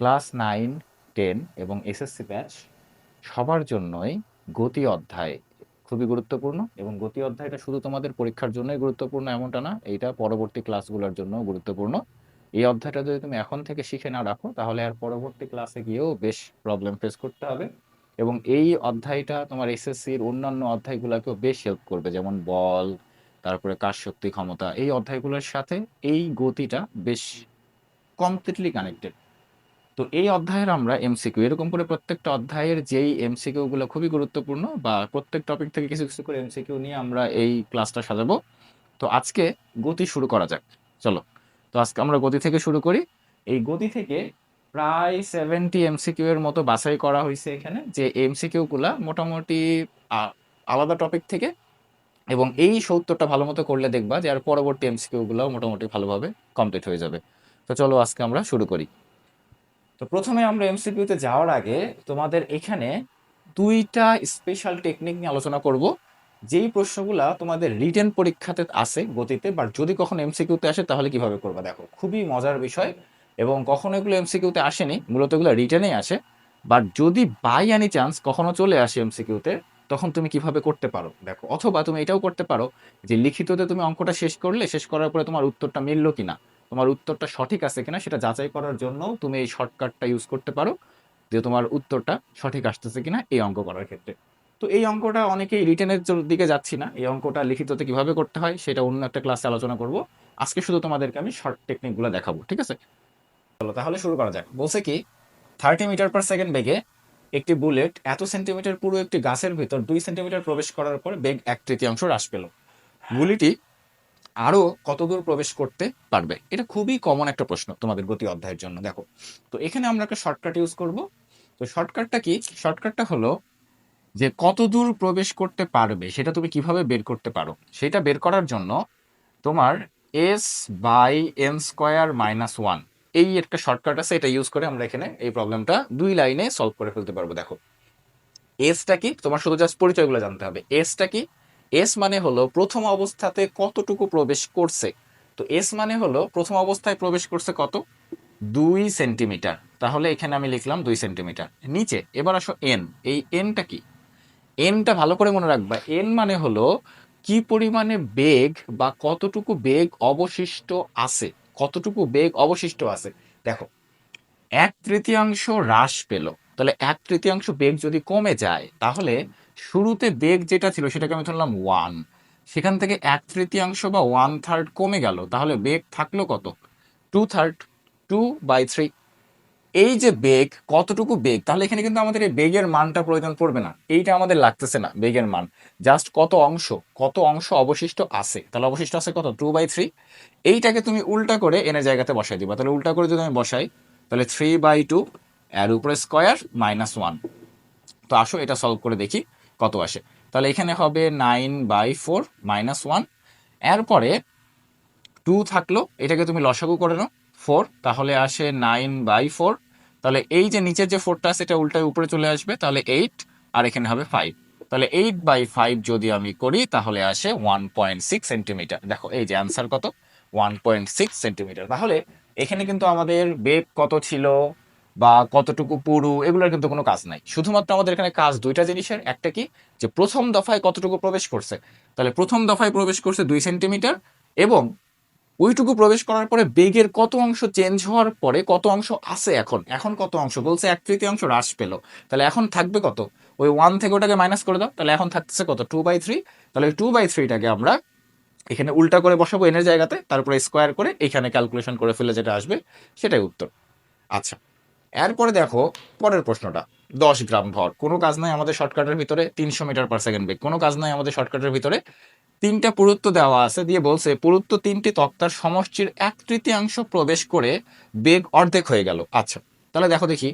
Class 9, 10 এবং SSC batch সবার জন্যই গতি অধ্যায় খুবই গুরুত্বপূর্ণ এবং গতি অধ্যায়টা শুধু তোমাদের পরীক্ষার জন্যই গুরুত্বপূর্ণ এমনটা না, এইটা পরবর্তী ক্লাসগুলোর জন্যও গুরুত্বপূর্ণ। এই অধ্যায়টা যদি তুমি এখন থেকে শিখে না রাখো তাহলে আর পরবর্তী ক্লাসে গিয়েও বেশ প্রবলেম ফেস করতে হবে। এবং এই অধ্যায়টা তোমার এসএসসির অন্যান্য অধ্যায়গুলোকেও বেশ হেল্প করবে, যেমন বল, তারপরে কাজ শক্তি ক্ষমতা, এই অধ্যায়গুলোর সাথে এই গতিটা বেশ কমপ্লিটলি কানেক্টেড। তো এই অধ্যায়ের আমরা এমসিকিউ এরকম করে প্রত্যেকটা অধ্যায়ের যেই এমসিকিউ গুলো খুবই গুরুত্বপূর্ণ বা প্রত্যেক টপিক থেকে কিছু কিছু করে এমসিকিউ নিয়ে আমরা এই ক্লাসটা সাজাবো। তো আজকে গতি শুরু করা যাক, চলো। তো আজকে আমরা গতি থেকে শুরু করি। এই গতি থেকে প্রায় 70 এমসিকিউ এর মতো বাছাই করা হয়েছে এখানে, যে এমসিকিউ গুলা মোটামুটি আলাদা টপিক থেকে, এবং এই 70টা ভালো মতো করলে দেখবা যে আর পরবর্তী এমসিকিউ গুলো মোটামুটি ভালোভাবে কমপ্লিট হয়ে যাবে। তো চলো আজকে আমরা শুরু করি। তো প্রথমে আমরা এমসিকিউতে যাওয়ার আগে তোমাদের এখানে দুইটা স্পেশাল টেকনিক নিয়ে আলোচনা করব, যেই প্রশ্নগুলা তোমাদের রিটেন পরীক্ষাতে আসে গতিতে, বাট যদি কখনো এমসিকিউতে আসে তাহলে কিভাবে করবা। দেখো খুবই মজার বিষয়, এবং কখনো এগুলো এমসিকিউতে আসেনি, মূলত এগুলো রিটেনেই আসে। বাট যদি বাই এনি চান্স কখনো চলে আসে এমসিকিউতে, তখন তুমি কিভাবে করতে পারো দেখো। অথবা তুমি এটাও করতে পারো যে লিখিততে তুমি অঙ্কটা শেষ করলে, শেষ করার পরে তোমার উত্তরটা মিললো কিনা, তোমার উত্তরটা সঠিক আছে কিনা সেটা যাচাই করার জন্য তুমি এই শর্টকাটটা ইউজ করতে পারো, যে তোমার উত্তরটা সঠিক আসতেছে কিনা এই অঙ্ক করার ক্ষেত্রে। তো এই অঙ্কটা অনেকেই রিটেনের দিকে যাচ্ছি না, এই অঙ্কটা লিখিততে কিভাবে করতে হয় সেটা অন্য একটা ক্লাসে আলোচনা করব। আজকে শুধু তোমাদেরকে আমি শর্ট টেকনিকগুলো দেখাবো, ঠিক আছে? চলো তাহলে শুরু করা যাক। বলছে কি, 30 মিটার/সেকেন্ড বেগে একটি বুলেট এত সেন্টিমিটার পুরো একটি গাছের ভিতর 2 সেন্টিমিটার প্রবেশ করার পর বেগ 1/3 হ্রাস পেল। গুলিটি আরো কত দূর প্রবেশ করতে পারবে? এটা খুবই কমন একটা প্রশ্ন তোমাদের গতি অধ্যায়ের জন্য। দেখো, তো এখানে আমরা একটা শর্টকাট ইউজ করব। তো শর্টকাটটা কি? শর্টকাটটা হলো যে কত দূর প্রবেশ করতে পারবে সেটা তুমি কিভাবে বের করতে পারো, সেটা বের করার জন্য তোমার s/n² - 1 এই একটা শর্টকাট আছে, এটা ইউজ করে আমরা এখানে এই প্রবলেমটা 2 লাইনে সলভ করে ফেলতে পারবো। দেখো, এসটা কি, তোমার শুধু জাস্ট পরিচয়গুলো জানতে হবে। এসটা কি? এস মানে হলো প্রথম অবস্থাতে কতটুকু প্রবেশ করছে। তো এস মানে হলো প্রথম অবস্থায় প্রবেশ করছে কত, 2 সেন্টিমিটার। তাহলে এখানে আমি লিখলাম 2 সেন্টিমিটার। নিচে এবার আসো এন, এই এনটা কি? এনটা ভালো করে মনে রাখবা, এন মানে হলো কি পরিমাণে বেগ বা কতটুকু বেগ অবশিষ্ট আছে, কতটুকু বেগ অবশিষ্ট আছে। দেখো, 1/3 হ্রাস পেল, তাহলে 1/3 বেগ যদি কমে যায় তাহলে শুরুতে বেগ যেটা ছিল সেটাকে আমি ধরলাম 1, সেখান থেকে 1/3 বা 1/3 কমে গেল, তাহলে বেগ থাকলো কত, 2/3, 2/3। এই যে বেগ, কতটুকু বেগ, তাহলে এখানে কিন্তু আমাদের এই বেগের মানটা প্রয়োজন পড়বে না, এইটা আমাদের লাগতেছে না বেগের মান, জাস্ট কত অংশ অবশিষ্ট আছে। তাহলে অবশিষ্ট আছে কত, 2/3। এইটাকে তুমি উল্টা করে এনের জায়গাতে বসাই দিবা। তাহলে উল্টা করে যদি আমি বসাই তাহলে 3/2 এর উপরে স্কোয়ার -1। তো আসো এটা সলভ করে দেখি কত আসে। তাহলে এখানে হবে 9/4 -1, এরপরে 2 থাকলো, এটাকে তুমি লসাগু করে নাও 4, তাহলে আসে 9/4। তাহলে এই যে নিচের যে 4টা আছে এটা উল্টায় উপরে চলে আসবে, তাহলে 8, আর এখানে হবে 5। তাহলে 8/5 যদি আমি করি তাহলে আসে 1.6 সেন্টিমিটার। দেখো এই যে অ্যান্সার কত, 1.6 সেন্টিমিটার। তাহলে এখানে কিন্তু আমাদের বেগ কত ছিল বা কতটুকু পুরু এগুলোর কিন্তু কোনো কাজ নাই, শুধুমাত্র আমাদের এখানে কাজ দুইটা জিনিসের। একটা কি, যে প্রথম দফায় কতটুকু প্রবেশ করছে। তাহলে প্রথম দফায় প্রবেশ করছে 2 সেন্টিমিটার, এবং ওইটুকু প্রবেশ করার পরে বেগের কত অংশ চেঞ্জ হওয়ার পরে কত অংশ আছে, এখন এখন কত অংশ বলছে 1/3 হ্রাস পেল। তাহলে এখন থাকবে কত, ওই 1 থেকে ওটাকে মাইনাস করে দাও, তাহলে এখন থাকতেছে কত, 2/3। তাহলে ওই 2/3টাকে আমরা এখানে উল্টা করে বসাবো এনের জায়গাতে, তারপরে স্কোয়ার করে এখানে ক্যালকুলেশন করে ফেলে যেটা আসবে সেটাই উত্তর। আচ্ছা, এরপরে দেখো পরের প্রশ্নটা, 10 গ্রাম ভর, কোনো কাজ নাই আমাদের শর্টকাটের ভিতরে, 300 মিটার/সেকেন্ড বেগ, কোনো কাজ নাই আমাদের শর্টকাটের ভিতরে। তিনটা পুরুত্ব দেওয়া আছে, দিয়ে বলছে পুরুত্ব তিনটি তক্তার সমষ্টির 1/3 প্রবেশ করে বেগ অর্ধেক হয়ে গেল। আচ্ছা, তাহলে দেখো দেখি,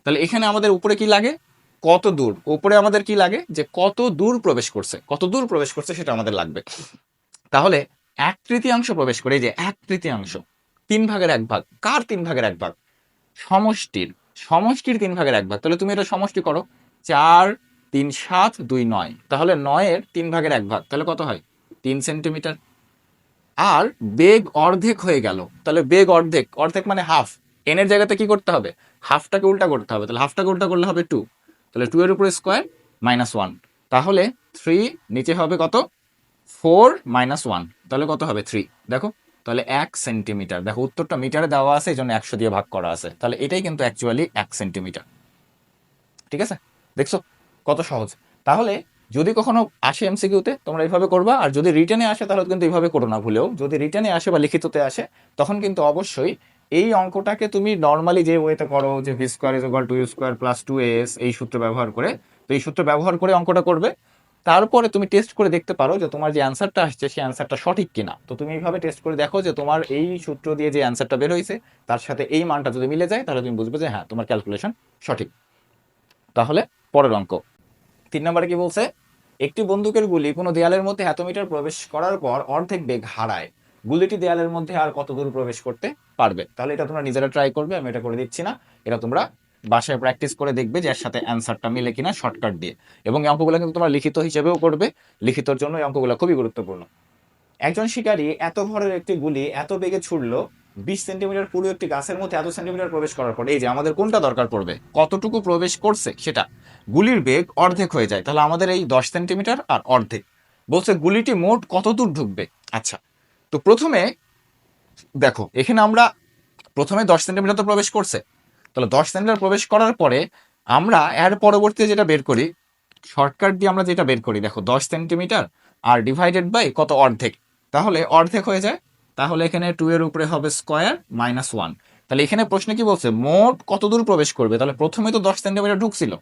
তাহলে এখানে আমাদের উপরে কি লাগে, কত দূর, উপরে আমাদের কি লাগে যে কত দূর প্রবেশ করছে, কত দূর প্রবেশ করছে সেটা আমাদের লাগবে। তাহলে 1/3 প্রবেশ করে, এই যে 1/3, 3/1 কার 3/1? সমষ্টির, সমষ্টির 3/1। তাহলে তুমি এটা সমষ্টি করো, 4, 3, 7, 2, 9, তাহলে 9-এর 3/1, তাহলে কত হয়, 3 সেন্টিমিটার। আর বেগ অর্ধেক হয়ে গেল, তাহলে বেগ অর্ধেক, অর্ধেক মানে হাফ, এন এর জায়গাতে কি করতে হবে, হাফটাকে উল্টা করতে হবে, তাহলে হাফটাকে উল্টা করলে হবে 2, তাহলে 2 এর উপরে স্কোয়ার -1, তাহলে 3 নিচে হবে কত 4 - 1, তাহলে কত হবে 3, দেখো তাহলে 1 সেন্টিমিটার। দেখো উত্তরটা মিটারে দেওয়া আছে, এই জন্য 100 দিয়ে ভাগ করা আছে, তাহলে এটাই কিন্তু অ্যাকচুয়ালি 1 সেন্টিমিটার। ঠিক আছে, দেখছো কত সহজ। তাহলে যদি কখনো আসে এমসিকিউতে তোমরা এইভাবে করবা, আর যদি রিটেনে আসে তাহলে কিন্তু এইভাবে করো না ভুলেও। যদি রিটেনে আসে বা লিখিততে আসে তখন কিন্তু অবশ্যই এই অঙ্কটাকে তুমি নর্মালি যে ওয়েতে করো, যে V square is equal to U square plus 2as, এই সূত্র ব্যবহার করে, তো এই সূত্র ব্যবহার করে অঙ্কটা করবে। তারপরে তুমি টেস্ট করে দেখতে পারো যে তোমার যে অ্যান্সারটা আসছে সেই অ্যান্সারটা সঠিক কিনা। তো তুমি এইভাবে টেস্ট করে দেখো যে তোমার এই সূত্র দিয়ে যে অ্যান্সারটা বের হয়েছে তার সাথে এই মানটা যদি মিলে যায় তাহলে তুমি বুঝবে যে হ্যাঁ তোমার ক্যালকুলেশন সঠিক। তাহলে পরের অঙ্ক 3 নম্বরে কি বলছে, একটি বন্দুকের গুলি কোনো দেয়ালের মধ্যে এত মিটার প্রবেশ করার পর অর্ধেক বেগ হারায়, গুলিটি দেয়ালের মধ্যে আর কত দূর প্রবেশ করতে পারবে। তাহলে এটা তোমরা নিজেরা ট্রাই করবে, আমি এটা করে দিচ্ছি না, এটা তোমরা বাসায় প্র্যাকটিস করে দেখবে যে এর সাথে অ্যান্সারটা মিলে কিনা শর্টকাট দিয়ে। এবং এই অঙ্কগুলো কিন্তু তোমরা লিখিত হিসেবেও করবে, লিখিতর জন্য এই অঙ্কগুলো খুবই গুরুত্বপূর্ণ। একজন শিকারী এত ভরের একটি গুলি এত বেগে ছুড়লো 20 সেন্টিমিটার পুরো একটি গাছের মধ্যে এত সেন্টিমিটার প্রবেশ করার পর, এই যে আমাদের কোনটা দরকার পড়বে, কতটুকু প্রবেশ করছে সেটা, গুলির বেগ অর্ধেক হয়ে যায়, তাহলে আমাদের এই 10 সেন্টিমিটার আর অর্ধেক, বলছে গুলিটি মোট কত দূর ঢুকবে। আচ্ছা, তো প্রথমে দেখো এখানে আমরা প্রথমে 10 সেন্টিমিটার তো প্রবেশ করছে, তাহলে 10 সেন্টিমিটার প্রবেশ করার পরে আমরা এর পরবর্তীতে যেটা বের করি, শর্টকাট দিয়ে আমরা যেটা বের করি, দেখো 10 সেন্টিমিটার আর ডিভাইডেড বাই কত অর্ধেক, তাহলে অর্ধেক হয়ে যায়, তাহলে এখানে 2 এর উপরে হবে স্কোয়ার -1। তাহলে এখানে প্রশ্ন কি বলছে, মোট কত দূর প্রবেশ করবে, তাহলে প্রথমে তো 10 সেন্টিমিটার ঢুকছিল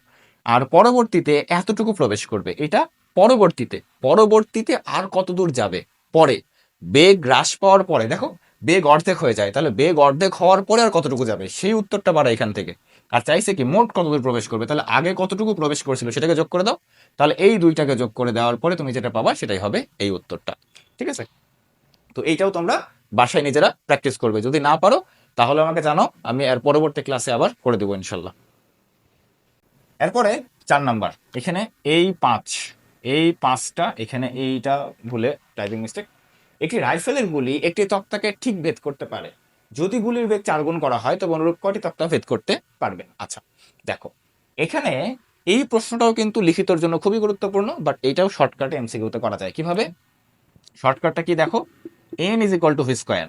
আর পরবর্তীতে এতটুকু প্রবেশ করবে, এটা পরবর্তীতে, পরবর্তীতে আর কত দূর যাবে পরে, বেগ হ্রাস পাওয়ার পরে দেখো বেগ অর্ধেক হয়ে যায়, তাহলে বেগ অর্ধেক হওয়ার পরে আর কতটুকু যাবে সেই উত্তরটা বাড়া এখান থেকে। আর চাইছে কি মোট কতদূর প্রবেশ করবে, তাহলে আগে কতটুকু প্রবেশ করেছিল সেটাকে যোগ করে দাও, তাহলে এই দুইটাকে যোগ করে দেওয়ার পরে তুমি যেটা পাবা সেটাই হবে এই উত্তরটা। ঠিক আছে, তো এইটাও তোমরা বাসায় নিজেরা প্র্যাকটিস করবে, যদি না পারো তাহলে আমাকে জানো, আমি এর পরবর্তী ক্লাসে আবার করে দেবো ইনশাল্লাহ। এরপরে 4 নাম্বার, এখানে এই 5, এই 5টা এখানে এইটা ভুলে টাইপিং মিস্টেক, একটি রাইফেলের গুলি একটি তক্তাকে ঠিক ভেদ করতে পারে, যদি গুলির বেগ 4 গুণ করা হয় তবে অনুরূপ কয়টি তক্তা ভেদ করতে পারবে। আচ্ছা দেখো এখানে এই প্রশ্নটাও কিন্তু লিখিতর জন্য খুবই গুরুত্বপূর্ণ, বাট এইটাও শর্টকাটে এমসিকিউতে করা যায় কিভাবে। শর্টকাটটা কি দেখো, N is equal to V square,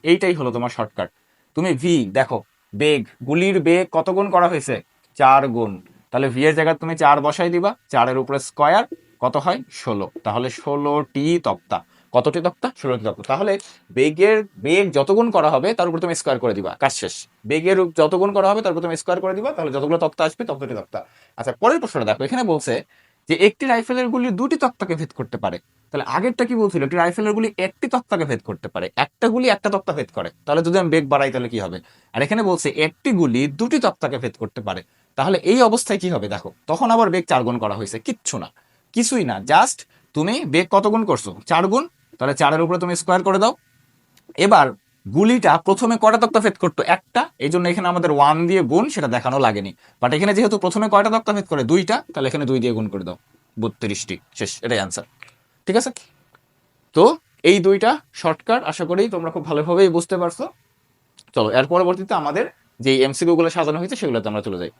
এইটাই হলো তোমার শর্টকাট। তুমি ভি দেখো, বেগ, গুলির বেগ কত গুণ করা হয়েছে, 4 গুণ, তাহলে ভি এর জায়গায় তুমি 4 বসাই দিবা, 4-এর উপরে স্কোয়ার কত হয় 16, তাহলে 16টি তক্তা, কতটি তক্তা 16টি তক্তা, তাহলে বেগ যত গুণ করা হবে তার উপর তুমি স্কোয়ার করে দিবা, কাজ শেষ। বেগের যত গুণ করা হবে তার উপর তুমি স্কোয়ার করে দিবা, তাহলে যতগুলো তক্তা আসবে ততটি তক্তা। আচ্ছা পরের প্রশ্নটা দেখো, এখানে বলছে যে একটি রাইফেলের গুলি 2টি তক্তাকে ভেদ করতে পারে, তাহলে আগেরটা কি বলছিল, একটি রাইফেলের গুলি একটি তক্তাকে ভেদ করতে পারে, একটা গুলি একটা তক্তা ভেদ করে, তাহলে যদি আমি বেগ বাড়াই তাহলে কি হবে। আর এখানে বলছে একটি গুলি 2টি তক্তাকে ভেদ করতে পারে, তাহলে এই অবস্থায় কি হবে দেখো, তখন আবার বেগ 4 গুণ করা হয়েছে, কিচ্ছু না, কিছুই না, জাস্ট তুমি বেগ কত গুণ করছো 4 গুণ, তাহলে 4-এর উপরে তুমি স্কোয়ার করে দাও। এবার গুলিটা প্রথমে কয়টা তক্তা ভেদ করতো, একটা, এই জন্য এখানে আমাদের 1 দিয়ে গুণ সেটা দেখানো লাগেনি, বাট এখানে যেহেতু প্রথমে কয়টা তক্তা ভেদ করে 2টা, তাহলে এখানে 2 দিয়ে গুণ করে দাও, 32টি, শেষ, এটাই অ্যান্সার। ঠিক আছে, তো এই দুইটা শর্টকাট আশা করি তোমরা খুব ভালোভাবেই বুঝতে পারছো। চলো এর পরবর্তীতে আমাদের যে এমসিকিউ গুলো সাজানো হয়েছে সেগুলোতে আমরা চলে যাই।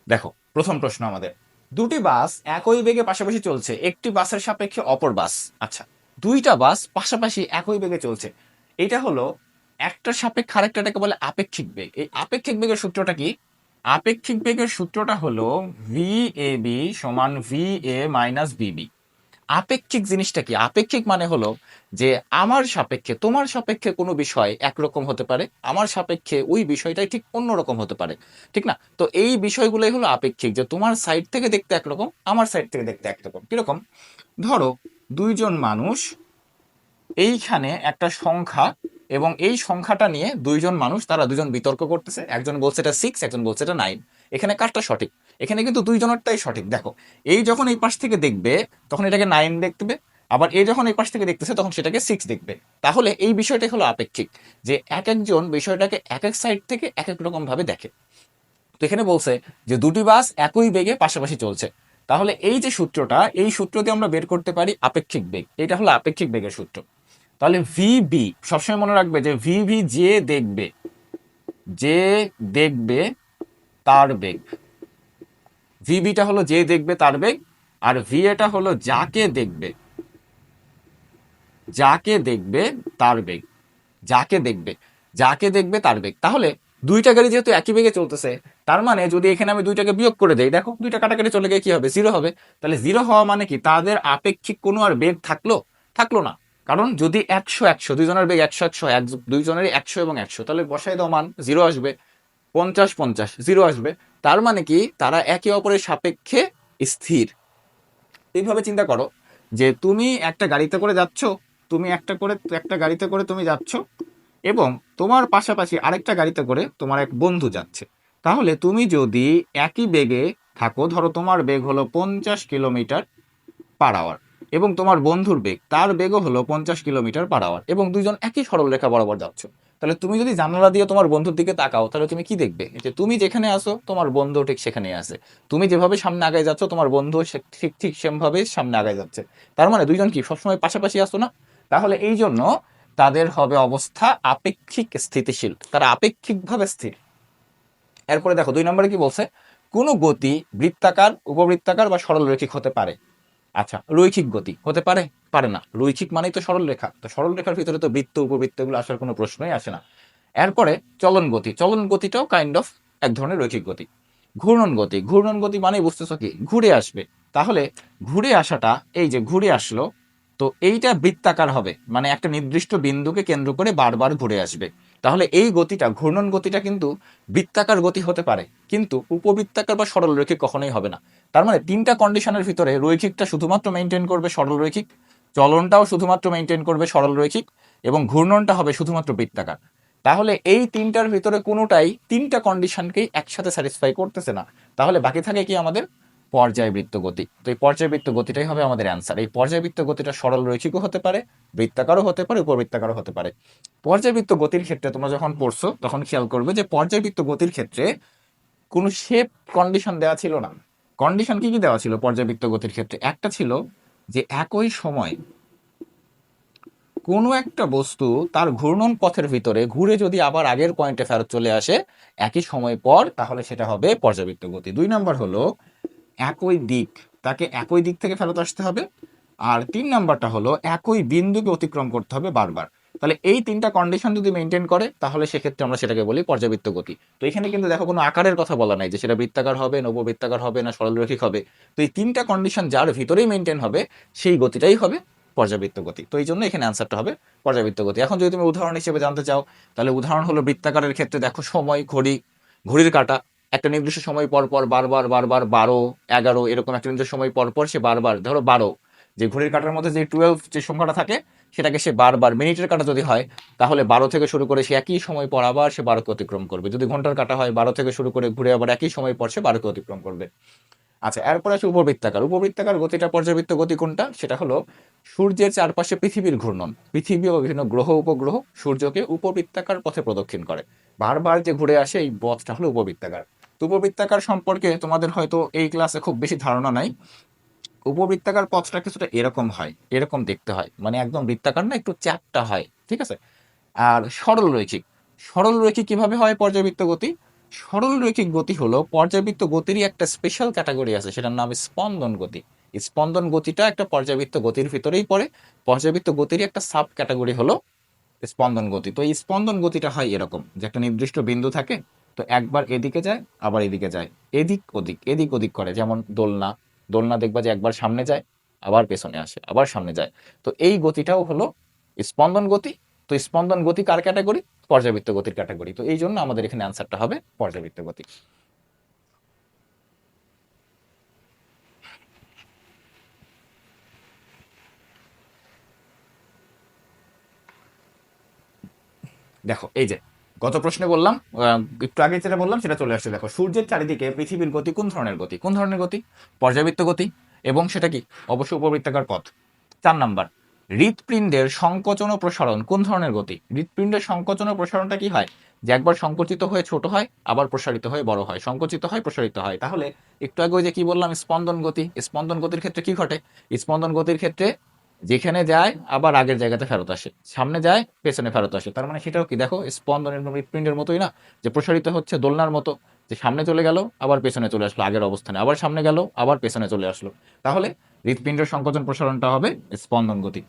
দেখো প্রথম প্রশ্ন আমাদের, দুটি বাস একই বেগে পাশাপাশি চলছে, একটি বাসের সাপেক্ষে অপর বাস। আচ্ছা, দুইটা বাস পাশাপাশি একই বেগে চলছে, এটা হলো একটার সাপেক্ষে আরেকটাকে বলে আপেক্ষিক বেগ। এই আপেক্ষিক বেগের সূত্রটা কি, আপেক্ষিক বেগের সূত্রটা হলো ভি এ বি সমান ভি এ মাইনাস বিবি। আপেক্ষিক জিনিসটা কি, আপেক্ষিক মানে হলো যে আমার সাপেক্ষে তোমার সাপেক্ষে কোনো বিষয় একরকম হতে পারে, আমার সাপেক্ষে ওই বিষয়টাই ঠিক অন্যরকম হতে পারে, ঠিক না। তো এই বিষয়গুলোই হলো আপেক্ষিক, যে তোমার সাইড থেকে দেখতে একরকম, আমার সাইড থেকে দেখতে একরকম। কিরকম, ধরো দুইজন মানুষ, এইখানে একটা সংখ্যা এবং এই সংখ্যাটা নিয়ে দুইজন মানুষ, তারা দুজন বিতর্ক করতেছে, একজন বলছে এটা 6, একজন বলছে এটা 9, এখানে কারটা সঠিক, এখানে কিন্তু দুইজনেরটাই সঠিক। দেখো এই যখন এই পাশ থেকে দেখবে তখন এটাকে 9 দেখবে, আবার এই যখন এই পাশ থেকে দেখতেছে তখন সেটাকে 6 দেখবে। তাহলে এই বিষয়টাই হলো আপেক্ষিক, যে এক একজন বিষয়টাকে এক এক সাইড থেকে এক এক রকম ভাবে দেখে। তো এখানে বলছে যে দুটি বাস একই বেগে পাশাপাশি চলছে, তাহলে এই যে সূত্রটা, এই সূত্র দিয়ে আমরা বের করতে পারি আপেক্ষিক বেগ, এটা হলো আপেক্ষিক বেগের সূত্র। তাহলে ভিবি সবসময় মনে রাখবে যে ভিভি যে দেখবে, যে দেখবে তার বেগ, ভিবিটা হলো যে দেখবে তার বেগ, আর ভিএটা হলো যাকে দেখবে, যাকে দেখবে তার বেগ, যাকে দেখবে, যাকে দেখবে তার বেগ। তাহলে দুইটা গাড়ি যেহেতু একই বেগে চলতেছে, তার মানে যদি এখানে আমি দুইটাকে বিয়োগ করে দেই, দেখো দুইটা কাটাকাটি চলে গিয়ে কি হবে, জিরো হবে। তাহলে জিরো হওয়া মানে কি, তাদের আপেক্ষিক কোনো আর বেগ থাকলো, থাকলো না। কারণ যদি 100 100, দুইজনের বেগ 100 100, দুইজনের 100 এবং 100, তাহলে বসাই দাও মান, জিরো আসবে। 50 50, জিরো আসবে। তার মানে কি, তারা একে অপরের সাপেক্ষে স্থির। এইভাবে চিন্তা করো যে তুমি একটা গাড়িতে করে যাচ্ছ, তুমি একটা গাড়িতে করে তুমি যাচ্ছ, এবং তোমার পাশাপাশি আরেকটা গাড়িতে করে তোমার এক বন্ধু যাচ্ছে। তাহলে তুমি যদি একই বেগে থাকো, ধরো তোমার বেগ হলো 50 কিলোমিটার পার আওয়ার, এবং তোমার বন্ধুর বেগ, তার বেগও হলো 50 কিলোমিটার পার আওয়ার, এবং দুইজন একই সরলরেখা বরাবর যাচ্ছ, তাহলে তুমি যদি জানালা দিয়ে তোমার বন্ধুর দিকে তাকাও, তাহলে তুমি কি দেখবে, যে তুমি যেখানে আসো তোমার বন্ধু ঠিক সেখানেই আছে, তুমি যেভাবে সামনে আগায় যাচ্ছ তোমার বন্ধু ঠিক ঠিক সেমভাবে সামনে আগায় যাচ্ছে। তার মানে দুইজন কি সবসময় পাশাপাশি আসো না? তাহলে এই জন্য তাদের হবে অবস্থা আপেক্ষিক স্থিতিশীল, তারা আপেক্ষিকভাবে স্থির। এরপরে দেখো 2 নম্বরে কি বলছে, কোনো গতি বৃত্তাকার, উপবৃত্তাকার বা সরলরৈখিক হতে পারে। আচ্ছা, রৈখিক গতি হতে পারে? পারে না। রৈখিক মানেই তো সরল রেখা, তো সরল রেখার ভিতরে তো বৃত্ত উপবৃত্ত এগুলো আসার কোনো প্রশ্নই আসে না। এরপরে চলন গতি, চলন গতিটাও কাইন্ড অফ এক ধরনের রৈখিক গতি। ঘূর্ণন গতি, ঘূর্ণন গতি মানে বুঝতেছো কি, ঘুরে আসবে। তাহলে ঘুরে আসাটা, এই যে ঘুরে আসলো, তো এইটা বৃত্তাকার হবে, মানে একটা নির্দিষ্ট বিন্দুকে কেন্দ্র করে বারবার ঘুরে আসবে। তাহলে এই গতিটা, ঘূর্ণন গতিটা কিন্তু বৃত্তাকার গতি হতে পারে, কিন্তু উপবৃত্তাকার বা সরল রৈখিক কখনোই হবে না। তার মানে তিনটা কন্ডিশনের ভিতরে রৈখিকটা শুধুমাত্র মেনটেন করবে সরল রৈখিক, চলনটাও শুধুমাত্র মেনটেন করবে সরল রৈখিক, এবং ঘূর্ণনটা হবে শুধুমাত্র বৃত্তাকার। তাহলে এই তিনটার ভিতরে কোনোটাই তিনটা কন্ডিশনকেই একসাথে স্যাটিসফাই করতেছে না। তাহলে বাকি থাকে কি আমাদের, পর্যায়বৃত্ত গতি। তো এই পর্যায়বৃত্ত গতিটাই হবে আমাদের অ্যান্সার। এই পর্যায়বৃত্ত গতিটা সরল রৈখিকও হতে পারে, বৃত্তাকারও হতে পারে, উপবৃত্তাকারও হতে পারে। পর্যায়বৃত্ত গতির ক্ষেত্রে তোমরা যখন পড়ছো তখন খেয়াল করবে যে পর্যায়বৃত্ত গতির ক্ষেত্রে কোনো শেপ কন্ডিশন দেওয়া ছিল না। কন্ডিশন কি কি দেওয়া ছিল পর্যায়বৃত্ত গতির ক্ষেত্রে? একটা ছিল যে একই সময় কোনো একটা বস্তু তার ঘূর্ণন পথের ভিতরে ঘুরে যদি আবার আগের পয়েন্টে ফেরত চলে আসে একই সময় পর, তাহলে সেটা হবে পর্যাবৃত্ত গতি। 2 নম্বর হলো একই দিক, তাকে একই দিক থেকে ফেরত আসতে হবে। আর 3 নম্বরটা হলো একই বিন্দুকে অতিক্রম করতে হবে বারবার। তাহলে এই তিনটা কন্ডিশন যদি মেনটেন করে, তাহলে সেক্ষেত্রে আমরা সেটাকে বলি পর্যাবৃত্ত গতি। তো এখানে কিন্তু দেখো কোনো আকারের কথা বলা নাই যে সেটা বৃত্তাকার হবে, নববৃত্তাকার হবে, না সরলরৈখিক হবে। তো এই তিনটা কন্ডিশন যার ভিতরেই মেনটেন হবে, সেই গতিটাই হবে পর্যাবৃত্ত গতি। তো এই জন্য এখানে অ্যান্সারটা হবে পর্যাবৃত্ত গতি। এখন যদি তুমি উদাহরণ হিসেবে জানতে চাও, তাহলে উদাহরণ হলো বৃত্তাকারের ক্ষেত্রে দেখো সময়, ঘড়ি, ঘড়ির কাঁটা একটা নির্দিষ্ট সময় পর পর বারবার বারবার 12 11 এরকম একটা নির্দিষ্ট সময় পর পর সে বারবার, ধরো 12, যে ঘড়ির কাঁটার মধ্যে যে 12 যে সংখ্যাটা থাকে সেটাকে সে বারবার, মিনিটের কাঁটা যদি হয় তাহলে 12 থেকে শুরু করে সে একই সময় পর আবার সে 12কে অতিক্রম করবে। যদি ঘন্টার কাঁটা হয় 12 থেকে শুরু করে ঘুরে আবার একই সময় পর সে 12কে অতিক্রম করবে। আচ্ছা, এরপরে আছে উপবৃত্তাকার। উপবৃত্তাকার গতিটা, পর্যাবৃত্ত গতি কোনটা, সেটা হলো সূর্যের চারপাশে পৃথিবীর ঘূর্ণন। পৃথিবী ও বিভিন্ন গ্রহ উপগ্রহ সূর্যকে উপবৃত্তাকার পথে প্রদক্ষিণ করে, বারবার যে ঘুরে আসে এই পথটা হলো উপবৃত্তাকার। তো উপবৃত্তাকার সম্পর্কে তোমাদের হয়তো এই ক্লাসে খুব বেশি ধারণা নাই। উপবৃত্তাকার পথটা কিছুটা এরকম হয়, এরকম দেখতে হয়, মানে একদম বৃত্তাকার না, একটু চ্যাপ্টা হয়, ঠিক আছে। আর সরল রৈখিক, সরল রৈখিক কিভাবে হয় পর্যাবৃত্ত গতি? সরল রৈখিক গতি হলো পর্যাবৃত্ত গতিরই একটা স্পেশাল ক্যাটাগরি আছে, সেটার নাম স্পন্দন গতি। স্পন্দন গতিটা একটা পর্যাবৃত্ত গতির ভিতরেই পড়ে। পর্যাবৃত্ত গতিরই একটা সাব ক্যাটাগরি হলো স্পন্দন গতি। তো এই স্পন্দন গতিটা হয় এরকম যে একটা নির্দিষ্ট বিন্দু থাকে, তো একবার এদিকে যায় আবার এদিকে যায়, এদিক ওদিক এদিক ওদিক করে, যেমন দোলনা, দোলনা দেখবা যে একবার সামনে যায় আবার পেছনে আসে আবার সামনে যায়। তো এই গতিটাও হলো স্পন্দন গতি। তো স্পন্দন গতি কার ক্যাটাগরি? পর্যাবৃত্ত গতির ক্যাটাগরি। তো এই জন্য আমাদের এখানে অ্যান্সারটা হবে পর্যাবৃত্ত গতি। দেখো এই যে গত প্রশ্নে বললাম, একটু আগে যেটা বললাম সেটা চলে আসছে। দেখো সূর্যের চারিদিকে পৃথিবীর গতি কোন ধরনের গতি? কোন ধরনের গতি? পর্যাবৃত্ত গতি। এবং সেটা কি? অবশ্যই উপবৃত্তাকার পথ। 4 নাম্বার, হৃৎপিণ্ডের সংকোচন ও প্রসারণ কোন ধরনের গতি? হৃৎপিণ্ডের সংকোচন ও প্রসারণটা কি হয়, যে একবার সংকুচিত হয়ে ছোট হয় আবার প্রসারিত হয়ে বড় হয়, সংকুচিত হয় প্রসারিত হয়। তাহলে একটু আগে ওই যে কি বললাম, স্পন্দন গতি, স্পন্দন গতির ক্ষেত্রে কি ঘটে? স্পন্দন গতির ক্ষেত্রে যেখানে যায় আবার আগের জায়গাতে ফেরত আসে, সামনে যায় পেছনে ফেরত আসে। তার মানে সেটাও কি দেখো স্পন্দন এরকম হৃৎপিণ্ডের মতোই না, যে প্রসারিত হচ্ছে দোলনার মতো, যে সামনে চলে গেল আবার পেছনে চলে আসলো আগের অবস্থানে, আবার সামনে গেল আবার পেছনে চলে আসলো। তাহলে হৃৎপিণ্ডের সংকোচন প্রসারণটা হবে স্পন্দন গতি।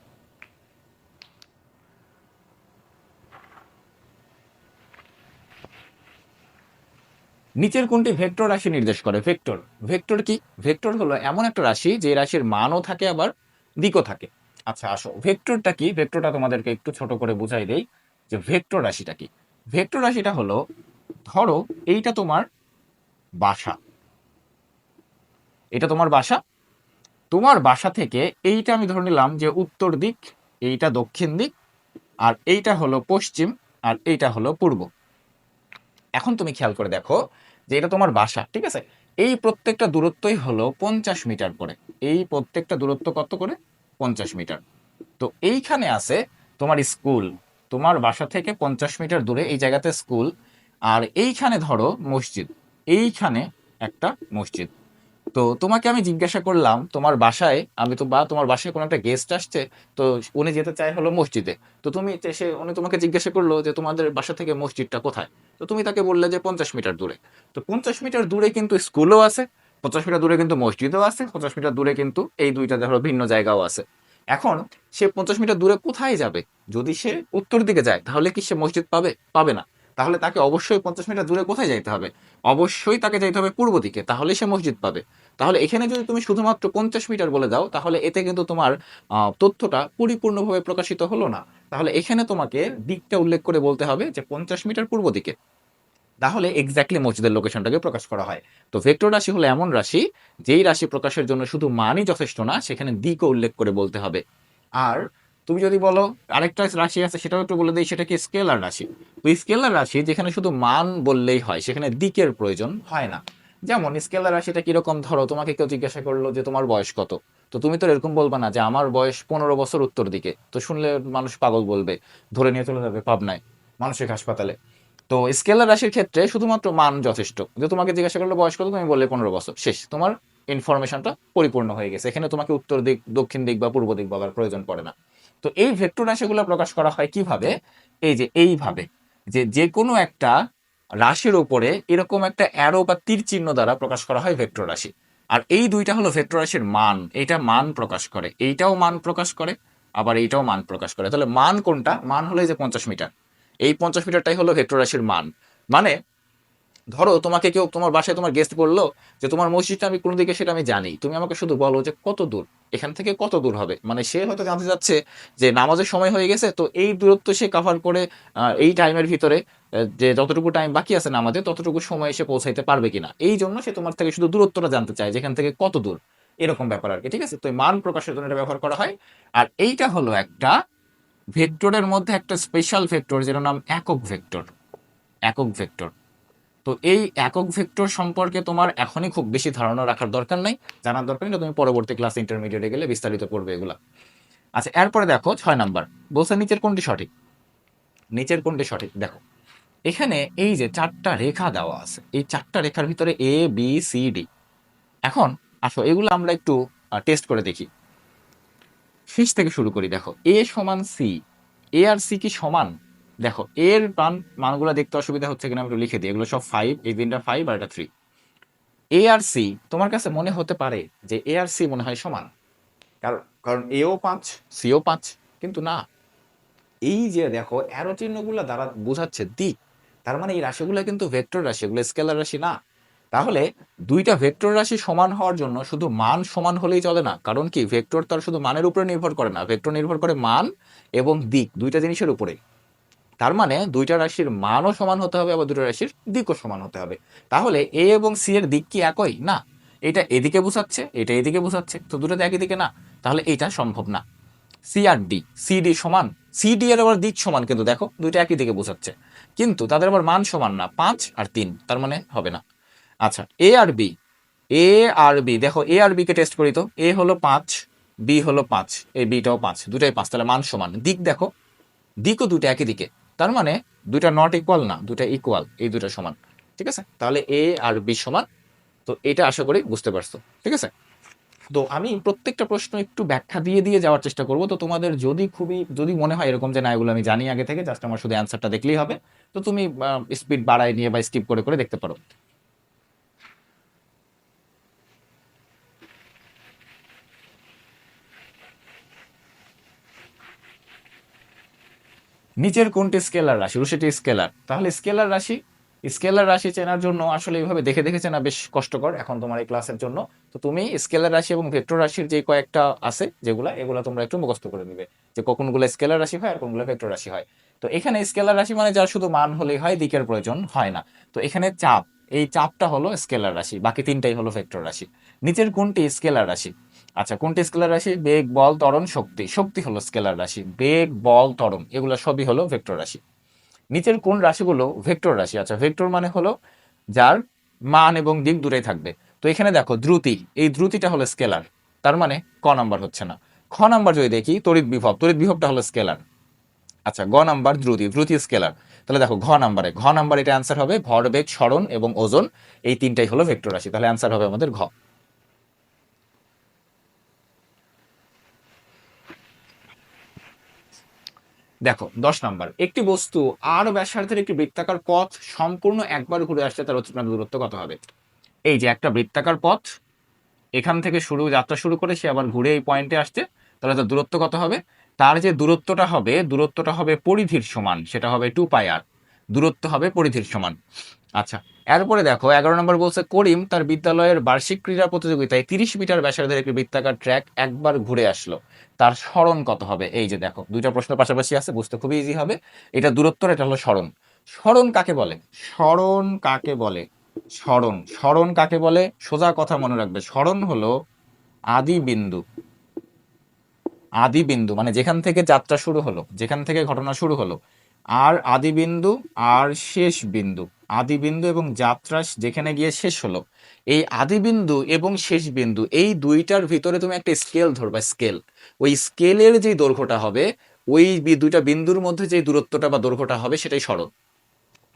নিচের কোনটি ভেক্টর রাশি নির্দেশ করে? ভেক্টর, ভেক্টর কি? ভেক্টর হলো এমন একটা রাশি যে রাশির মানও থাকে আবার দিকও থাকে। আচ্ছা আসো ভেক্টরটা কি, ভেক্টরটা তোমাদেরকে একটু ছোট করে বুঝাই দেই যে ভেক্টর রাশিটা কি। ভেক্টর রাশিটা হলো, ধরো এইটা তোমার বাসা, এটা তোমার বাসা, তোমার বাসা থেকে এইটা আমি ধরে নিলাম যে উত্তর দিক, এইটা দক্ষিণ দিক, আর এইটা হলো পশ্চিম, আর এইটা হলো পূর্ব। এখন তুমি খেয়াল করে দেখো যে এটা তোমার বাসা, ঠিক আছে, এই প্রত্যেকটা দূরত্বই হলো 50 মিটার করে। এই প্রত্যেকটা দূরত্ব কত করে? 50 মিটার। তো এইখানে আছে তোমার স্কুল, তোমার বাসা থেকে 50 মিটার দূরে এই জায়গাতে স্কুল, আর এইখানে ধরো মসজিদ, এইখানে একটা মসজিদ। তো তোমাকে আমি জিজ্ঞাসা করলাম তোমার বাসায়, আমি তো বা তোমার বাসায় কোনো একটা গেস্ট আসছে, তো উনি যেতে চায় হলো মসজিদে। তো তুমি সে উনি তোমাকে জিজ্ঞাসা করলো যে তোমাদের বাসা থেকে মসজিদটা কোথায়, তো তুমি তাকে বললে যে 50 মিটার দূরে। তো 50 মিটার দূরে কিন্তু স্কুলও আছে, 50 মিটার দূরে কিন্তু মসজিদও আছে, 50 মিটার দূরে কিন্তু এই দুইটা ধরো ভিন্ন জায়গাও আছে। এখন সে 50 মিটার দূরে কোথায় যাবে? যদি সে উত্তর দিকে যায় তাহলে কি সে মসজিদ পাবে? পাবে না। তাহলে তাকে অবশ্যই 50 মিটার দূরে কোথায় যাইতে হবে? অবশ্যই তাকে যাইতে হবে পূর্ব দিকে, তাহলে সে মসজিদ পাবে। তাহলে এখানে যদি তুমি শুধুমাত্র 50 মিটার বলে দাও তাহলে এতে কিন্তু তোমার তথ্যটা পরিপূর্ণভাবে প্রকাশিত হলো না। তাহলে এখানে তোমাকে দিকটা উল্লেখ করে বলতে হবে যে 50 মিটার পূর্ব দিকে, তাহলে এক্স্যাক্টলি মসজিদের লোকেশনটাকে প্রকাশ করা হয়। তো ভেক্টর রাশি হলো এমন রাশি যেই রাশি প্রকাশের জন্য শুধু মানই যথেষ্ট না, সেখানে দিকও উল্লেখ করে বলতে হবে। আর তুমি যদি বলো আরেকটা রাশি আছে সেটাও একটু বলে দিই, সেটা কি স্কেলার রাশি। তো স্কেলার রাশি যেখানে শুধু মান বললেই হয়, সেখানে দিকের প্রয়োজন হয় না। যেমন স্কেলার রাশিটা কিরকম, ধরো তোমাকে কেউ জিজ্ঞাসা করলো যে তোমার বয়স কত, তো তুমি তো এরকম বলবা না যে আমার বয়স 15 বছর উত্তর দিকে, তো শুনলে মানুষ পাগল বলবে, ধরে নিয়ে চলে যাবে পাবনায় মানসিক হাসপাতালে। তো স্কেলার রাশির ক্ষেত্রে শুধুমাত্র মান যথেষ্ট, যে তোমাকে জিজ্ঞাসা করলো বয়স কত, তুমি বললে 15 বছর, শেষ, তোমার ইনফরমেশনটা পরিপূর্ণ হয়ে গেছে। এখানে তোমাকে উত্তর দিক দক্ষিণ দিক বা পূর্ব দিক বলার প্রয়োজন পড়ে না। তো এই ভেক্টর রাশিগুলো প্রকাশ করা হয় কিভাবে? এই যে এইভাবে, যে যে কোনো একটা রাশির উপরে এরকম একটা অ্যারো বা তীর চিহ্ন দ্বারা প্রকাশ করা হয় ভেক্টর রাশি। আর এই দুইটা হলো ভেক্টর রাশির মান, এইটা মান প্রকাশ করে, এইটাও মান প্রকাশ করে, আবার এইটাও মান প্রকাশ করে। তাহলে মান কোনটা? মান হলো এই যে 50 মিটার, এই 50 মিটারটাই হলো ভেক্টর রাশির মান। মানে ধরো তোমাকে কেউ তোমার বাসায় তোমার গেস্ট বললো যে তোমার মসজিদটা আমি কোন দিকে সেটা আমি জানি, তুমি আমাকে শুধু বলো যে কত দূর, এখান থেকে কত দূর হবে। মানে সে হয়তো জানতে চাচ্ছে যে নামাজের সময় হয়ে গেছে, তো এই দূরত্ব সে কভার করে এই টাইমের ভিতরে যে যতটুকু টাইম বাকি আছে নামাজে ততটুকু সময় এসে পৌঁছাইতে পারবে কিনা, এই জন্য সে তোমার থেকে শুধু দূরত্বটা জানতে চায়, যেখান থেকে কত দূর, এরকম ব্যাপার আর কি। ঠিক আছে, তো এই মান প্রকাশের জন্য এটা ব্যবহার করা হয়। আর এইটা হলো একটা ভেক্টরের মধ্যে একটা স্পেশাল ভেক্টর, যেটার নাম একক ভেক্টর। একক ভেক্টর। তো এই একক ভেক্টর সম্পর্কে তোমার এখনই খুব বেশি ধারণা রাখার দরকার নাই, জানার দরকার নেই, তুমি পরবর্তী ক্লাস ইন্টারমিডিয়েটে গেলে বিস্তারিত পড়বে এগুলা। আচ্ছা এরপরে দেখো 6 নাম্বার, বলছে নিচের কোনটি সঠিক। নিচের কোনটি সঠিক দেখো, এখানে এই যে চারটা রেখা দেওয়া আছে, এই চারটা রেখার ভিতরে এ বি সি ডি। এখন আসো এগুলো আমরা একটু টেস্ট করে দেখি। শেষ থেকে শুরু করি। দেখো এ সমান সি, এ আর সি কি সমান? দেখো এর মানগুলো দেখতে অসুবিধা হচ্ছে কিনা আমি একটু লিখে দিই, এগুলো সব 5, এই তিনটা 5 আর এটা 3। এ আর সি তোমার কাছে মনে হতে পারে যে এ আর সি মনে হয় সমান, কারণ কারণ এও 5 সিও 5, কিন্তু না। এই যে দেখো অ্যারো চিহ্নগুলো দ্বারা বোঝাচ্ছে দিক, তার মানে এই রাশিগুলো কিন্তু ভেক্টর রাশি, এগুলো স্কেলার রাশি না। তাহলে দুইটা ভেক্টর রাশি সমান হওয়ার জন্য শুধু মান সমান হলেই চলে না, কারণ কি ভেক্টর তার শুধু মানের উপরে নির্ভর করে না, ভেক্টর নির্ভর করে মান এবং দিক, দুইটা জিনিসের উপরে। তার মানে দুইটা রাশির মানও সমান হতে হবে, আবার দুটো রাশির দিকও সমান হতে হবে। তাহলে এ এবং সি এর দিক কি একই? না, এটা এদিকে বোঝাচ্ছে, এটা এদিকে বোঝাচ্ছে, তো দুটো তো একই দিকে না, তাহলে এটা সম্ভব না। সি আর ডি, সি ডি সমান, সি ডি এর আবার দিক সমান, কিন্তু দেখো দুইটা একই দিকে বোঝাচ্ছে, কিন্তু তাদের আবার মান সমান না, 5 আর 3, তার মানে হবে না। আচ্ছা এ আর বি, এ আর বি দেখো, এ আর বি কে টেস্ট করি তো, এ হলো 5, বি হলো 5, এই বিটাও 5, দুটাই 5, তাহলে মান সমান। দিক দেখো, দিকও দুটো একই দিকে, তার মানে দুইটা নট ইকুয়াল না, দুটা ইকুয়াল, এই দুটো সমান। ঠিক আছে, তাহলে এ আর বি সমান। তো এটা আশা করি বুঝতে পারছো। ঠিক আছে। তো আমি প্রত্যেকটা প্রশ্ন একটু ব্যাখ্যা দিয়ে দিয়ে যাওয়ার চেষ্টা করব। তো তোমাদের যদি মনে হয় এরকম যে না এগুলো আমি জানি আগে থেকে, জাস্ট আমার শুধু অ্যান্সারটা দেখলেই হবে, তো তুমি স্পিড বাড়ায় নিয়ে বা স্কিপ করে করে দেখতে পারো। নিচের কোনটি স্কেলার রাশি? সেটি স্কেলার। তাহলে স্কেলার রাশি চেনার জন্য আসলে এইভাবে দেখে দেখে চেনা বেশ কষ্টকর এখন তোমার এই ক্লাসের জন্য। তো তুমি স্কেলার রাশি এবং ভেক্টর রাশির যে কয়েকটা আছে এগুলা তোমরা একটু মুখস্থ করে নিবে, যে কোনগুলো স্কেলার রাশি হয় আর কোনগুলো ভেক্টর রাশি হয়। তো এখানে স্কেলার রাশি মানে যার শুধু মান হলেই হয়, দিকের প্রয়োজন হয় না। তো এখানে এই চাপটা হলো স্কেলার রাশি, বাকি তিনটাই হলো ভেক্টর রাশি। নিচের কোনটি স্কেলার রাশি? আচ্ছা, কোনটি স্কেলার রাশি? বেগ, বল, ত্বরণ, শক্তি। শক্তি হলো স্কেলার রাশি, বেগ, বল, ত্বরণ এগুলো সবই হলো ভেক্টর রাশি। নিচের কোন রাশিগুলো ভেক্টর রাশি? আচ্ছা, ভেক্টর মানে হলো যার মান এবং দিক দূরেই থাকবে। তো এখানে দেখো দ্রুতি, এই দ্রুতিটা হলো স্কেলার, তার মানে ক নাম্বার হচ্ছে না। খ নাম্বার যদি দেখি তড়িৎ বিভবটা হলো স্কেলার। আচ্ছা, গ নাম্বার দ্রুতি স্কেলার। তাহলে দেখো ঘ নাম্বার এটা অ্যান্সার হবে। ভরবেগ, সরণ এবং ওজন এই তিনটাই হলো ভেক্টর রাশি, তাহলে অ্যান্সার হবে আমাদের ঘ। দেখো 10 নাম্বার, একটি বস্তু আর ব্যাসার্ধের একটি বৃত্তাকার পথ সম্পূর্ণ একবার ঘুরে আসলে তার অতিক্রান্ত দূরত্ব কত হবে? এই যে একটা বৃত্তাকার পথ, এখান থেকে যাত্রা শুরু করে সে আবার ঘুরে এই পয়েন্টে আসছে, তাহলে তার দূরত্ব কত হবে? তার যে দূরত্বটা হবে পরিধির সমান, সেটা হবে 2πr। দূরত্ব হবে পরিধির সমান। আচ্ছা, এরপরে দেখো 11 নম্বর বলছে করিম তার বিদ্যালয়ের বার্ষিক ক্রীড়া প্রতিযোগিতায় 30 মিটার ব্যাসার্ধের একটি বৃত্তাকার ট্র্যাক একবার ঘুরে আসলো, তার সরণ কত হবে? এই যে দেখো দুইটা প্রশ্ন পাশাপাশি আছে, বুঝতে খুবই ইজি হবে। এটা দূরত্ব, এটা হলো সরণ। সরণ কাকে বলে? সরণ কাকে বলে? সরণ কাকে বলে? সোজা কথা মনে রাখবে, সরণ হলো আদি বিন্দু। মানে যেখান থেকে যাত্রা শুরু হলো, যেখান থেকে ঘটনা শুরু হলো, আর আদি বিন্দু আর শেষ বিন্দু, আদি বিন্দু এবং যাত্রা যেখানে গিয়ে শেষ হলো, এই আদি বিন্দু এবং শেষ বিন্দু এই দুইটার ভিতরে তুমি একটা স্কেল ধরবা, স্কেল। ওই স্কেলের যে দৈর্ঘ্যটা হবে, ওই দুইটা বিন্দুর মধ্যে যে দূরত্বটা বা দৈর্ঘ্যটা হবে সেটাই সরণ।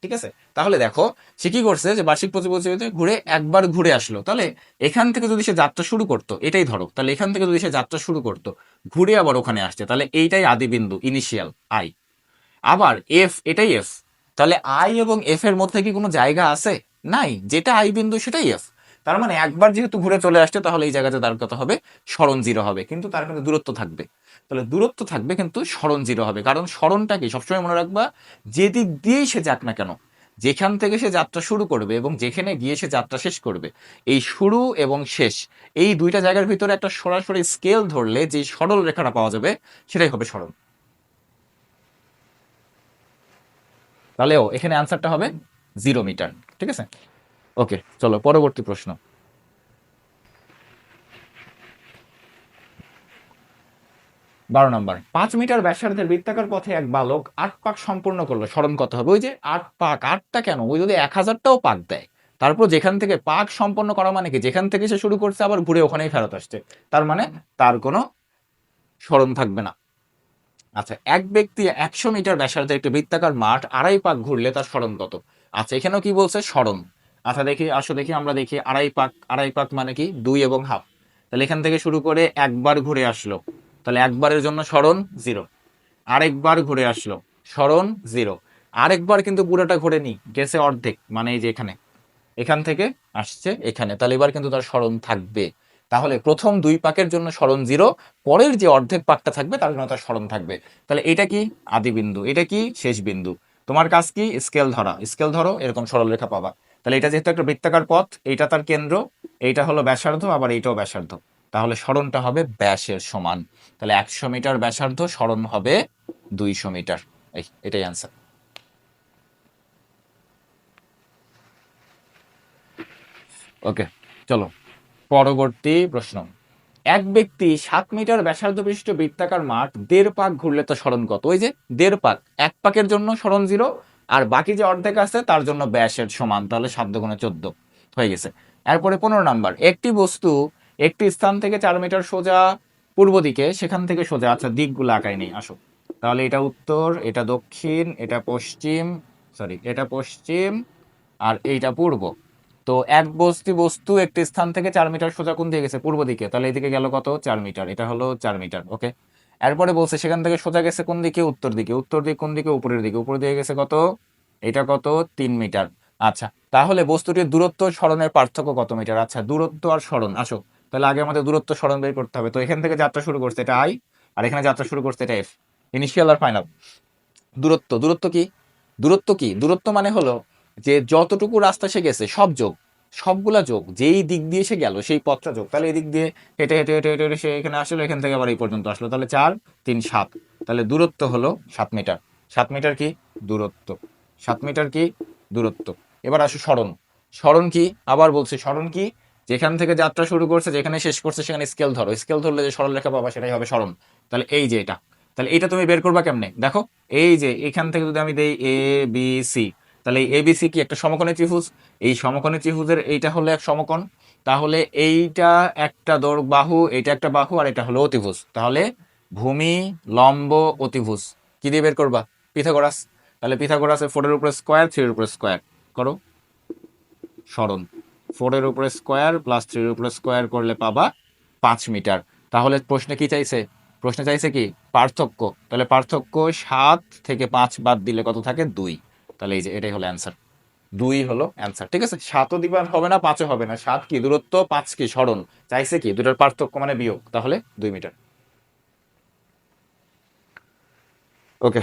ঠিক আছে? তাহলে দেখো সে কি করছে, যে বার্ষিক প্রতিযোগিতায় ঘুরে একবার ঘুরে আসলো, তাহলে এখান থেকে যদি সে যাত্রা শুরু করতো, এটাই ধরো, তাহলে এখান থেকে যদি সে যাত্রা শুরু করতো, ঘুরে আবার ওখানে আসছে, তাহলে এইটাই আদি বিন্দু, ইনিশিয়াল আই। আবার এটাই এফ। তাহলে আই এবং এফ এর মধ্যে কি কোনো জায়গা আছে? নাই, যেটা আই বিন্দু সেটাই এফ। তার মানে একবার যেহেতু ঘুরে চলে আসছে, তাহলে এই জায়গাতে তার কত হবে? সরণ 0 হবে, কিন্তু তার কিন্তু দূরত্ব থাকবে। তাহলে দূরত্ব থাকবে কিন্তু সরণ 0 হবে, কারণ সরণটা কি সবসময় মনে রাখবা, যেদিক দিয়েই সে যাক না কেন, যেখান থেকে সে যাত্রা শুরু করবে এবং যেখানে গিয়ে সে যাত্রা শেষ করবে, এই শুরু এবং শেষ এই দুইটা জায়গার ভিতরে একটা সরাসরি স্কেল ধরলে যে সরল রেখাটা পাওয়া যাবে, সেটাই হবে সরণ। তাহলেও এখানে আনসারটা হবে 0 মিটার। ঠিক আছে? ওকে, চলো পরবর্তী প্রশ্ন। 12 নম্বর, 5 মিটার ব্যাসার্ধের বৃত্তাকার পথে এক বালক 8 পাক সম্পূর্ণ করলো, সরণ কত হবে? ওই যে 8 পাক, 8টা কেন, ওই যদি 1000টাও পাক দেয়, তারপর যেখান থেকে পাক সম্পন্ন করা মানে কি, যেখান থেকে সে শুরু করছে আবার ঘুরে ওখানেই ফেরত আসছে, তার মানে তার কোনো সরণ থাকবে না। আচ্ছা, এক ব্যক্তি 100 মিটার ব্যাসার্ধের একটি বৃত্তাকার মাঠ 2.5 পাক ঘুরলে তার সরণ কত? আচ্ছা, এখানেও কি বলছে? সরণ। আচ্ছা দেখি আমরা দেখি 2.5 পাক মানে কি 2.5। তাহলে এখান থেকে শুরু করে একবার ঘুরে আসলো, তাহলে একবারের জন্য সরণ 0। আরেকবার ঘুরে আসলো, সরণ 0। আরেকবার কিন্তু পুরোটা ঘুরেনি, গেছে অর্ধেক, মানে এই যে এখান থেকে আসছে এখানে, তাহলে এবার কিন্তু তার সরণ থাকবে। তাহলে প্রথম 2 পাকের জন্য সরণ 0, পরের যে অর্ধেক পাকটা থাকবে তার জন্য তার সরণ থাকবে। তাহলে এটা কি আদি বিন্দু, এটা কি শেষ বিন্দু। তোমার কাজ কি? স্কেল ধরো, এরকম সরল রেখা পাবা। তাহলে এটা যেহেতু একটা বৃত্তাকার পথ, এইটা তার কেন্দ্র, এইটা হলো ব্যাসার্ধ, আবার এইটাও ব্যাসার্ধ, তাহলে সরণটা হবে ব্যাসের সমান। তাহলে 100 মিটার ব্যাসার্ধ, সরণ হবে 200 মিটার। এটাই অ্যান্সার। ওকে, চলো পরবর্তী প্রশ্ন। এক ব্যক্তি 7 মিটার ব্যাসার্ধ বিশিষ্ট বৃত্তাকার মাঠ 1.5 পাক ঘুরলে তো সরণ কত? ওই যে 1.5 পাক, 1 পাকের জন্য সরণ 0, আর বাকি যে অর্ধেক আছে তার জন্য ব্যাসের সমান, তাহলে 7 × 14 হয়ে গেছে। এরপরে 15 নম্বর, একটি বস্তু একটি স্থান থেকে 4 মিটার সোজা পূর্ব দিকে, সেখান থেকে সোজা, আচ্ছা দিকগুলো আঁকাই নেই, আসো। তাহলে এটা উত্তর, এটা দক্ষিণ, এটা পশ্চিম, আর এইটা পূর্ব। তো এক বস্তি বস্তু একটি স্থান থেকে 4 মিটার সোজা কোণ দিয়ে গেছে? পূর্ব দিকে। তাহলে এদিকে গেল কত? 4 মিটার। এটা হলো 4 মিটার। ওকে। এরপরে বলছে সেখান থেকে সোজা গেছে কোন দিকে? উত্তর দিকে। উত্তর দিক কোন দিকে? উপরের দিকে। উপর দিকে গেছে কত? এটা কত? 3 মিটার। আচ্ছা, তাহলে বস্তুটির দূরত্ব সরণের পার্থক্য কত মিটার? আচ্ছা, দূরত্ব আর সরণ, আসো তাহলে আগে আমাদের দূরত্ব সরণ বের করতে হবে। তো এখান থেকে যাত্রা শুরু করছে এটা আই, আর এখানে যাত্রা শুরু করছে এটা এফ, ইনিশিয়াল আর ফাইনাল। দূরত্ব, দূরত্ব কি? দূরত্ব কি? দূরত্ব মানে হলো যে যতটুকু রাস্তা সে গেছে সব যোগ, সবগুলা যোগ, যেই দিক দিয়ে সে গেল সেই পথটা যোগ। তাহলে এই দিক দিয়ে হেঁটে হেঁটে হেঁটে হেঁটে হেঁটে সে এখানে আসলো, এখান থেকে আবার এই পর্যন্ত আসলো, তাহলে 4 3 7। তাহলে দূরত্ব হলো 7 মিটার। 7 মিটার কি? দূরত্ব। 7 মিটার কি? দূরত্ব। এবার আসো সরণ। সরণ কি? আবার বলছি সরণ কি? যেখান থেকে যাত্রা শুরু করছে যেখানে শেষ করছে সেখানে স্কেল ধরো, স্কেল ধরলে যে সরলরেখা পাবা সেটাই হবে সরণ। তাহলে এই যে এটা, তাহলে এটা তুমি বের করবা কেমনে? দেখো, এই যে এখান থেকে যদি আমি দেই এ বি সি, তাহলে এই এবিসি কি? একটা সমকোণী ত্রিভুজ। এই সমকোণী ত্রিভুজের এইটা হলো এক সমকোণ। তাহলে এইটা একটা বাহু, এটা একটা বাহু, আর এটা হলো অতিভুজ। তাহলে ভূমি লম্ব অতিভুজ কি দিয়ে বের করবা? পিথাগোরাস। তাহলে পিথাগোরাসের 4 এর উপরে স্কোয়ার, 3 এর উপরে স্কোয়ার করো, সরণ। 4 এর উপরে স্কোয়ার প্লাস 3 এর উপরে স্কোয়ার করলে পাবা 5 মিটার। তাহলে প্রশ্নে কি চাইছে? প্রশ্নে চাইছে কি? পার্থক্য। তাহলে পার্থক্য 7 থেকে 5 বাদ দিলে কত থাকে? 2। তাহলে এই যে এটাই হলো অ্যান্সার। 2 হলো অ্যান্সার। ঠিক আছে, 7ও দিবার হবে না, 5ও হবে না। 7 কি? দূরত্ব, 5 কি? সরণ। চাইছে কি? দুটোর পার্থক্য মানে বিয়োগ, তাহলে 2 মিটার। ওকে,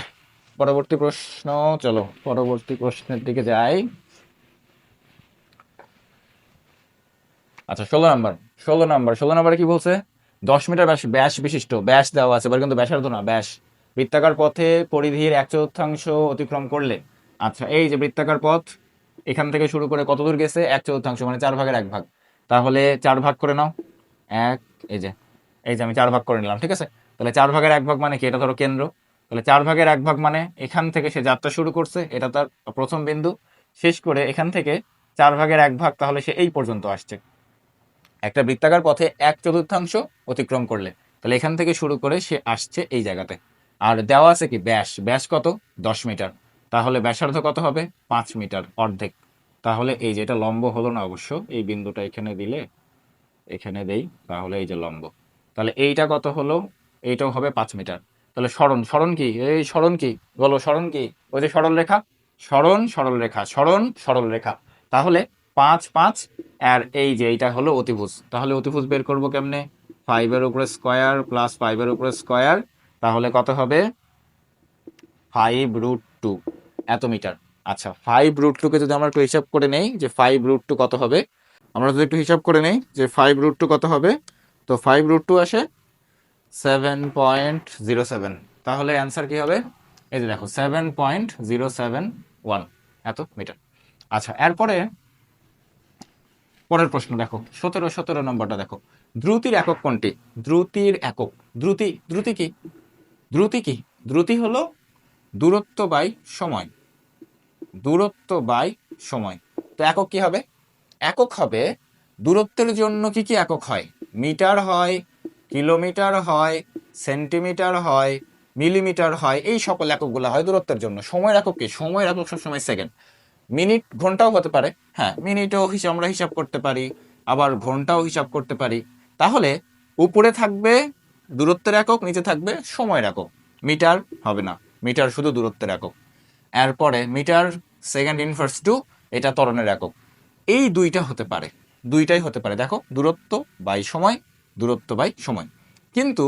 পরবর্তী প্রশ্ন। চলো পরবর্তী প্রশ্নের দিকে যাই। আচ্ছা, 16 নাম্বার। 16 নাম্বারে কি বলছে? 10 মিটার ব্যাস, ব্যাস বিশিষ্ট, ব্যাস দেওয়া আছে, এবার কিন্তু ব্যাসার্ধ না, ব্যাস। বৃত্তাকার পথে পরিধির 1/4 অতিক্রম করলে। আচ্ছা, এই যে বৃত্তাকার পথ এখান থেকে শুরু করে কত দূর গেছে? 1/4, মানে 4/1 ভাগ। তাহলে 4 ভাগ করে নাও। এক, এই যে, এই যে আমি 4 ভাগ করে নিলাম। ঠিক আছে, তাহলে 4/1 ভাগ মানে কি? এটা ধরো কেন্দ্র। তাহলে 4/1 ভাগ মানে এখান থেকে সে যাত্রা শুরু করছে, এটা তার প্রথম বিন্দু, শেষ করে এখান থেকে 4/1 ভাগ, তাহলে সে এই পর্যন্ত আসছে। একটা বৃত্তাকার পথে 1/4 অতিক্রম করলে, তাহলে এখান থেকে শুরু করে সে আসছে এই জায়গাতে। আর দেওয়া আছে কি? ব্যাস। ব্যাস কত? 10 মিটার। তাহলে ব্যাসার্ধ কত হবে? 5 মিটার, অর্ধেক। তাহলে এই যে এটা লম্ব হলো না অবশ্য, এই বিন্দুটা এখানে দিলে, এখানে দেই, তাহলে এই যে লম্ব। তাহলে এইটা কত হলো? এইটাও হবে 5 মিটার। তাহলে সরণ, সরণ কি? এই সরণ কি? বলো সরণ কি? ওই যে সরল রেখা, সরণ সরল রেখা, সরণ সরল রেখা। তাহলে 5 5, আর এই যে এইটা হলো অতিভুজ। তাহলে অতিভুজ বের করবো কেমনে? 5 এর উপরে স্কোয়ার প্লাস 5 এর উপরে স্কোয়ার, তাহলে কত হবে? 5√2 এত মিটার। আচ্ছা, 5√2-কে যদি আমরা একটু হিসাব করে নেই যে 5√2 কত হবে, আমরা যদি একটু হিসাব করে নেই যে 5√2 কত হবে, তো 5√2 আসে 7.07। তাহলে অ্যান্সার কি হবে? এই যে দেখো, 7.071 এত মিটার। আচ্ছা, এরপরে পরের প্রশ্ন দেখো, 17 নম্বরটা দেখো। দ্রুতির একক কোনটি? দ্রুতির একক, দ্রুতি, দ্রুতি কি? দ্রুতি কি? দ্রুতি হলো দূরত্ব বাই সময়, দূরত্ব বাই সময়। তো একক কি হবে? একক হবে, দূরত্বের জন্য কি কি একক হয়? মিটার হয়, কিলোমিটার হয়, সেন্টিমিটার হয়, মিলিমিটার হয়, এই সকল এককগুলো হয় দূরত্বের জন্য। সময়ের একক কি? সময়ের একক সবসময় সেকেন্ড। মিনিট ঘন্টাও হতে পারে, হ্যাঁ মিনিটও হিসাব আমরা হিসাব করতে পারি, আবার ঘন্টাও হিসাব করতে পারি। তাহলে উপরে থাকবে দূরত্বের একক, নিচে থাকবে সময়ের একক। মিটার হবে না, মিটার শুধু দূরত্বের একক। এরপরে মিটার সেকেন্ড ইনভার্স টু, এটা ত্বরণের একক। এই দুইটা হতে পারে, দুইটাই হতে পারে। দেখো, দূরত্ব বাই সময়, দূরত্ব বাই সময়। কিন্তু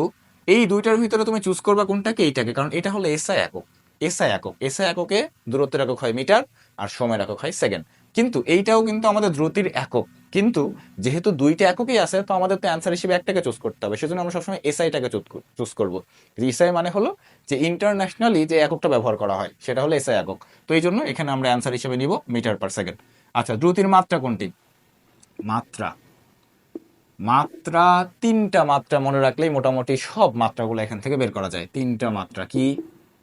এই দুইটার ভিতরে তুমি চুজ করবা কোনটাকে? এইটাকে, কারণ এটা হলো এসআই একক। এসআই একক, এসআই এককে দূরত্বের একক হয় মিটার, আর সময়ের একক হয় সেকেন্ড। কিন্তু এইটাও কিন্তু আমাদের দ্রুতির একক। কিন্তু যেহেতু দুইটা এককই আছে, তো আমাদের তো অ্যান্সার হিসেবে একটাকে চুজ করতে হবে, সেজন্য আমরা সবসময় এসআইটাকে চুজ করবো। এসআই মানে হলো যে ইন্টারন্যাশনালি যে এককটা ব্যবহার করা হয় সেটা হলো এসআই একক। তো এই জন্য এখানে আমরা অ্যান্সার হিসেবে নিব মিটার পার সেকেন্ড। আচ্ছা, দ্রুতির মাত্রা কোনটি? মাত্রা, মাত্রা 3টা মাত্রা মনে রাখলেই মোটামুটি সব মাত্রাগুলো এখান থেকে বের করা যায়। 3টা মাত্রা কি?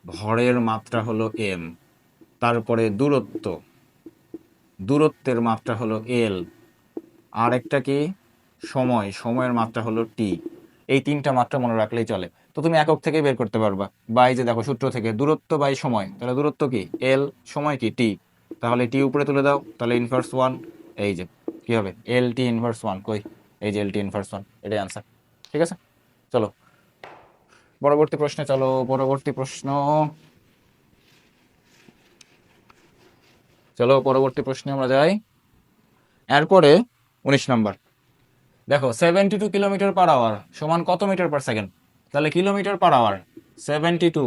ভরের মাত্রা হলো এম, তারপরে দূরত্ব, দূরত্বের মাত্রা হলো এল, আর একটা কি? সময়, সময়ের মাত্রা হলো টি। এই 3টা মাত্রা মনে রাখলেই চলে। তো তুমি একক থেকে বের করতে পারবা, বা এই যে দেখো সূত্র থেকে, দূরত্ব বাই সময়, তাহলে দূরত্ব কি? এল, সময় কি? টি। তাহলে টি উপরে তুলে দাও, তাহলে ইনভার্স 1, এই যে কি হবে এল টি ইনভার্স ওয়ান, কই এই যে এল টি ইনভার্স ওয়ান, এটাই আনসার। ঠিক আছে, চলো পরবর্তী প্রশ্নে চলো। পরবর্তী প্রশ্ন, চলো পরবর্তী প্রশ্নে আমরা যাই। এরপরে 19 নম্বর, দেখো 72 কিলোমিটার পার আওয়ার সমান কত মিটার পার সেকেন্ড? তাহলে kilometre per hour, 72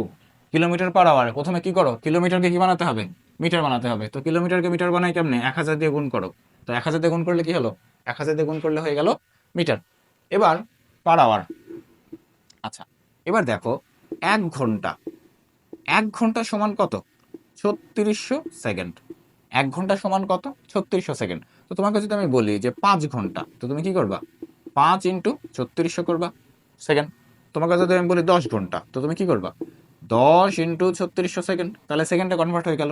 kilometre per hour, প্রথমে কি করো, কিলোমিটারকে কি বানাতে হবে, মিটার বানাতে হবে। তো কিলোমিটারকে মিটার বানাই কেমনে, 1000 দিয়ে গুণ করো। তো 1000 দিয়ে গুণ করলে কি হলো, 1000 দিয়ে গুণ করলে হয়ে গেল মিটার। এবার পার আওয়ার, আচ্ছা এবার দেখো 1 ঘন্টা, 1 ঘন্টা সমান কত, 3600 সেকেন্ড। 1 ঘন্টা সমান কত, 3600 সেকেন্ড। তো তোমাকে যদি আমি বলি যে 5 ঘন্টা, তো তুমি কি করবা, 5 × 3600 করবা সেকেন্ড। তোমাকে যদি আমি বলি 10 ঘন্টা, তো তুমি কি করবা, 10 × 3600 সেকেন্ড, তাহলে সেকেন্ডে কনভার্ট হয়ে গেল।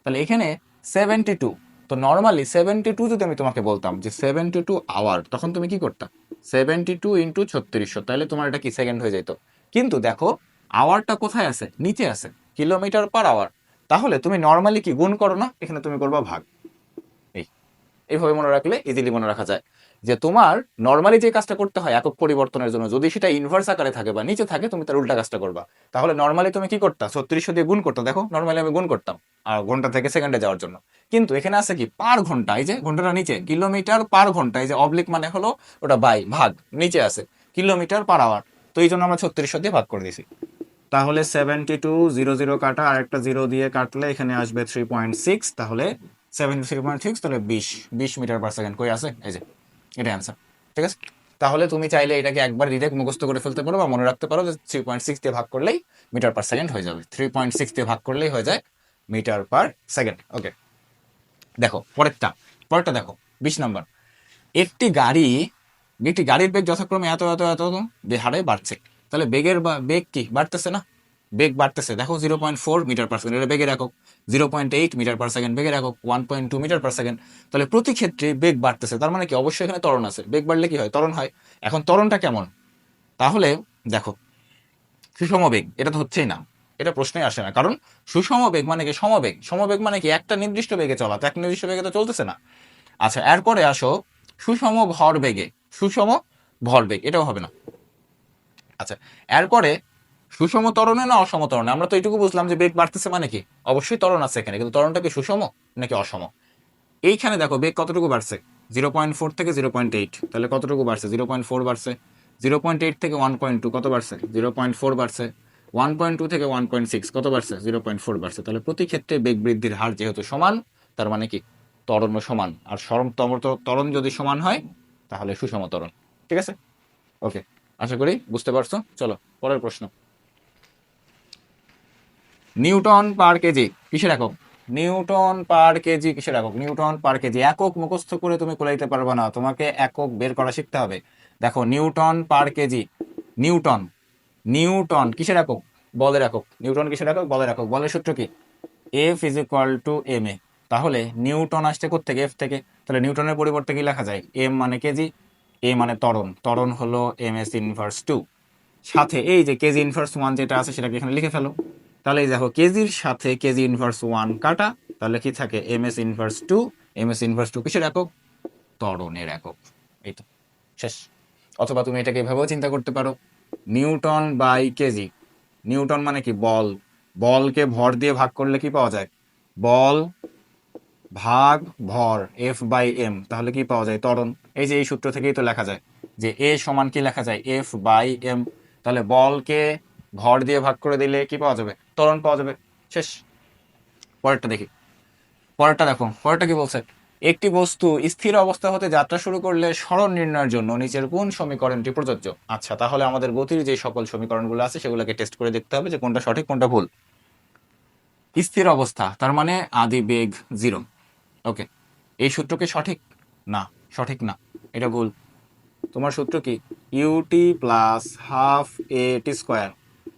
তাহলে এখানে 72, তো নর্মালি 72 যদি আমি তোমাকে বলতাম যে 72 আওয়ার, তখন তুমি কি করতা, 72 × 3600, তাহলে তোমার এটা কি সেকেন্ড হয়ে যেত। কিন্তু দেখো আওয়ারটা কোথায় আছে, নিচে আছে, কিলোমিটার পার আওয়ার। তাহলে তুমি নর্মালি কি গুণ করো না, এখানে তুমি করবা ভাগ। এই এইভাবে মনে রাখলে ইজিলি মনে রাখা যায় যে তোমার নর্মালি যে কাজটা করতে হয় একক পরিবর্তনের জন্য, যদি সেটা ইনভার্স আকারে থাকে বা নিচে থাকে, তুমি তার উল্টা কাজটা করবা। তাহলে নর্মালি তুমি কি করতা, 3600 দিয়ে গুণ করতে, দেখো নর্মালি আমি গুণ করতাম আর ঘন্টা থেকে সেকেন্ডে যাওয়ার জন্য। কিন্তু এখানে আছে কি পার ঘন্টা, এই যে ঘন্টাটা নিচে, কিলোমিটার পার ঘন্টা, এই যে অবলিক মানে হলো ওটা বাই ভাগ, নিচে আছে কিলোমিটার পার আওয়ার। তো এই জন্য আমরা 3600 দিয়ে ভাগ করে দিয়েছি। তাহলে 72, 00 কাটা আর একটা 0 দিয়ে কাটলে এখানে আসবে 3.6, তাহলে 73.6, তাহলে 20 মিটার পার সেকেন্ড। কই আছে, এই যে এটা অ্যান্সার। ঠিক আছে, তাহলে তুমি চাইলে এটাকে একবার ডিরেক্ট মুখস্থ করে ফেলতে পারো বা মনে রাখতে পারো যে 3.6 দিয়ে ভাগ করলেই মিটার পার সেকেন্ড হয়ে যাবে। 3.6 দিয়ে ভাগ করলেই হয়ে যায় মিটার পার সেকেন্ড। ওকে, দেখো পরেরটা, পরেরটা দেখো 20 নম্বর। একটি গাড়ি, একটি গাড়ির বেগ যথাক্রমে এত এত এত হারে বাড়ছে। তাহলে বেগের বেগ কি বাড়তেছে না, বেগ বাড়তেছে। দেখো 0.4 মিটার পার সেকেন্ড এটা বেগের একক, 0.8 মিটার পার সেকেন্ড বেগের একক, 1.2 মিটার পার সেকেন্ড। তাহলে প্রতি ক্ষেত্রে বেগ বাড়তেছে, তার মানে কি অবশ্যই এখানে ত্বরণ আছে, বেগ বাড়লে কি হয়, ত্বরণ হয়। এখন ত্বরণটা কেমন, তাহলে দেখো সুষম বেগ এটা তো হচ্ছেই না, এটা প্রশ্নই আসে না, কারণ সুষম বেগ মানে কি সমবেগ, সমবেগ মানে কি একটা নির্দিষ্ট বেগে চলা, তো একটা নির্দিষ্ট বেগে তো চলতেছে না। আচ্ছা এরপরে আসো সুষম ভর বেগে, সুষম ভর বেগ, এটাও হবে না। আচ্ছা এরপরে সুষম ত্বরণে না অসম ত্বরণে, আমরা তো এইটুকু বুঝলাম যে বেগ বাড়তেছে মানে কি অবশ্যই ত্বরণ আছে এখানে, কিন্তু ত্বরণটা কি সুষম নাকি অসম। এইখানে দেখো বেগ কতটুকু বাড়ছে, 0.4 থেকে 0.8, তাহলে কতটুকু বাড়ছে, 0.4 বাড়ছে। 0.8 থেকে 1.2 কত বাড়ছে, 0.4 বাড়ছে। 1.2 থেকে 1.6 কত বাড়ছে, 0.4 বাড়ছে। তাহলে প্রতি ক্ষেত্রে বেগ বৃদ্ধির হার যেহেতু সমান, তার মানে কি ত্বরণও সমান, আর ত্বরণ যদি সমান হয় তাহলে সুষম ত্বরণ। ঠিক আছে, ওকে, আশা করি বুঝতে পারছো। চলো পরের প্রশ্ন, নিউটন পার কেজি কিসের একক, নিউটন পার কেজি কিসের একক, নিউটন পার কেজি। একক মুখস্থ করে তুমি কোলাইতে পারবে না, তোমাকে একক বের করা শিখতে হবে। দেখো নিউটন পার কেজি, নিউটন, নিউটন কিসের একক, বলের একক। নিউটন কিসের একক, বলের একক। বলের সূত্র কি, F is equal to M A. তাহলে নিউটন আসছে কোত্থেকে, এফ থেকে। তাহলে নিউটনের পরিবর্তে কি লেখা যায়, এম মানে কেজি, এ মানে ত্বরণ, ত্বরণ হলো এম এস ইনভার্স 2, সাথে এই যে কেজি ইনভার্স 1 যেটা আছে সেটাকে এখানে লিখে ফেলো। তাহলে এই দেখো কেজির সাথে কেজি ইনভার্স 1 কাটা, তাহলে কি থাকে M S inverse 2, M S inverse 2 কিসের একক, ত্বরণের একক। এই তো শেষ। অথবা তুমি এটাকে এভাবেও চিন্তা করতে পারো, নিউটন বাই কেজি। নিউটন মানে কি বল, বলকে ভর দিয়ে ভাগ করলে কি পাওয়া যায়, বল ভাগ ভর, এফ বাই এম, তাহলে কি পাওয়া যায়, ত্বরণ। এই যে এই সূত্র থেকেই তো লেখা যায় যে এ সমান কি লেখা যায়, এফ বাই এম। তাহলে বলকে ভর দিয়ে ভাগ করে দিলে কি পাওয়া যাবে, ত্বরণ পাওয়া যাবে। শেষ। পরেরটা দেখি, পরেরটা দেখো, পরেরটা কি বলছে, একটি বস্তু স্থির অবস্থা হতে যাত্রা শুরু করলে সরণ নির্ণয়ের জন্য নিচের কোন সমীকরণটি প্রযোজ্য। আচ্ছা তাহলে আমাদের গতির যে সকল সমীকরণগুলো আছে সেগুলোকে টেস্ট করে দেখতে হবে যে কোনটা সঠিক কোনটা ভুল। স্থির অবস্থা তার মানে আদি বেগ 0, ওকে, এই সূত্র কি সঠিক, না সঠিক না, এটা ভুল। তোমার সূত্র কি, UT plus half A T square.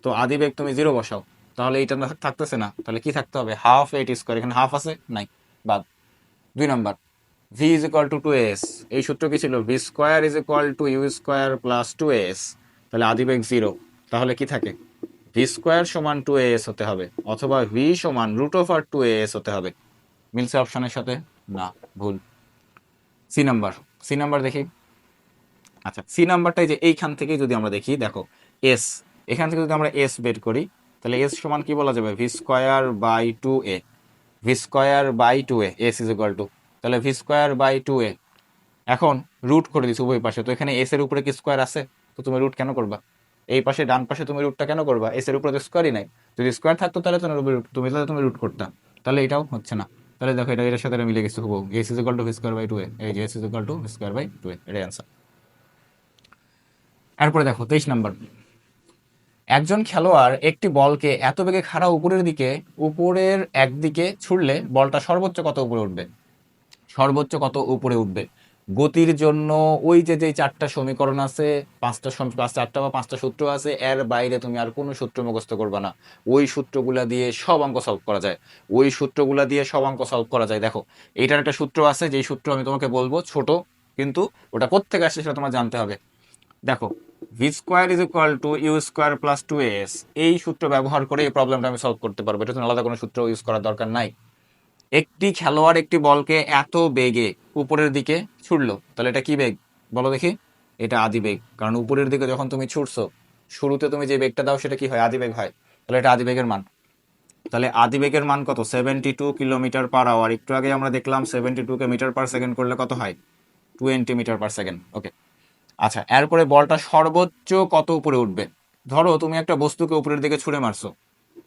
তো আদি বেগ তুমি 0 বসাও, তাহলে এইটা থাকতেছে না, তাহলে কি থাকতে হবে, হাফ এ টি স্কোয়ার, এখানে হাফ আছে নাই, বাদ। 2 নম্বর, V is equal to 2s, এই সূত্র কি ছিল, V square is equal to U square plus 2s, তাহলে আদি বেগ 0, তাহলে কি থাকে, ভি স্কোয়ার সমান 2as হতে হবে, অথবা ভি সমান √2as হতে হবে। মিলছে অপশনের সাথে, না ভুল। সি নাম্বার, সি নাম্বার দেখি। আচ্ছা, সি নাম্বারটাই যে এইখান থেকে যদি আমরা দেখি, দেখো এস, এখান থেকে যদি আমরা এস বের করি, তাহলে এস সমান কি বলা যাবে, V square by two A, V square by two A, S is equal to, তাহলে V square by two A. এখন রুট করে দিচ্ছি উভয় পাশে, তো এখানে এস এর উপরে কি স্কোয়ার আছে, তো তুমি রুট কেন করবা, এই পাশে ডান পাশে তুমি রুটটা কেন করবা, এস এর উপরে তো স্কোয়ারই নাই, যদি স্কোয়ার থাকতো তাহলে তুমি রুট করতা, তাহলে এটাও হচ্ছে না। তাহলে দেখো এটা এটার সাথে এটা মিলে গেছে হুবহু, S is equal to V square by two A, এই যে S is equal to V square by two A, এটাই অ্যান্সার। এরপরে দেখো 23 নাম্বার, একজন খেলোয়াড় একটি বলকে এত বেগে খাড়া উপরের দিকে, উপরের একদিকে ছুড়লে বলটা সর্বোচ্চ কত উপরে উঠবে, সর্বোচ্চ কত উপরে উঠবে। গতির জন্য ওই যে যে চারটা সমীকরণ আছে, চারটা বা পাঁচটা সূত্র আছে, এর বাইরে তুমি আর কোনো সূত্র মুখস্থ করবে না, ওই সূত্রগুলা দিয়ে সব অঙ্ক সলভ করা যায়, ওই সূত্রগুলা দিয়ে সব অঙ্ক সলভ করা যায়। দেখো এইটার একটা সূত্র আছে, যেই সূত্র আমি তোমাকে বলবো, ছোট কিন্তু ওটা কোত্থেকে আসছে সেটা তোমার জানতে হবে। দেখো V square is equal to U square plus two S, এই সূত্র ব্যবহার করে এই প্রবলেমটা আমি সলভ করতে পারবো, এটা আলাদা কোনো সূত্র ইউজ করার দরকার নাই। একটি খেলোয়াড় একটি বলকে এত বেগে উপরের দিকে ছুড়লো, তাহলে এটা কি বেগ বলো দেখি, এটা আদি বেগ, কারণ উপরের দিকে যখন তুমি ছুটছো, শুরুতে তুমি যে বেগটা দাও সেটা কি হয়, আদি বেগ হয়, তাহলে এটা আদি বেগের মান। তাহলে আদি বেগের মান কত, 72 কিলোমিটার পার আওয়ার, একটু আগে আমরা দেখলাম 72 কে মিটার পার সেকেন্ড করলে কত হয়, 20 মিটার পার সেকেন্ড। ওকে, আচ্ছা এরপরে বলটা সর্বোচ্চ কত উপরে উঠবে, ধরো তুমি একটা বস্তুকে উপরের দিকে ছুঁড়ে মারছো,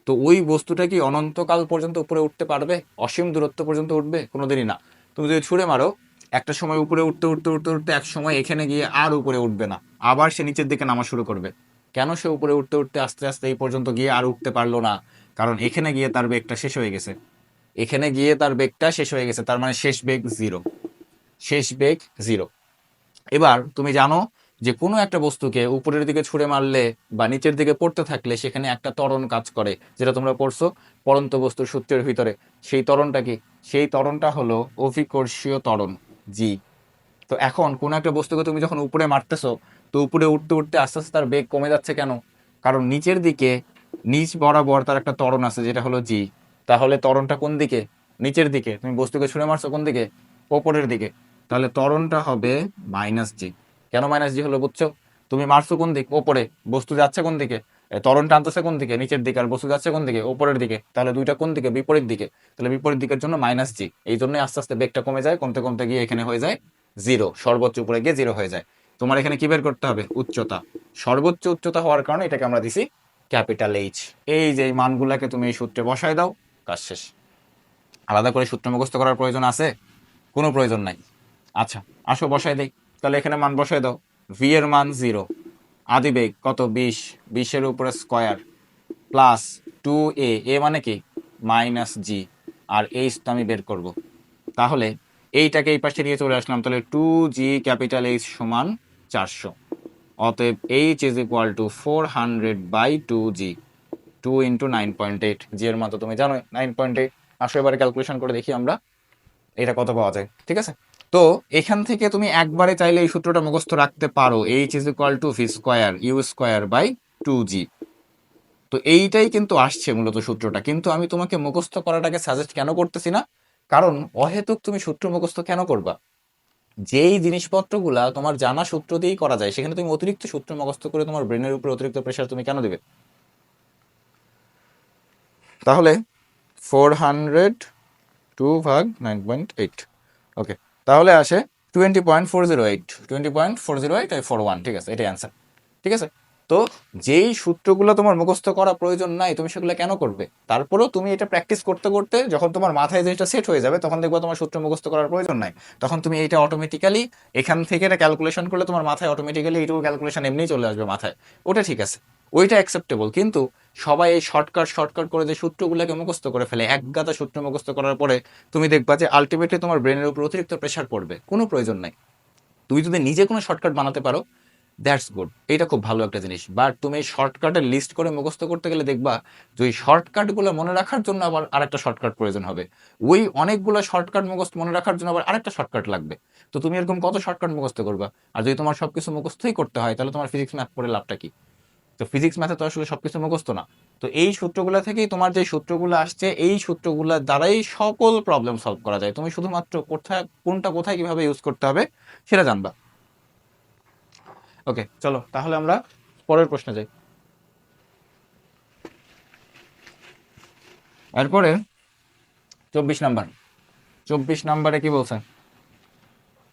তো ওই বস্তুটা কি অনন্তকাল পর্যন্ত উপরে উঠতে পারবে, অসীম দূরত্ব পর্যন্ত উঠবে, কোনোদিনই না। তুমি যদি ছুঁড়ে মারো, একটা সময় উপরে উঠতে উঠতে উঠতে উঠতে এক সময় এখানে গিয়ে আর উপরে উঠবে না, আবার সে নিচের দিকে নামা শুরু করবে। কেন সে উপরে উঠতে উঠতে আস্তে আস্তে এই পর্যন্ত গিয়ে আর উঠতে পারলো না, কারণ এখানে গিয়ে তার বেগটা শেষ হয়ে গেছে, এখানে গিয়ে তার বেগটা শেষ হয়ে গেছে, তার মানে শেষ বেগ জিরো, শেষ বেগ জিরো। এবার তুমি জানো যে কোনো একটা বস্তুকে উপরের দিকে ছুঁড়ে মারলে বা নিচের দিকে পড়তে থাকলে সেখানে একটা ত্বরণ কাজ করে, যেটা তোমরা পড়ছো পড়ন্ত বস্তুর সূত্রের ভিতরে। সেই ত্বরণটা কি, সেই ত্বরণটা হলো অভিকর্ষীয় ত্বরণ, জি। তো এখন কোনো একটা বস্তুকে তুমি যখন উপরে মারতেছো, তো উপরে উঠতে উঠতে আস্তে আস্তে তার বেগ কমে যাচ্ছে কেন, কারণ নিচের দিকে, নিচ বরাবর তার একটা ত্বরণ আছে যেটা হলো জি। তাহলে ত্বরণটা কোন দিকে, নিচের দিকে, তুমি বস্তুকে ছুঁড়ে মারছো কোন দিকে, ওপরের দিকে, তাহলে ত্বরণটা হবে মাইনাস জি। কেন মাইনাস জি হলো বুঝছো, তুমি মারছো কোন দিক, ওপরে, বস্তু যাচ্ছে কোন দিকে, ত্বরণ টানতেছে কোন দিকে, নিচের দিকে, আর বস্তু যাচ্ছে কোন দিকে, ওপরের দিকে, তাহলে দুইটা কোন দিকে, বিপরীত দিকে, তাহলে বিপরীত দিকের জন্য মাইনাস জি, এই জন্যই আস্তে আস্তে বেগটা কমে যায়, কমতে কমতে গিয়ে এখানে হয়ে যায় জিরো, সর্বোচ্চ উপরে গিয়ে জিরো হয়ে যায়। তোমার এখানে কি বের করতে হবে, উচ্চতা, সর্বোচ্চ উচ্চতা হওয়ার কারণে এটাকে আমরা দিছি ক্যাপিটাল এইচ। এই যে এই মানগুলাকে তুমি এই সূত্রে বসায় দাও, কাজ শেষ। আলাদা করে সূত্র মুখস্থ করার প্রয়োজন আছে, কোনো প্রয়োজন নাই। আচ্ছা আসো বসায় দেই, তাহলে এখানে মান বসায় দাও, ভি এর মান জিরো, আদি বেগ কত 20, 20-এর উপরে স্কোয়ার প্লাস টু এ, এ মানে কি মাইনাস জি, আর এইচ তো আমি বের করব, তাহলে এইটাকে এই পাশে নিয়ে চলে আসলাম, তাহলে টু জি ক্যাপিটাল এইচ সমান 400, অতএব H is equal two 400/2g, 2 × 9.8, জি এর মান তো তুমি জানোই 9.8। আসো এবারে ক্যালকুলেশন করে দেখি আমরা এটা কত পাওয়া যায়, ঠিক আছে। তো এখান থেকে তুমি একবারে চাইলে এই সূত্রটা মুখস্থ রাখতে পারো, H is equal to V square U square by 2g। তো এইটাই কিন্তু আসছে মূলত সূত্রটা, কিন্তু আমি তোমাকে মুখস্থ করাটাকে সাজেস্ট কেন করতেছি না, কারণ অহেতুক তুমি সূত্র মুখস্থ কেন করবা, যেই জিনিসপত্রগুলা তোমার জানা সূত্র দিয়েই করা যায় সেখানে তুমি অতিরিক্ত সূত্র মুখস্থ করে তোমার ব্রেনের উপরে অতিরিক্ত প্রেশার তুমি কেন দেবে। তাহলে 402/9.8, ওকে, তাহলে আসে 20.408, 20.408/41, ঠিক আছে, এটাই অ্যান্সার, ঠিক আছে। তো যেই সূত্রগুলো তোমার মুখস্থ করা প্রয়োজন নাই তুমি সেগুলো কেন করবে, তারপরেও তুমি এটা প্র্যাকটিস করতে করতে যখন তোমার মাথায় জিনিসটা সেট হয়ে যাবে তখন দেখবো তোমার সূত্র মুখস্থ করার প্রয়োজন নাই, তখন তুমি এইটা অটোমেটিক্যালি এখান থেকে এটা ক্যালকুলেশন করলে তোমার মাথায় অটোমেটিক্যালি এইটুকু ক্যালকুলেশন এমনিই চলে আসবে মাথায়, ওটা ঠিক আছে, ওইটা অ্যাকসেপ্টেবল। কিন্তু সবাই এই শর্টকাট শর্টকাট করে যে সূত্রগুলোকে মুখস্থ করে ফেলে, একগাদা সূত্র মুখস্থ করার পরে তুমি দেখবা যে আলটিমেটলি তোমার ব্রেনের উপর অতিরিক্ত প্রেশার পড়বে, কোনো প্রয়োজন নাই। তুমি যদি নিজে কোনো শর্টকাট বানাতে পারো, দ্যাটস গুড, এটা খুব ভালো একটা জিনিস। বাট তুমি শর্টকাটের লিস্ট করে মুখস্থ করতে গেলে দেখবা যে ওই শর্টকাটগুলো মনে রাখার জন্য আবার আরেকটা শর্টকাট প্রয়োজন হবে, ওই অনেকগুলো শর্টকাট মুখস্থ মনে রাখার জন্য আবার আরেকটা শর্টকাট লাগবে। তো তুমি এরকম কত শর্টকাট মুখস্থ করবা, আর যদি তোমার সবকিছু মুখস্থই করতে হয় তাহলে তোমার ফিজিক্স ম্যাথ পড়ে লাভটা কি। তো ফিজিক্স ম্যাথে তো আসলে সবকিছু মুখস্থ না। তো এই সূত্রগুলো থেকেই তোমার যে সূত্রগুলো আসছে, এই সূত্রগুলোর দ্বারাই সকল প্রবলেম সলভ করা যায়। তুমি শুধুমাত্র কোথায় কোনটা কোথায় কিভাবে ইউজ করতে হবে সেটা জানবা। ওকে, চলো তাহলে আমরা পরের প্রশ্নে যাই। এরপরে 24 নাম্বার। 24 নাম্বারে কি বলছে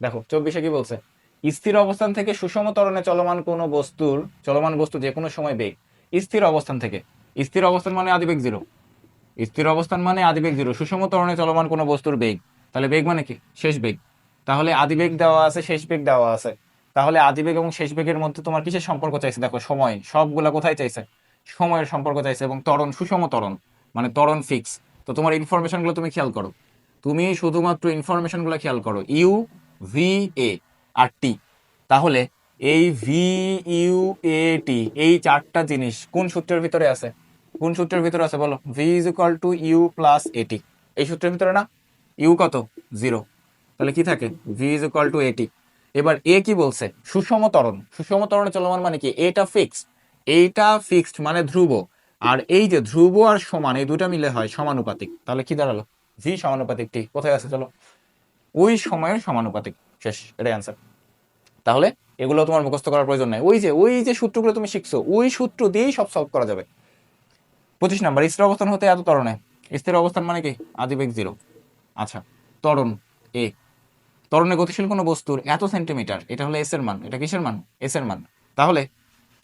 দেখো, 24-এ কি বলছে, স্থির অবস্থান থেকে সুষম ত্বরণে চলমান বস্তু যে কোনো সময় বেগ, স্থির অবস্থান থেকে, স্থির অবস্থান মানে আদিবেগ জিরো, স্থির অবস্থান মানে আদিবেগ জিরো, সুষম ত্বরণে চলমান কোনো বস্তুর বেগ, তাহলে বেগ মানে কি শেষ বেগ। তাহলে আদিবেগ দেওয়া আছে, শেষ বেগ দেওয়া আছে, তাহলে আদিবেগ এবং শেষ বেগের মধ্যে তোমার কিসের সম্পর্ক চাইছে, দেখো সময়, সবগুলা কোথায় চাইছে, সময়ের সম্পর্ক চাইছে, এবং ত্বরণ সুষম ত্বরণ মানে ত্বরণ ফিক্স। তো তোমার ইনফরমেশন গুলো তুমি খেয়াল করো, তুমি শুধুমাত্র ইনফরমেশন গুলো খেয়াল করো, ইউ, ভি, এ আর টি। তাহলে এই ভি, ইউ, এ, টি, এই চারটা জিনিস কোন সূত্রের ভিতরে আছে, কোন সূত্রের ভিতরে আছে বলো, V is equal to U plus A T, এই সূত্রের ভিতরে না, ইউ কত, জিরো, তাহলে কি থাকে, ভি ইজ ইকুয়াল টু এটি। এবার এ কি বলছে, সুষম ত্বরণ, সুষম ত্বরণে চলমান মানে কি, এটা ফিক্সড, এইটা ফিক্সড মানে ধ্রুব, আর এই যে ধ্রুব আর সমান এই দুটা মিলে হয় সমানুপাতিক, তাহলে কি দাঁড়ালো, ভি সমানুপাতিক টি, কোথায় আছে চলো, ওই সময়ের সমানুপাতিক, শেষ, এটাই অ্যান্সার। তাহলে এগুলো তোমার মুখস্থ করার প্রয়োজন নাই, ওই যে সূত্রগুলো তুমি শিখছো ওই সূত্র দিয়েই সব সলভ করা যাবে। 25 নাম্বার, স্থির অবস্থান হতে এত ত্বরণে, স্থির অবস্থান মানে কি আদিবেগ জিরো। আচ্ছা, ত্বরণ এ, ত্বরণে গতিশীল কোনো বস্তুর এত সেন্টিমিটার, এটা হলো এস এর মান, এটা কিসের মান, এস এর মান। তাহলে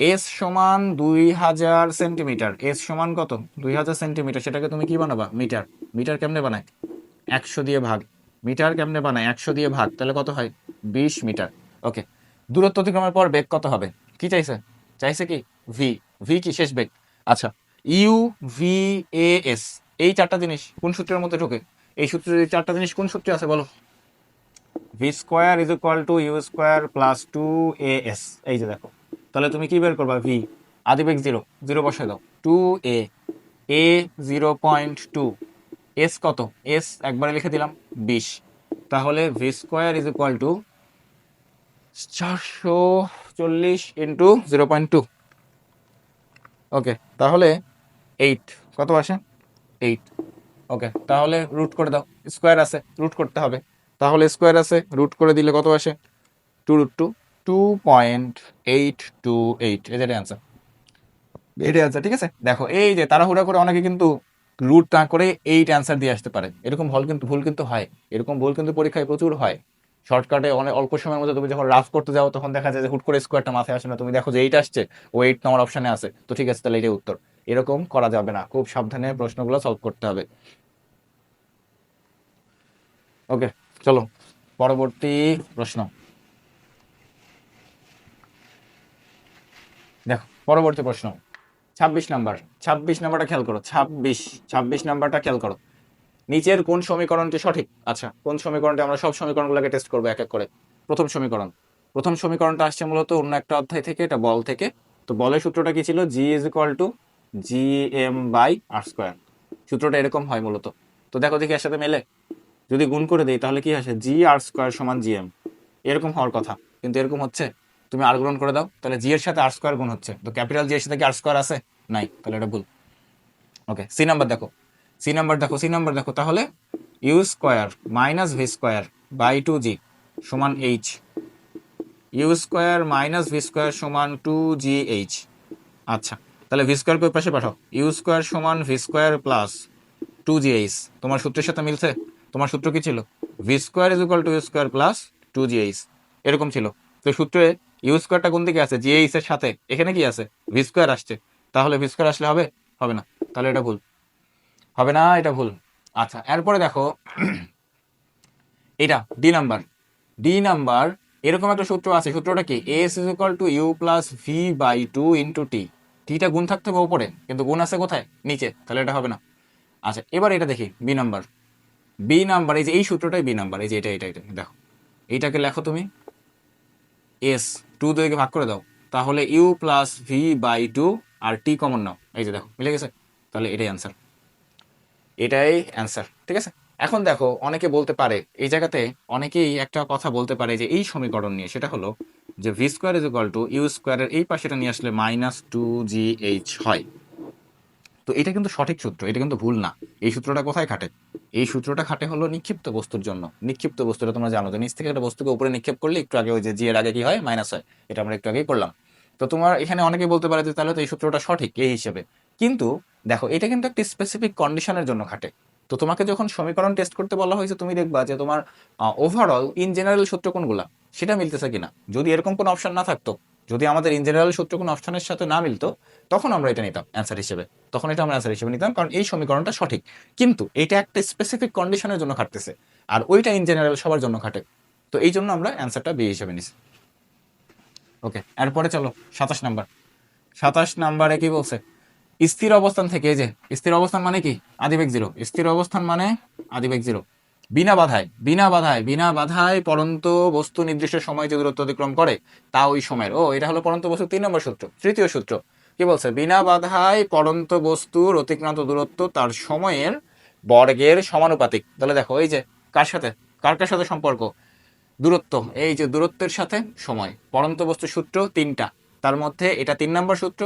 এস সমান 2000 সেন্টিমিটার, এস সমান কত, 2000 সেন্টিমিটার, সেটাকে তুমি কি বানাবা, মিটার। মিটার কেমনে বানায়, 100 দিয়ে ভাগ, মিটার কেমনে বানায়, 100 দিয়ে ভাগ, তাহলে কত হয়, 20 মিটার। ওকে, দূরত্ব অতিক্রমের পর বেগ কত হবে, কি চাইছে, চাইছে কি ভি, ভি কি শেষ বেগ। আচ্ছা, ইউ, ভি, এ, এস, এই চারটা জিনিস কোন সূত্রের মধ্যে ঢোকে, এই সূত্রের এই চারটা জিনিস কোন সূত্রে আছে বলো, V square is equal to U square plus 2 as, এই যে দেখো, তাহলে তুমি কি বের করবা, ভি আদিবেগ জিরো, জিরো বসায় দাও, 2a, এ 0.2, এস কত, এস একবারে লিখে দিলাম 20, তাহলে V square is equal two 440 into 0.2। ওকে, তাহলে 8 কত আসে, 8। ওকে, তাহলে রুট করে দাও, স্কোয়ার আছে রুট করতে হবে, তাহলে স্কোয়ার আছে রুট করে দিলে কত আসে, 2√2, 2.828, এটাই অ্যান্সার, এটাই অ্যান্সার। ঠিক আছে, দেখো এই যে তাড়াহুড়া করে অনেকে কিন্তু রুট না করে 8 অ্যান্সার দিয়ে আসতে পারে, এরকম ভুল কিন্তু হয়, এরকম ভুল কিন্তু পরীক্ষায় প্রচুর হয়। শর্টকাটে অনেক অল্প সময়ের মধ্যে তুমি যখন রাফ করতে যাও তখন দেখা যায় যে হুট করে স্কোয়ারটা মাথায় আসে না, তুমি দেখো যে 8 আসছে, ও 8 তোমার অপশনে আছে, তো ঠিক আছে তাহলে এটাই উত্তর। এরকম করা যাবে না, খুব সাবধানে প্রশ্নগুলো সলভ করতে হবে। ওকে, চলো পরবর্তী প্রশ্ন। দেখো পরবর্তী প্রশ্ন 26 নাম্বার। 26 নাম্বারটা খেয়াল করো, 26 নাম্বারটা খেয়াল করো, নিচের কোন সমীকরণটি সঠিক। আচ্ছা, কোন সমীকরণটি, আমরা সব সমীকরণগুলোকে টেস্ট করবো এক এক করে। প্রথম সমীকরণটা আসছে মূলত অন্য একটা অধ্যায় থেকে, এটা বল থেকে। তো বলের সূত্রটা কি ছিল, G is equal to G M by R square, সূত্রটা এরকম হয় মূলত। তো দেখো দেখি এর সাথে মেলে, যদি গুণ করে দিই তাহলে কি আসে, জি আর স্কোয়ার সমান জি এম, এরকম হওয়ার কথা, কিন্তু এরকম হচ্ছে। তুমি আর গ্রহণ করে দাও, তাহলে জি এর সাথে আর স্কোয়ার গুণ হচ্ছে, তো ক্যাপিটাল জি এর সাথে কি আর স্কোয়ার আছে, নাই, তাহলে এটা ভুল। ওকে, সি নাম্বার দেখো, তাহলে U square minus V square by 2g সমান এইচ, U square minus V square সমান 2gh। আচ্ছা, তাহলে ভি স্কোয়ার ওই পাশে পাঠাও, ইউ স্কোয়ার সমান ভি স্কোয়ার প্লাস 2gh, তোমার সূত্রের সাথে মিলছে। তোমার সূত্র কি ছিল, V square is equal to U square plus 2gh, এরকম ছিল। তো সূত্রে ইউ স্কোয়ারটা কোন দিকে আছে, জিএইচ এর সাথে, এখানে কি আছে, ভি স্কোয়ার আসছে, তাহলে ভি স্কোয়ার আসলে হবে, হবে না, তাহলে এটা ভুল, হবে না, এটা ভুল। আচ্ছা, এরপরে দেখো এটা ডি নাম্বার, এরকম একটা সূত্র আছে, সূত্রটা কি, S is equal to U plus V by 2 into T, টিটা গুণ থাকতে হবে উপরে, কিন্তু গুণ আছে কোথায়, নিচে, তাহলে এটা হবে না। আচ্ছা, এবার এটা দেখি বি নাম্বার, এই যে এই সূত্রটাই বি নাম্বার, এই যে এটা দেখো, এইটাকে লেখো তুমি, এস 2 দিয়ে ভাগ করে দাও, তাহলে ইউ প্লাস ভি বাই 2 আর টি কমন নাও, এই যে দেখো মিলে গেছে, তাহলে এটাই অ্যান্সার, এটাই অ্যান্সার। ঠিক আছে, এখন দেখো অনেকে বলতে পারে এই জায়গাতে, অনেকেই একটা কথা বলতে পারে যে এই সমীকরণ নিয়ে, সেটা হলো যে V square is equal to U স্কোয়ারের এই পাশেটা নিয়ে আসলে -2gh হয়। তো এটা কিন্তু সঠিক সূত্র, এটা কিন্তু ভুল না। এই সূত্রটা কোথায় খাটে? এই সূত্রটা খাটে হলো নিক্ষিপ্ত বস্তুর জন্য। নিক্ষিপ্ত বস্তুটা তোমরা জানো যে নিচ থেকে একটা বস্তুকে উপরে নিক্ষেপ করলে একটু আগে ওই যে জি এর আগে কি হয়, মাইনাস হয়। এটা আমরা একটু আগেই করলাম। তো তোমার এখানে অনেকে বলতে পারে যে তাহলে তো এই সূত্রটা সঠিক এই হিসেবে, কিন্তু দেখো এটা কিন্তু একটা স্পেসিফিক কন্ডিশনের জন্য খাটে। তো তোমাকে যখন সমীকরণ টেস্ট করতে বলা হয়েছে, তুমি দেখবা যে তোমার ওভারঅল ইন জেনারেল সূত্র কোনগুলা সেটা মিলতেছে কিনা। যদি এরকম কোনো অপশন না থাকতো, যদি আমাদের ইন জেনারেল সূত্র কোনো অপশনের সাথে না মিলতো, তখন আমরা এটা নিতাম অ্যান্সার হিসেবে। তখন এটা আমরা অ্যান্সার হিসেবে নিতাম, কারণ এই সমীকরণটা সঠিক। কিন্তু এটা একটা স্পেসিফিক কন্ডিশনের জন্য খাটতেছে, আর ওইটা ইন জেনারেল সবার জন্য খাটে। তো এই জন্য আমরা অ্যান্সারটা বি হিসেবে নিছি। ওকে, এরপরে চলো 27 নাম্বার। 27 নাম্বারে কি বলছে? স্থির অবস্থান থেকে, এই যে স্থির অবস্থান মানে কি, আদিবেগ জিরো। স্থির অবস্থান মানে আদিবেগ জিরো। বিনা বাধায় পরন্ত বস্তু নির্দিষ্ট সময় যে দূরত্ব অতিক্রম করে তা ওই সময়ের, এটা হলো পরন্ত বস্তু 3 নম্বর সূত্র, তৃতীয় সূত্র। কি বলছে? বিনা বাধায় পরন্ত বস্তুর অতিক্রান্ত দূরত্ব তার সময়ের বর্গের সমানুপাতিক। তাহলে দেখো এই যে কার সাথে, কার সাথে সম্পর্ক? দূরত্ব। এই যে দূরত্বের সাথে সময়, পরন্ত বস্তুর সূত্র 3টা, তার মধ্যে এটা 3 নম্বর সূত্র।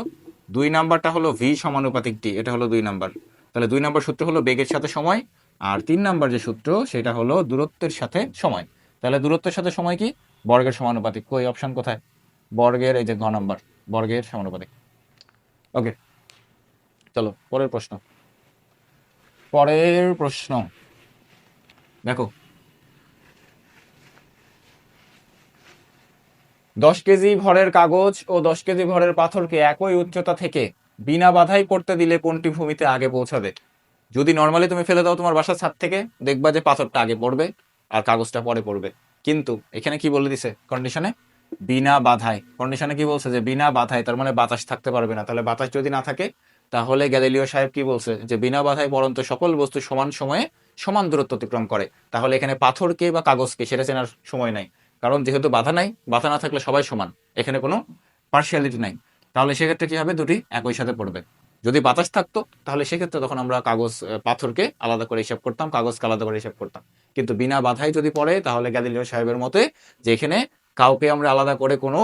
2 নাম্বারটা হলো ভি সমানুপাতিক টি, এটা হলো 2 নাম্বার। তাহলে 2 নাম্বার সূত্র হলো বেগের সাথে সময়, আর 3 নাম্বার যে সূত্র সেটা হলো দূরত্বের সাথে সময়। তাহলে দূরত্বের সাথে সময় কি? বর্গের সমানুপাতিক। কই অপশন কোথায়? বর্গের, এই যে ঘ নাম্বার, বর্গের সমানুপাতিক। ওকে, চলো পরের প্রশ্ন দেখো। 10 কেজি ভরের কাগজ ও 10 কেজি ভরের পাথরকে একই উচ্চতা থেকে বিনা বাধাই পড়তে দিলে কোনটি ভূমিতে আগে পৌঁছাবে? যদি নর্মালি তুমি ফেলে দাও তোমার বাসার ছাদ থেকে, দেখবা যে পাথরটা আগে পড়বে আর কাগজটা পরে পড়বে। কিন্তু এখানে কি বলে দিছে কন্ডিশনে? বিনা বাধায়। কন্ডিশনে কি বলছে? যে বিনা বাধায়, তার মানে বাতাস থাকতে পারবে না। তাহলে বাতাস যদি না থাকে, তাহলে গ্যালিলিও সাহেব কি বলছে? যে বিনা বাধায় পরন্ত সকল বস্তু সমান সময়ে সমান দূরত্ব অতিক্রম করে। তাহলে এখানে পাথরকে বা কাগজকে সেটা চেনার সময় নাই, কারণ যেহেতু বাধা নাই, বাধা না থাকলে সবাই সমান, এখানে কোনো পার্সিয়ালিটি নাই। তাহলে সেক্ষেত্রে কি হবে? দুটি একই সাথে পড়বে। যদি বাতাস থাকতো তাহলে সেক্ষেত্রে তখন আমরা পাথরকে আলাদা করে হিসাব করতাম, কাগজকে আলাদা করে হিসাব করতাম। কিন্তু বিনা বাধাই যদি পড়ে, তাহলে গ্যালিলিও সাহেবের মতে যে এখানে কাউকে আমরা আলাদা করে কোনো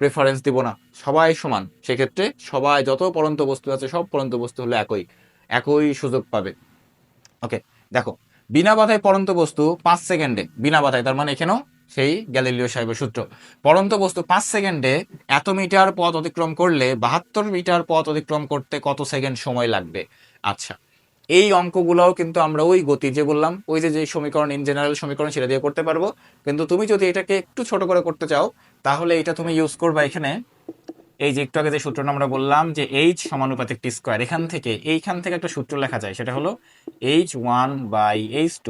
প্রেফারেন্স দিব না, সবাই সমান। সেক্ষেত্রে সবাই, যত পরন্ত বস্তু আছে সব পরন্ত বস্তু হলে একই একই সুযোগ পাবে। ওকে, দেখো, বিনা বাধায় পরন্ত বস্তু 5 সেকেন্ডে, বিনা বাধায় তার মানে এখানেও সেই গ্যালিলিও সাহেবের সূত্র, পরন্ত বস্তু 5 সেকেন্ডে এত মিটার পথ অতিক্রম করলে 72 মিটার পথ অতিক্রম করতে কত সেকেন্ড সময় লাগবে? আচ্ছা, এই অঙ্কগুলোও কিন্তু আমরা ওই গতি যে বললাম, ওই যে যে সমীকরণ, ইন জেনারেল সমীকরণ, সেটা দিয়ে করতে পারবো। কিন্তু তুমি যদি এটাকে একটু ছোট করে করতে চাও, তাহলে এটা তুমি ইউজ করবা এখানে এই যে একটু আগে যে সূত্রটা আমরা বললাম যে এইচ সমানুপাতিক টি স্কোয়ার, এইখান থেকে একটা সূত্র লেখা যায়, সেটা হলো H1/H2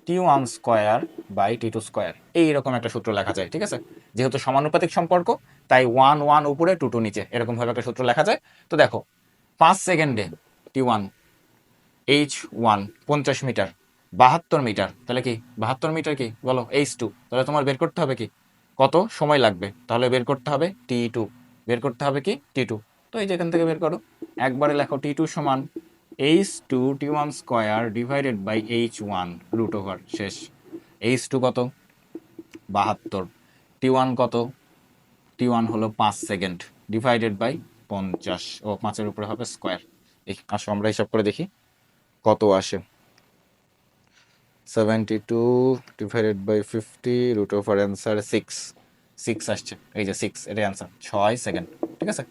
T1 square by T2 square. এইরকম একটা সূত্র লেখা যায়, ঠিক আছে? যেহেতু সমানুপাতিক সম্পর্ক, তাই 1 উপরে 2 নিচে, এরকম ভাবে একটা সূত্র লেখা যায়। তো দেখো, 5 সেকেন্ডে T1, H1 50 মিটার, 72 মিটার, তাহলে কি 72 মিটার কি বলো H2, তাহলে তোমার বের করতে হবে কি কত সময় লাগবে? তাহলে বের করতে হবে T2, বের করতে হবে কি T2। তো এই যে এখান থেকে বের করো, একবারে লেখো T2 সমান H2 T1 square divided by H1 root over, শেষ। H2 কত? 72। T1 কত? T1 হলো 5 সেকেন্ড ডিভাইডেড বাই 50, 5-এর উপরে হবে স্কোয়ার। আসো আমরা হিসাব করে দেখি কত আসে। 72 divided by 50 root over answer 6 আসছে। এই যে 6, এটাই অ্যান্সার, 6 সেকেন্ড, ঠিক আছে?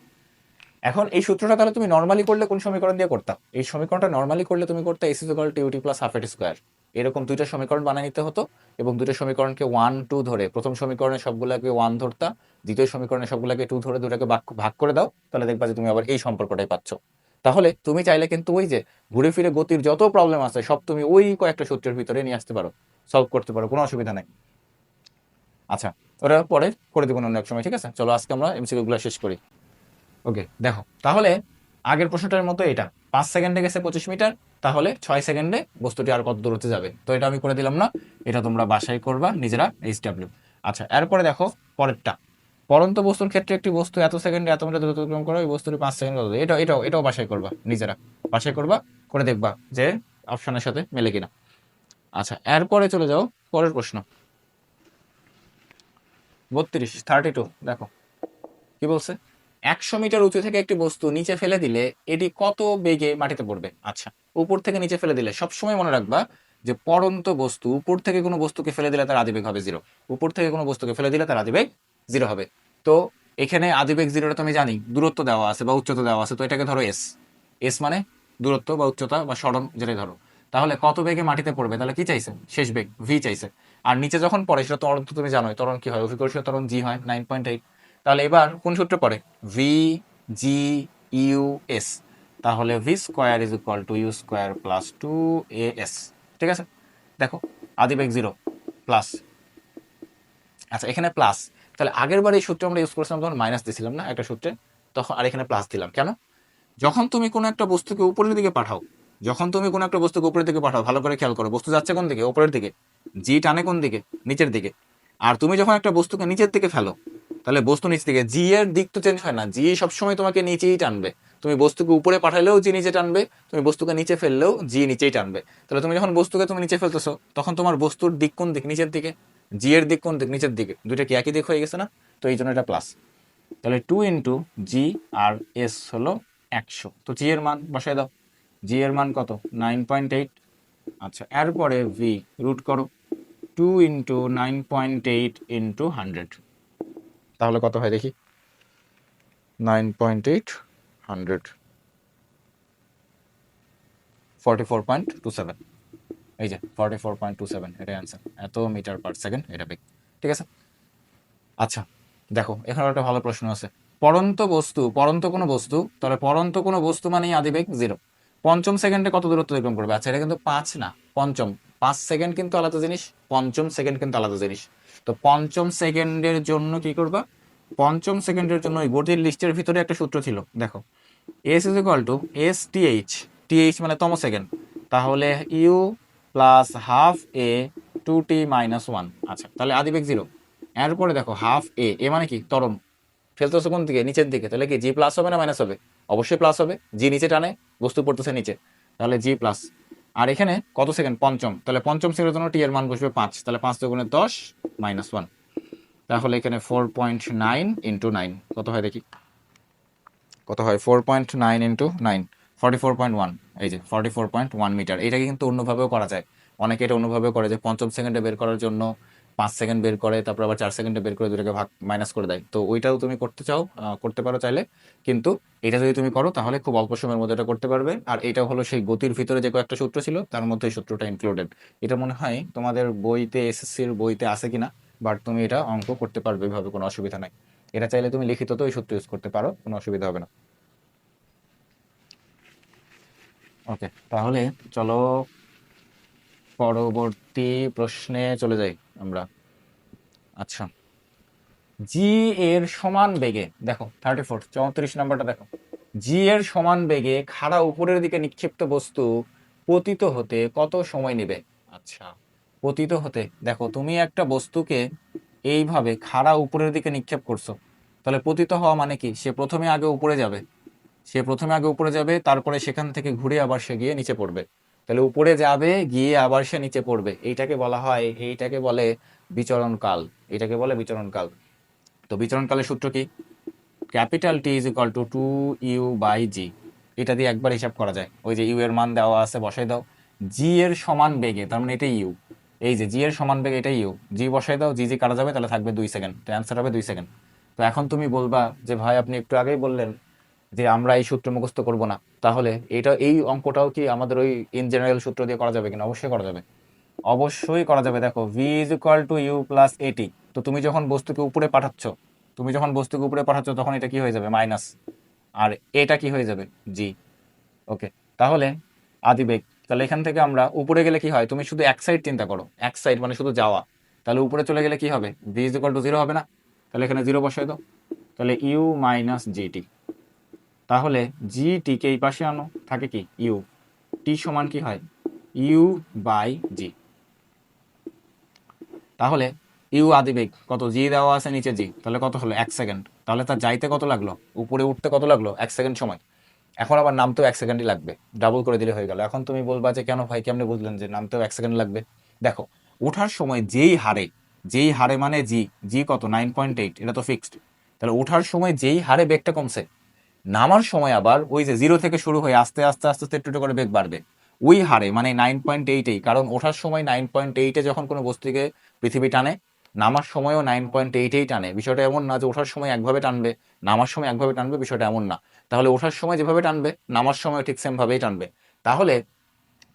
এখন এই সূত্রটা তাহলে তুমি নর্মালি করলে কোন সমীকরণ দিয়ে করতাম? এই সমীকরণটা নর্মালি করলে তুমি করতে S is equal to U T plus half A T square, এরকম দুইটা সমীকরণ বানিয়ে নিতে হতো, এবং দুটো সমীকরণকে 1 2 ধরে, প্রথম সমীকরণে সবগুলোকে 1 ধরতা, দ্বিতীয় সমীকরণে সবগুলোকে 2 ধরে দুটাকে ভাগ করে দাও, তাহলে দেখবা যে তুমি আবার এই সম্পর্কটাই পাচ্ছ। তাহলে তুমি চাইলে কিন্তু ওই যে ঘুরে ফিরে গতির যত প্রবলেম আছে সব তুমি ওই কয়েকটা সূত্রের ভিতরে নিয়ে আসতে পারো, সলভ করতে পারো, কোনো অসুবিধা নেই। আচ্ছা, ওরা পরে করে দেবো অন্য এক সময়, ঠিক আছে? চলো আজকে আমরা এমসিকিউ গুলো শেষ করি। ওকে, দেখো তাহলে আগের প্রশ্নটার মতো এটা 5 সেকেন্ডে গেছে 25 মিটার, তাহলে 6 সেকেন্ডে বস্তুটি আর কত দূরত্বে যাবে? তো এটা আমি করে দিলাম না, এটা তোমরা বাসায় করবা নিজেরা, HW। আচ্ছা, এরপরে দেখো পরেরটা, পরন্ত বস্তুর ক্ষেত্রে একটি বস্তু এত সেকেন্ডে এত মিটার দূরত্ব অতিক্রম করে, ওই বস্তুটি 5 সেকেন্ড কত? এটাও বাসায় করবা নিজেরা, বাসায় করবা, করে দেখবা যে অপশনের সাথে মেলে কিনা। আচ্ছা, এরপরে চলে যাও পরের প্রশ্ন। 32 দেখো কি বলছে, 100 মিটার উঁচু থেকে একটি বস্তু নিচে ফেলে দিলে এটি কত বেগে মাটিতে পড়বে। আচ্ছা, উপর থেকে নিচে ফেলে দিলে সবসময় মনে রাখবা যে পড়ন্ত বস্তু উপর থেকে কোনো বস্তুকে ফেলে দিলে তার আদিবেগ হবে 0। উপর থেকে কোনো বস্তুকে ফেলে দিলে তার আদিবেগ 0 হবে। তো এখানে আদিবেগ 0টা তো আমি জানি, দূরত্ব দেওয়া আছে বা উচ্চতা দেওয়া আছে, তো এটাকে ধরো এস। এস মানে দূরত্ব বা উচ্চতা বা সরণ যেটাই ধরো। তাহলে কত বেগে মাটিতে পড়বে, তাহলে কি চাইছে, শেষ বেগ ভি চাইছে। আর নিচে যখন পড়ে সেটা ত্বরণ তো তুমি জানোই, ত্বরণ কি হয়, অভিকর্ষীয় ত্বরণ জি হয় 9.8। তাহলে এবার কোন সূত্র পড়ে, ভি জি ইউ এস। তাহলে V square is equal to U square plus 2 AS। ঠিক আছে, দেখো আদিবেগ 0 প্লাস। আচ্ছা, এখানে প্লাস, তাহলে আগের বার এই সূত্র আমরা ইউজ করেছিলাম তখন মাইনাস দিয়েছিলাম না একটা সূত্রে, তখন আর এখানে প্লাস দিলাম কেন? যখন তুমি কোনো একটা বস্তুকে উপরের দিকে পাঠাও, যখন তুমি কোনো একটা বস্তুকে উপরের দিকে পাঠাও, ভালো করে খেয়াল করো, বস্তু যাচ্ছে কোন দিকে, উপরের দিকে। জি টানে কোন দিকে, নিচের দিকে। আর তুমি যখন একটা বস্তুকে নিচের দিকে ফেলো, তাহলে বস্তু নিচ দিকে, জি এর দিক তো চেঞ্জ হয় না, জি সবসময় তোমাকে নিচেই টানবে। তুমি বস্তুকে উপরে পাঠালেও জি নিচে টানবে, তুমি বস্তুকে নিচে ফেললেও জি নিচেই টানবে। তাহলে তুমি যখন বস্তুকে তুমি নিচে ফেলতেছো, তখন তোমার বস্তুর দিক কোন দিক, নিচের দিকে। জি এর দিক কোন দিক, নিচের দিকে। দুইটা কি একই দিক হয়ে গেছে না? তো এই জন্য এটা প্লাস। তাহলে 2 × জি আর এস হলো 100। তো জি এর মান বসাই দাও। জি এর মান কত, 9.8। আচ্ছা, এরপরে ভি রুট করো, 2 × 9.8 × 100। তাহলে কত হয় দেখি, 9.8 100 44.27। এই যে 44.27, এটাই অ্যান্সার। এত মিটার পার সেকেন্ড এটা বেগ। ঠিক আছে। আচ্ছা, দেখো এখানে একটা ভালো প্রশ্ন আছে। পড়ন্ত বস্তু, পড়ন্ত কোনো বস্তু, তাহলে পড়ন্ত কোনো বস্তু মানেই আদিবেগ 0। পঞ্চম সেকেন্ডে কত দূরত্ব অতিক্রম করবে? আচ্ছা, এটা কিন্তু 5 না, পঞ্চম। 5 সেকেন্ড কিন্তু আলাদা জিনিস, পঞ্চম সেকেন্ড কিন্তু আলাদা জিনিস। তো পঞ্চম সেকেন্ডের জন্য কি করবা, পঞ্চম সেকেন্ডের জন্য ওই গতির লিস্টের ভিতরে একটা সূত্র ছিল, দেখো S is equal to S T H. T H মানে তম সেকেন্ড। তাহলে ইউ প্লাস হাফ এ 2t - 1। আচ্ছা, তাহলে আদিবেগ 0। এরপরে দেখো হাফ এ, এ মানে কি, ত্বরণ। ফেলতেছে কোন দিকে, নিচের দিকে। তাহলে কি জি প্লাস হবে না মাইনাস হবে? অবশ্যই প্লাস হবে, জি নিচে টানে, বস্তু পড়তেছে নিচে, তাহলে জি প্লাস। আর এখানে কত সেকেন্ড, পঞ্চম, তাহলে পঞ্চম সেকেন্ডের জন্য টি এর মান বসবে 5। তাহলে 5×10 - 1। তাহলে এখানে 4.9 × 9 কত হয় দেখি, কত হয়, 4.9 × 9 44.1। এই যে 44.1 মিটার। এটাকে কিন্তু অন্যভাবেও করা যায়, অনেকে এটা অন্যভাবেও করে, যে পঞ্চম সেকেন্ডে বের করার জন্য 5 সেকেন্ড বের করে, তারপর আবার 4 সেকেন্ডে বের করে দুটাকে ভাগ মাইনাস করে দেয়। তো ওইটাও তুমি করতে চাও, করতে পারো চাইলে। কিন্তু এটা যদি তুমি করো তাহলে খুব অল্প সময়ের মধ্যে এটা করতে পারবে। আর এটা হলো সেই গতির ভিতরে যে কয়েকটা সূত্র ছিল তার মধ্যে এই সূত্রটা ইনক্লুডেড। এটা মনে হয় তোমাদের বইতে, এসএসসির বইতে আছে কিনা, বাট তুমি এটা অঙ্ক করতে পারবে, এভাবে কোনো অসুবিধা নাই। এটা চাইলে তুমি লিখিত তো এই সূত্র ইউজ করতে পারো, কোনো অসুবিধা হবে না। ওকে, তাহলে চলো পরবর্তী প্রশ্নে চলে যাই আমরা। আচ্ছা, জি এর সমান বেগে, দেখো 34 নাম্বারটা দেখো, জি এর সমান বেগে খাড়া উপরের দিকে নিক্ষিপ্ত বস্তু পতিত হতে কত সময় নেবে? আচ্ছা, পতিত হতে, দেখো তুমি একটা বস্তুকে এইভাবে খাড়া উপরের দিকে নিক্ষেপ করছো, তাহলে পতিত হওয়া মানে কি, সে প্রথমে আগে উপরে যাবে, সে প্রথমে আগে উপরে যাবে, তারপরে সেখান থেকে ঘুরে আবার সে গিয়ে নিচে পড়বে। তাহলে উপরে যাবে, গিয়ে আবার সে নিচে পড়বে, এইটাকে বলা হয়, এইটাকে বলে বিচরণ কাল। এটাকে বলে বিচরণ কাল। তো বিচরণ কালের সূত্র কি, capital T is equal two 2u/g। এটা দিয়ে একবার হিসাব করা যায়, ওই যে ইউ এর মান দেওয়া আছে বসাই দাও, জি এর সমান বেগে, তার মানে এটাই ইউ। এই যে জি এর সমান বেগে এটাই ইউ, জি বসাই দাও, জি জি কাটা যাবে, তাহলে থাকবে 2 সেকেন্ড। তো অ্যান্সার হবে 2 সেকেন্ড। তো এখন তুমি বলবা যে ভাই আপনি একটু আগেই বললেন যে আমরা এই সূত্র মুখস্থ করব না, তাহলে এটা, এই অঙ্কটাও কি আমাদের ওই ইন জেনারেল সূত্র দিয়ে করা যাবে কিনা? অবশ্যই করা যাবে, অবশ্যই করা যাবে। দেখো V is equal to U plus A T. তো তুমি যখন বস্তুকে উপরে পাঠাচ্ছ, তুমি যখন বস্তুকে উপরে পাঠাচ্ছ তখন এটা কি হয়ে যাবে, মাইনাস। আর এটা কি হয়ে যাবে, জি। ওকে, তাহলে আদিবেগ, তাহলে এখান থেকে আমরা উপরে গেলে কি হয়, তুমি শুধু এক সাইড চিন্তা করো, এক সাইড মানে শুধু যাওয়া। তাহলে উপরে চলে গেলে কি হবে, ভি ইজ ইকুয়াল টু 0 হবে না? তাহলে এখানে 0 বসাই দাও, তাহলে ইউ মাইনাস জিটি। তাহলে জি টিকে এই পাশে আনো, থাকে কি ইউ, টি সমান কি হয়, u/g। তাহলে ইউ আদিবেগ কত, জি দেওয়া আছে নিচে জি, তাহলে কত হলো 1 সেকেন্ড। তাহলে তার যাইতে কত লাগলো, উপরে উঠতে কত লাগলো, 1 সেকেন্ড সময়। এখন আবার নামতেও 1 সেকেন্ডই লাগবে, ডাবল করে দিলে হয়ে গেল। এখন তুমি বলবা যে কেন ভাই, কেমনে বুঝলেন যে নামতেও 1 সেকেন্ড লাগবে? দেখো, ওঠার সময় যেই হারে যেই হারে মানে জি, জি কত 9.8, এটা তো ফিক্সড। তাহলে ওঠার সময় যেই হারে বেগটা কমছে, নামার সময় আবার ওই যে 0 থেকে শুরু হয়ে আস্তে আস্তে আস্তে আস্তে একটু একটু করে বেগ বাড়বে ওই হারে, মানে 9.8এই। কারণ ওঠার সময় 9.8-এ যখন কোনো বস্তুকে পৃথিবী টানে, নামার সময়ও 9.8-এই টানে। বিষয়টা এমন না যে ওঠার সময় একভাবে টানবে, নামার সময় একভাবে টানবে, বিষয়টা এমন না। তাহলে ওঠার সময় যেভাবে টানবে, নামার সময় ঠিক সেম ভাবেই টানবে। তাহলে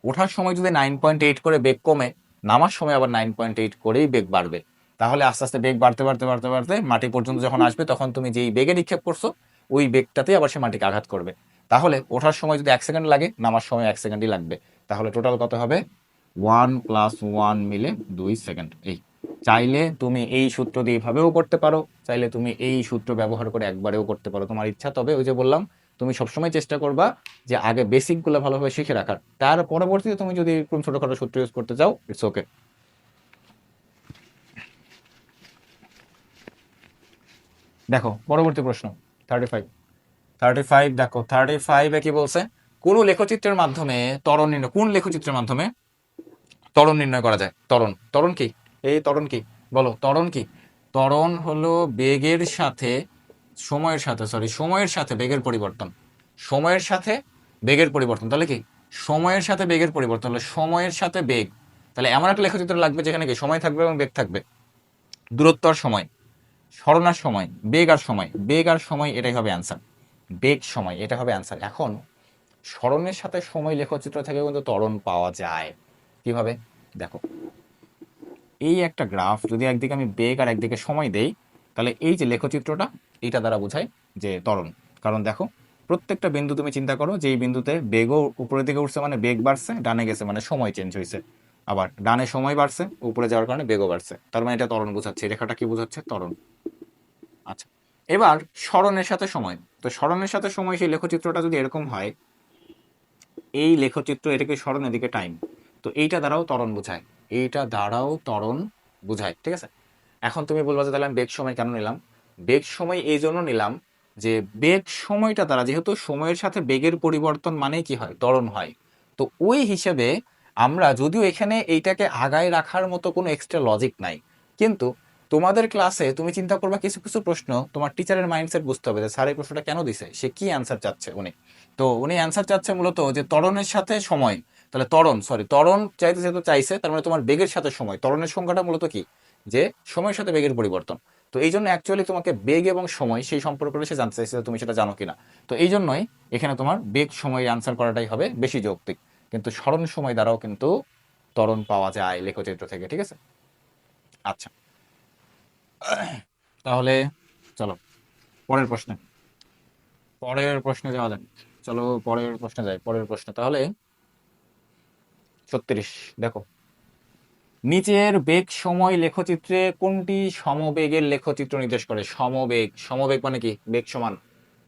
ওঠার সময় যদি 9.8 করে বেগ কমে, নামার সময় আবার 9.8 করেই বেগ বাড়বে। তাহলে আস্তে আস্তে বেগ বাড়তে বাড়তে বাড়তে বাড়তে মাটি পর্যন্ত যখন আসবে, তখন তুমি যেই বেগে নিক্ষেপ করছো ওই বেগটাতেই আবার সে মাটিকে আঘাত করবে। তাহলে ওঠার সময় যদি 1 সেকেন্ড লাগে, নামার সময় 1 সেকেন্ডই লাগবে। তাহলে টোটাল কত হবে? 1 + 1 মিলে 2 সেকেন্ড। এই চাইলে তুমি এই সূত্র দিয়ে এইভাবেও করতে পারো, চাইলে তুমি এই সূত্র ব্যবহার করে একবারেও করতে পারো, তোমার ইচ্ছা। তবে ওই যে বললাম, তুমি সবসময় চেষ্টা করবা যে আগে বেসিকগুলো ভালোভাবে শিখে রাখার, তার পরবর্তীতে তুমি যদি কোন ছোটখাটো সূত্র ইউজ করতে চাও, ইটস ওকে। দেখো পরবর্তী প্রশ্ন 35। 35 দেখো, 35-এ কি বলছে? কোন লেখচিত্রের মাধ্যমে ত্বরণ নির্ণয়, কোন লেখচিত্রের মাধ্যমে ত্বরণ নির্ণয় করা যায়? ত্বরণ, ত্বরণ কি? এই ত্বরণ কি? বলো ত্বরণ কি? ত্বরণ হলো বেগের সাথে সময়ের সাথে, সরি, সময়ের সাথে বেগের পরিবর্তন। সময়ের সাথে বেগের পরিবর্তন, তাহলে কি সময়ের সাথে বেগের পরিবর্তন হলে সময়ের সাথে বেগ, তাহলে এমন একটা লেখচিত্র লাগবে যেখানে কি সময় থাকবে এবং বেগ থাকবে। দূরত্ব আর সময়, সরণ আর সময়, বেগ আর সময়, বেগ আর সময়, এটাই হবে অ্যান্সার। বেগ সময়, এটা হবে অ্যান্সার। এখন সরণের সাথে সময় লেখচিত্র থেকে কিন্তু ত্বরণ পাওয়া যায় কিভাবে? দেখো, এই একটা গ্রাফ যদি একদিকে আমি বেগ আর একদিকে সময় দেই, তাহলে এই যে লেখচিত্রটা, এটা দ্বারা বোঝায় যে ত্বরণ। কারণ দেখো, প্রত্যেকটা বিন্দু তুমি চিন্তা করো যে এই বিন্দুতে বেগও উপরের দিকে উঠছে মানে বেগ বাড়ছে, ডানে গেছে মানে সময় চেঞ্জ হয়েছে, আবার ডানে সময় বাড়ছে, উপরে যাওয়ার কারণে বেগও বাড়ছে, তার মানে এটা ত্বরণ বোঝাচ্ছে। রেখাটা কি বোঝাচ্ছে? ত্বরণ। আচ্ছা, এবার সরণের সাথে সময়, তো সরণের সাথে সময় সেই লেখচিত্রটা যদি এরকম হয়, এই লেখচিত্র, এটাকে সরণ, এদিকে টাইম, তো এইটা দ্বারাও ত্বরণ বোঝায়, এইটা দ্বারাও ত্বরণ বোঝায়, ঠিক আছে। এখন তুমি বলবা যে তাহলে আমি বেগ সময় কেন নিলাম? বেগ সময় এই জন্য নিলাম যে বেগ সময়টা দ্বারা, যেহেতু সময়ের সাথে বেগের পরিবর্তন মানে কি হয়? ত্বরণ হয়। তো ওই হিসেবে আমরা, যদিও এখানে এইটাকে আগায় রাখার মতো কোনো এক্সট্রা লজিক নাই, কিন্তু তোমাদের ক্লাসে তুমি চিন্তা করবা কিছু কিছু প্রশ্ন, তোমার টিচারের মাইন্ডসেট বুঝতে হবে যে স্যার এই প্রশ্নটা কেন দিছে, সে কি অ্যান্সার চাচ্ছে উনি। তো উনি অ্যান্সার চাচ্ছে মূলত যে ত্বরণের সাথে সময়, তাহলে ত্বরণ, সরি, ত্বরণ চাইতে যেহেতু চাইছে, তার মানে তোমার বেগের সাথে সময়, ত্বরণের সংখ্যাটা মূলত কি, যে সময়ের সাথে বেগের পরিবর্তন। তো এই জন্য অ্যাকচুয়ালি তোমাকে বেগ এবং সময় সেই সম্পর্কটা সে জানতে চাইছে, তুমি সেটা জানো কিনা। তো এই জন্যই এখানে তোমার বেগ সময় আনসার করাটাই হবে বেশি যৌক্তিক। কিন্তু স্মরণ সময় দ্বারাও কিন্তু ত্বরণ পাওয়া যায় লেখচিত্র থেকে, ঠিক আছে। আচ্ছা, তাহলে চলো পরের প্রশ্নে, পরের প্রশ্নে যাওয়া যাক। চলো পরের প্রশ্নে যাই, পরের প্রশ্ন তাহলে 36। দেখো, নিচের বেগ সময় লেখচিত্রে কোনটি সমবেগের লেখচিত্র নির্দেশ করে? সমবেগ, সমবেগ মানে কি? বেগ সমান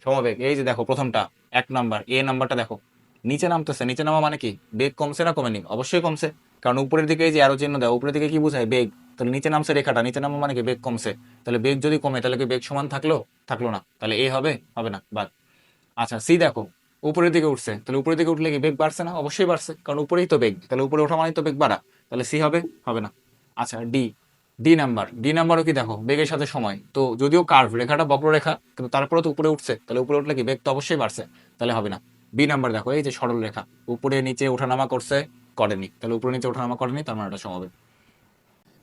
সমবেগ। এই যে দেখো প্রথমটা, 1 নাম্বার, এ নাম্বারটা দেখো, নিচে নামতেছে। নিচে নামা মানে কি? বেগ কমছে না কমেনি? অবশ্যই কমছে, কারণ উপরের দিকে এই যে আরো চিহ্ন দেয়, উপরের দিকে কি বোঝায়? বেগ। তাহলে নিচে নামছে রেখাটা, নিচে নামা মানে কি? বেগ কমছে। তাহলে বেগ যদি কমে, তাহলে কি বেগ সমান থাকলো? থাকলো না, তাহলে এ হবে? হবে না, বাদ। আচ্ছা, সি দেখো, উপরের দিকে উঠছে, তাহলে উপরের দিকে উঠলে কি বেগ বাড়ছে না? অবশ্যই বাড়ছে, কারণ উপরেই তো বেগ, তাহলে উপরে ওঠা মানেই তো বেগ বাড়া, তাহলে সি হবে? হবে না। আচ্ছা, ডি, ডি নাম্বার, ডি নাম্বারও কি দেখো, বেগের সাথে সময়, তো যদিও কার্ভ, রেখাটা বক্ররেখা, কিন্তু তারপরে তো উপরে উঠছে, তাহলে উপরে উঠলে কি বেগ তো অবশ্যই বাড়ছে, তাহলে হবে না। বি নাম্বার দেখো, এই যে সরল রেখা, উপরে নিচে ওঠানামা করছে, করেনি, তাহলে উপরে নিচে ওঠানামা করেনি, তার মানে এটা সমবেগ।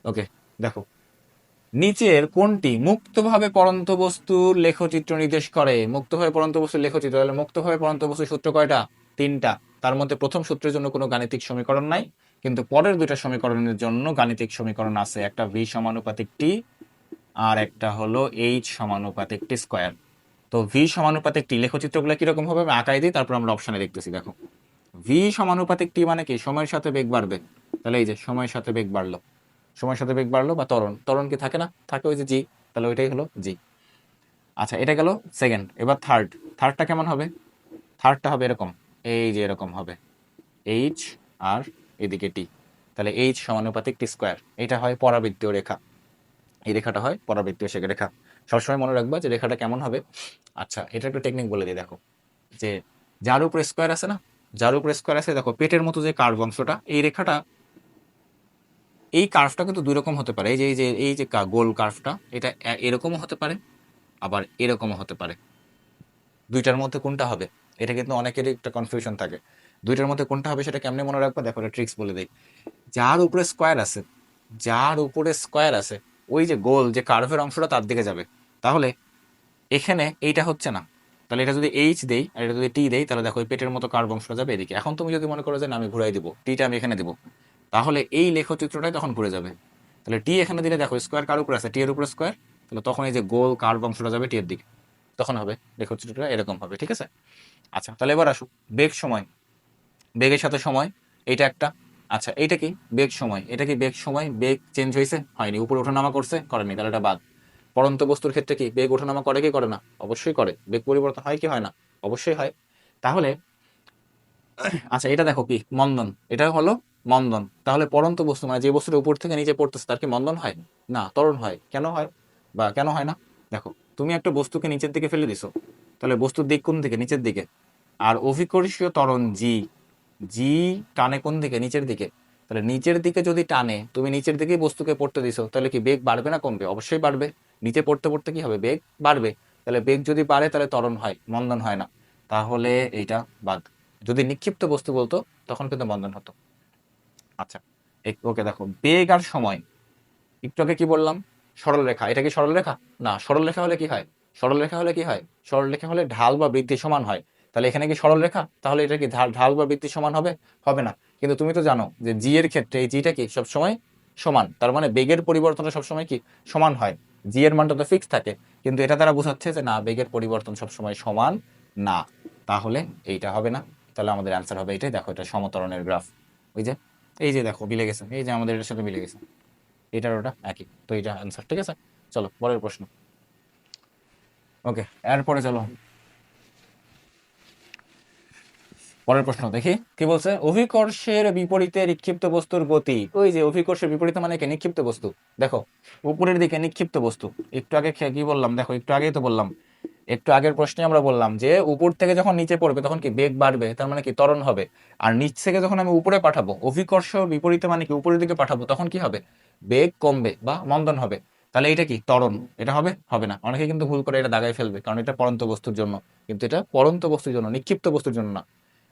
ওকে, দেখো, নিচের কোনটি মুক্তভাবে পড়ন্ত বস্তুর লেখচিত্র নির্দেশ করে? মুক্তভাবে পড়ন্ত বস্তুর লেখচিত্র, তাহলে মুক্তভাবে পড়ন্ত বস্তুর সূত্র কয়টা? 3টা। তার মধ্যে প্রথম সূত্রের জন্য কোনো গাণিতিক সমীকরণ নাই, কিন্তু পরের দুইটা সমীকরণের জন্য গাণিতিক সমীকরণ আছে। একটা ভি সমানুপাতিক টি, আর একটা হলো এইচ সমানুপাতিক টি স্কোয়ার। তো ভি সমানুপাতিক টি লেখচিত্রগুলো কিরকম হবে আমি আঁকাই দিই, তারপর আমরা অপশনে দেখতেছি। দেখো, ভি সমানুপাতিক টি মানে কি? সময়ের সাথে বেগ বাড়বে, তাহলে এই যে সময়ের সাথে বেগ বাড়লো, সময়ের সাথে বেগ বাড়লো, বা ত্বরণ, ত্বরণ কি থাকে না? থাকে, ওই যে জি, তাহলে ওইটাই হলো জি। আচ্ছা, এটা গেল সেকেন্ড, এবার থার্ড। থার্ডটা কেমন হবে? থার্ডটা হবে এরকম, এই যে এরকম হবে, এইচ আর এদিকে টি, তাহলে এইচ সমানুপাতিক টি স্কোয়ার। এটা হয় পরাবৃত্তীয় রেখা, এই রেখাটা হয় পরাবৃত্তীয় রেখা। সবসময় মনে রাখবা যে রেখাটা কেমন হবে। আচ্ছা, এটা একটা টেকনিক বলে দিই। দেখো, যে যার উপরে স্কোয়ার আছে না, যার উপরে স্কোয়ার আছে, দেখো পেটের মতো যে কার্ভ অংশটা, এই রেখাটা এই কার্ভটা কিন্তু দুই রকম হতে পারে, এই যে গোল কার্ভটা, এটা এরকমও হতে পারে, আবার এরকমও হতে পারে। দুইটার মধ্যে কোনটা হবে, এটা কিন্তু অনেকেরই একটা কনফিউশন থাকে। দুইটার মধ্যে কোনটা হবে সেটা কেমনে মনে রাখবো, দেখো একটা ট্রিক্স বলে দিই। যার উপরে স্কোয়ার আছে, যার উপরে স্কোয়ার আছে, ওই যে গোল যে কার্ভের অংশটা তার দিকে যাবে। তাহলে এখানে এইটা হচ্ছে না, তাহলে এটা যদি এইচ দেই আর এটা যদি টি দেই, তাহলে দেখো এই পেটের মতো কার্ভ অংশটা যাবে এদিকে। এখন তুমি যদি মনে করো যে না আমি ঘুরাই দিব, টিটা আমি এখানে দিব, তাহলে এই লেখচিত্রটাই তখন ঘুরে যাবে। তাহলে টি এখানে দিলে দেখো স্কোয়ার কার উপরে আছে, টি এর উপরে স্কোয়ার, তাহলে তখন এই যে গোল কার্ভ অংশটা যাবে টি এর দিকে, তখন হবে লেখচিত্রটা এরকম হবে। ঠিক আছে, আচ্ছা তাহলে এবার আসো বেগ সময়, বেগের সাথে সময়, এইটা একটা। আচ্ছা এইটা কি বেগ সময়, এটা কি বেগ সময়, বেগ চেঞ্জ হয়েছে হয়নি, উপরে ওঠানামা করছে করেনি, তাহলে এটা বাদ। পড়ন্ত বস্তুর ক্ষেত্রে কি বেগ ওঠানামা করে কি করে না, অবশ্যই করে। বেগ পরিবর্তন হয় কি হয় না, অবশ্যই হয়। তাহলে আচ্ছা এটা দেখো কি মন্দন, এটা হলো মন্দন। তাহলে পড়ন্ত বস্তু মানে যে বস্তুটা উপর থেকে নিচে পড়তেছে তার কি মন্দন হয় না, ত্বরণ হয়। কেন হয় বা কেন হয় না, দেখো তুমি একটা বস্তুকে নিচের দিকে ফেলে দিছো, তাহলে বস্তুর দিক কোন দিকে, নিচের দিকে। আর অভিকর্ষীয় ত্বরণ জি, জি টানে কোন দিকে, নিচের দিকে। তাহলে নিচের দিকে যদি টানে, তুমি নিচের দিকেই বস্তুকে পড়তে দিছো, তাহলে কি বেগ বাড়বে না কমবে, অবশ্যই বাড়বে। নিচে পড়তে পড়তে কি হবে, বেগ বাড়বে। তাহলে বেগ যদি বাড়ে তাহলে ত্বরণ হয়, মন্দন হয় না। তাহলে এইটা বাদ। যদি নিক্ষিপ্ত বস্তু বলতো তখন কিন্তু মন্দন হতো। আচ্ছা ওকে, দেখো বেগ আর সময়, একটু আগে কি বললাম, সরল রেখা। এটা কি সরল রেখা না, সরল রেখা হলে কি হয়, সরল রেখা হলে কি হয়, সরল রেখা হলে ঢাল বা বৃদ্ধি সমান হয়। তাহলে এখানে কি সরল রেখা, তাহলে এটা কি ঢাল বা বৃদ্ধি সমান হবে, হবে না। কিন্তু তুমি তো জানো যে জি এর ক্ষেত্রে এই জিটা কি সবসময় সমান, তার মানে বেগের পরিবর্তনটা সবসময় কি সমান হয়। জি এর মানটা তো ফিক্স থাকে, কিন্তু এটা দ্বারা বোঝাচ্ছে যে না বেগের পরিবর্তন সবসময় সমান না। তাহলে এইটা হবে না, তাহলে আমাদের অ্যান্সার হবে এটাই। দেখো এটা সমতরণের গ্রাফ, ওই যে এই যে দেখো মিলে গেছে, এই যে আমাদের এটার সাথে মিলে গেছে, এটার ওটা একই, তো এটা অ্যান্সার। ঠিক আছে, চলো পরের প্রশ্ন। ওকে, এরপরে চলো পরের প্রশ্ন দেখি কি বলছে। অভিকর্ষের বিপরীতে নিক্ষিপ্ত বস্তুর গতি, ওই যে অভিকর্ষের বিপরীতে মানে কি, নিক্ষিপ্ত বস্তু। দেখো উপরের দিকে নিক্ষিপ্ত বস্তু, একটু আগে কি বললাম, দেখো একটু আগেই তো বললাম, একটু আগের প্রশ্নে আমরা বললাম যে উপর থেকে যখন নিচে পড়বে তখন কি বেগ বাড়বে, তার মানে কি ত্বরণ হবে। আর নিচ থেকে যখন আমি উপরে পাঠাবো, অভিকর্ষ বিপরীতে মানে কি উপরের দিকে পাঠাবো, তখন কি হবে, বেগ কমবে বা মন্দন হবে। তাহলে এটা কি ত্বরণ, এটা হবে হবে না। অনেকে কিন্তু ভুল করে এটা দাগায় ফেলবে, কারণ এটা পড়ন্ত বস্তুর জন্য, কিন্তু এটা পড়ন্ত বস্তুর জন্য, নিক্ষিপ্ত বস্তুর জন্য না।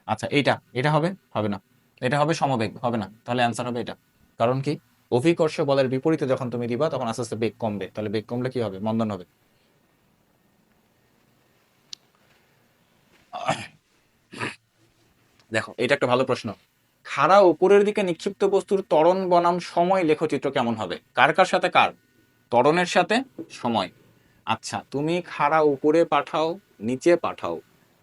আচ্ছা এইটা, এটা হবে হবে না, এটা হবে সমবেগ, হবে না। তাহলে অ্যান্সার হবে এটা। কারণ কি, অভিকর্ষ বলের বিপরীতে যখন তুমি দিবা তখন আস্তে আস্তে বেগ কমবে, তাহলে বেগ কমলে কি হবে, মন্দন হবে। দেখো এটা একটা ভালো প্রশ্ন। খাড়া উপরের দিকে নিক্ষিপ্ত বস্তুর ত্বরণ বনাম সময় লেখচিত্র কেমন হবে, কার কার সাথে কার, ত্বরণের সাথে সময়। আচ্ছা তুমি খাড়া উপরে পাঠাও, নিচে পাঠাও,